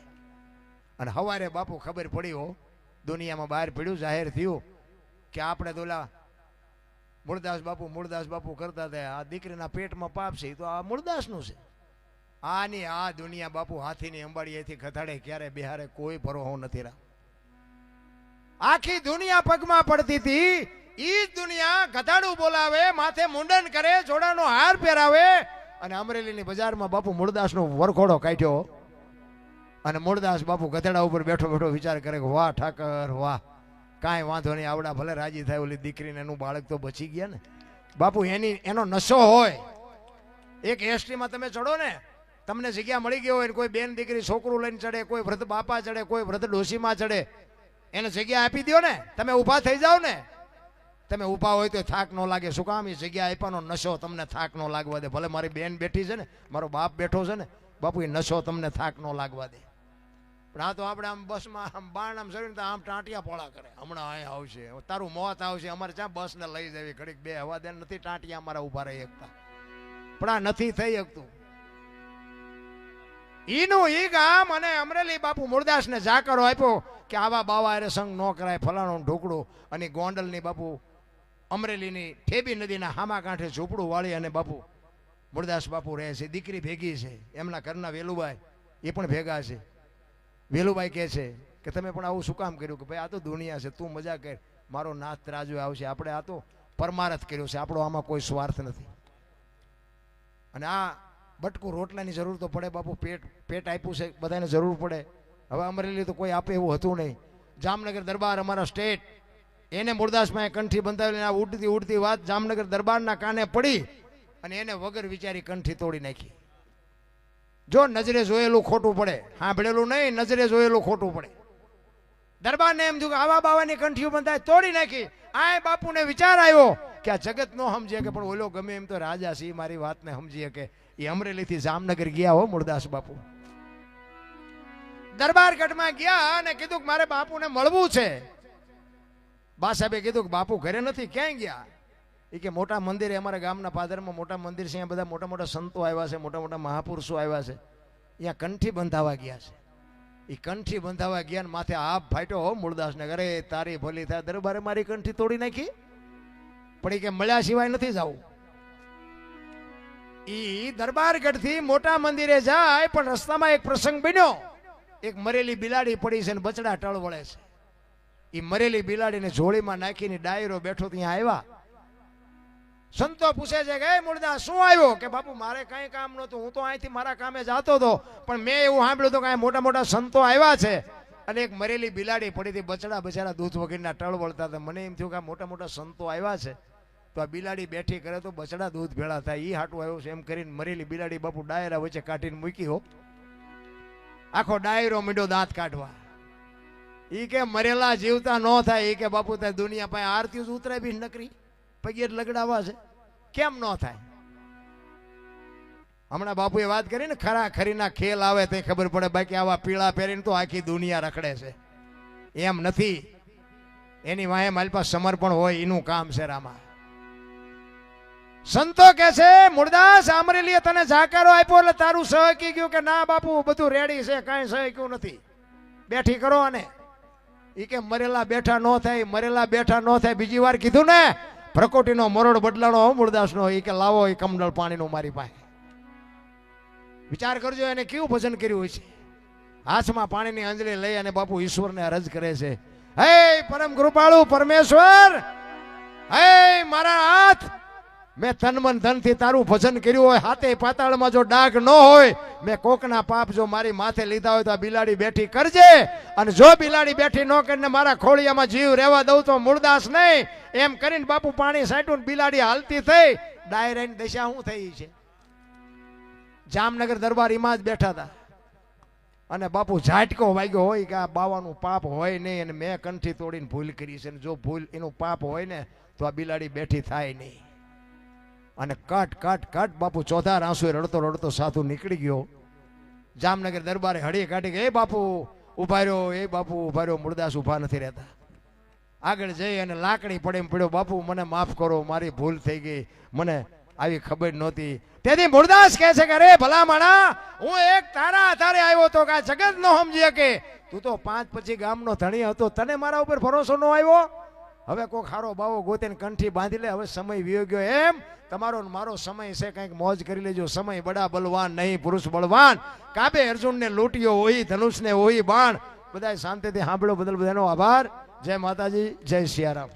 A: અને હવારે બાપુ ખબર પડી હો, દુનિયામાં બહાર પડ્યું, જાહેર થયું કે આપણે દોલા મૂળદાસ બાપુ કરતા હતા, આ દીકરીના પેટમાં પાપ છે તો આ મૂળદાસનું છે. આની આ દુનિયા બાપુ હાથીની અંબાડીએથી ખથાડે ક્યારે બિહારે કોઈ ભરોહો નથી રહ્યો. આખી દુનિયા પગમાં પડતી હતી, ઈ દુનિયા ગધાડું બોલાવે, માથે મુંડન કરે, જોડાનો હાર પહેરાવે, અને અમરેલીની બજારમાં બાપુ મૂળદાસનો વરઘોડો કાઢ્યો. અને મૂળદાસ બાપુ ગધેડા ઉપર બેઠો બેઠો વિચાર કરે કે વાહ ઠાકર વાહ, કાંઈ વાંધો નહીં, આવડા ભલે રાજી થાય, ઓલી દીકરીને એનું બાળક તો બચી ગયા ને. બાપુ એનો નશો હોય. એક એસટીમાં તમે ચડો ને, તમને જગ્યા મળી ગઈ હોય, કોઈ બેન દીકરી છોકરું લઈને ચડે, કોઈ વૃદ્ધ બાપા ચડે, કોઈ વૃદ્ધ ડોશીમાં ચડે, એને જગ્યા આપી દો ને, તમે ઊભા થઈ જાઓ ને, તમે ઊભા હોય તો થાક ન લાગે. શું કામ? એ જગ્યા આપ્યાનો નશો તમને થાક ન લાગવા દે. ભલે મારી બેન બેઠી છે ને, મારો બાપ બેઠો છે ને, બાપુ એ નશો તમને થાક ન લાગવા દે. પણ આ તો આપણે આમ બસમાં આમ બાણ આમ સરીને આમ ટાંટિયા પોળા કરે, હમણાં અહીંયા આવશે, તારું મોત આવશે, અમારે ક્યાં બસને લઈ જવી, ઘડીક બે હવા દે, નથી ટાંટિયા અમારા ઊભા રહી શકતા. પણ આ નથી થઈ શકતું. ઈનું ઈ ગામ અને અમરેલી બાપુ મૂળદાસને જાકરો આપ્યો કે આવા બાવા અરે સંગ ન કરાય, ફલાણું ઢોકળું. અને ગોંડલની બાપુ અમરેલીની ઠેબી નદીના હામા કાંઠે ઝૂંપડું વાળી અને બાપુ મૂળદાસ બાપુ રહે છે. દીકરી ભેગી છે, એમના ઘરના વેલુભાઈ એ પણ ભેગા છે. વેલુભાઈ કહે છે કે તમે પણ આવું શું કામ કર્યું? કે ભાઈ આ તો દુનિયા છે, તું મજા કર, મારો નાથ ત્રાજુ આવશે, આપણે આ તો પરમારથ કર્યો છે, આપણો આમાં કોઈ સ્વાર્થ નથી. અને આ બટકું રોટલાની જરૂર તો પડે બાપુ, પેટ આપ્યું છે, બધાને જરૂર પડે. હવે અમરેલી તો કોઈ આપે એવું હતું નહીં. જામનગર દરબાર અમારા સ્ટેટ, એને મૂળદાસમાં કંઠી બંધાવેલી, આ ઉડતી ઉડતી વાત જામનગર દરબારના કાને પડી અને એને વગર વિચારી કંઠી તોડી નાખી. જો નજરે જોયેલું ખોટું પડે, સાંભળેલું નહીં, નજરે જોયેલું ખોટું પડે. દરબારને એમ થયું કે આવા બાવાની કંઠીઓ બંધાય, તોડી નાખી. આ બાપુને વિચાર આવ્યો કે આ જગત નો સમજે કે પણ ઓલો ગમે એમ તો રાજા છે, મારી વાતને સમજીએ કે એ અમરેલીથી જામનગર ગયા હો મૂળદાસ બાપુ. દરબારગઢમાં ગયા અને કીધું કે મારે બાપુને મળવું છે. બા સાહેબે કીધું કે બાપુ ઘરે નથી, ક્યાંય ગયા? એ કે મોટા મંદિરે, અમારા ગામના પાદરમાં મોટા મંદિર છે, અહીંયા બધા મોટા મોટા સંતો આવ્યા છે, મોટા મોટા મહાપુરુષો આવ્યા છે, અહીંયા કંઠી બંધાવા ગયા છે. એ કંઠી બંધાવા ગયા ને માથે આપ ફાટ્યો હો મૂળદાસને, અરે તારી ભલી થાય, દરબારે મારી કંઠી તોડી નાખી. પણ એ કે મળ્યા સિવાય નથી જવું. ઈ દરબારગઢથી મોટા મંદિરે જાય, પણ રસ્તામાં એક પ્રસંગ બન્યો. એક મરેલી બિલાડી પડી છે ને બચડા ટળ વળે છે. એ મરેલી બિલાડીને જોડીમાં નાખીને ડાયરો બેઠો ત્યાં આવ્યા. સંતો પૂછે છે કે મૂળદાસ શું આવ્યો? કે બાપુ મારે કઈ કામ નહોતું, હું તો અહીંથી મારા કામે જતો હતો, પણ મેં એવું સાંભળ્યું હતું કે મોટા મોટા સંતો આવ્યા છે અને એક મરેલી બિલાડી પડી હતી, બચડા બચારા દૂધ વગરના ટળ વળતા હતા. મને એમ થયું કે મોટા મોટા સંતો આવ્યા છે તો આ બિલાડી બેઠી કરે તો બચડા દૂધ ભેળા થાય, ઈ હાટું આવ્યું છે. એમ કરીને મરેલી બિલાડી બાપુ ડાયરા વચ્ચે કાઢીને મૂકી હો. આખો ડાયરો મીંડો દાંત કાઢવા. ઈ કે મરેલા જીવતા ન થાય. ઈ કે બાપુ ત્યાં દુનિયા પાસે આરતી જ ઉતરાય બી નકરી પગે લગડાવા છે, કેમ ન થાય? હમણાં બાપુએ વાત કરી ને, ખરા ખરીના ખેલ આવે તે ખબર પડે, બાકી આવા પીળા પહેરીને તો આખી દુનિયા રખડે છે. એમ નથી, એની વાહે મારી પાસે સમર્પણ હોય એનું કામ છે. રામા સંતો કે છે મૂળદાસ અમરેલીએ તને જાકારો આપ્યો એટલે તારું સહકી ગયું કે ના બાપુ બધું રેડી છે, કાંઈ સહક્યું નથી, બેઠી કરો. અને ઈ કે મરેલા બેઠા ન થાય, મરેલા બેઠા ન થાય. બીજી વાર કીધું ને, પ્રકોટીનો મરોડ બદલાણો મૂળદાસનો. ઈ કે લાવો એ કમંડળ પાણીનું મારી પાસે. વિચાર કરજો એને કેવું ભજન કર્યું હોય છે. હાથમાં પાણીની અંજલી લઈ અને બાપુ ઈશ્વરને અરજ કરે છે, હે પરમ કૃપાળુ પરમેશ્વર, હે મારા હાથ, મેં તન મન ધન થી તારું ભજન કર્યું હોય, હાથે પાતાળમાં જો ડાઘ ન હોય, મેં કોકના પાપ જો મારી માથે લીધા હોય તો આ બિલાડી બેઠી કરજે. અને જો બિલાડી બેઠી ન કરીને મારા ખોળિયામાં જીવ રહેવા દઉં તો મૂળદાસ નહીં. એમ કરીને બાપુ પાણી સાટ્યું, બિલાડી હાલતી થઈ. ડાયરાની દશા શું થઈ છે? જામનગર દરબાર એમાં જ બેઠા હતા અને બાપુ ઝાટકો વાગ્યો હોય કે આ બાવાનું પાપ હોય નહીં અને મેં કંઠી તોડીને ભૂલ કરી છે. જો ભૂલ એનું પાપ હોય ને તો આ બિલાડી બેઠી થાય નહીં. અને કટ કટ કટ બાપુ ચોથા આંસુએ રડતો રડતો સાધુ નીકળી ગયો. જામનગર દરબારે હળી કાઢી કે એ બાપુ ઉભા રહ્યો, એ બાપુ ઉભા રહ્યો. મૂળદાસ ઉભા નથી રહેતા. આગળ જઈ અને લાકડી પડે એમ પડ્યો, બાપુ મને માફ કરો, મારી ભૂલ થઈ ગઈ, મને આવી ખબર નહોતી. તેથી મૂળદાસ કહે છે કે અરે ભલા માણા, હું એક તારા આધારે આવ્યો તો કે આ જગત નો સમજી કે તું તો 5 પછી ગામનો ધણી હતો, તને મારા ઉપર ભરોસો ન આવ્યો. હવે કોઈ ખારો બાવો ગોતીને કંઠી બાંધી લે. હવે સમય વિયો ગયો. એમ તમારો મારો સમય છે, કંઈક મોજ કરી લેજો. સમય બડા બલવાન નહીં, પુરુષ બળવાન. કાબે અર્જુનને લૂંટ્યો હોય, ધનુષને હોય બાણ. બધા શાંતિથી સાંભળો. બદલ બધાનો આભાર. જય માતાજી, જય સિયારામ.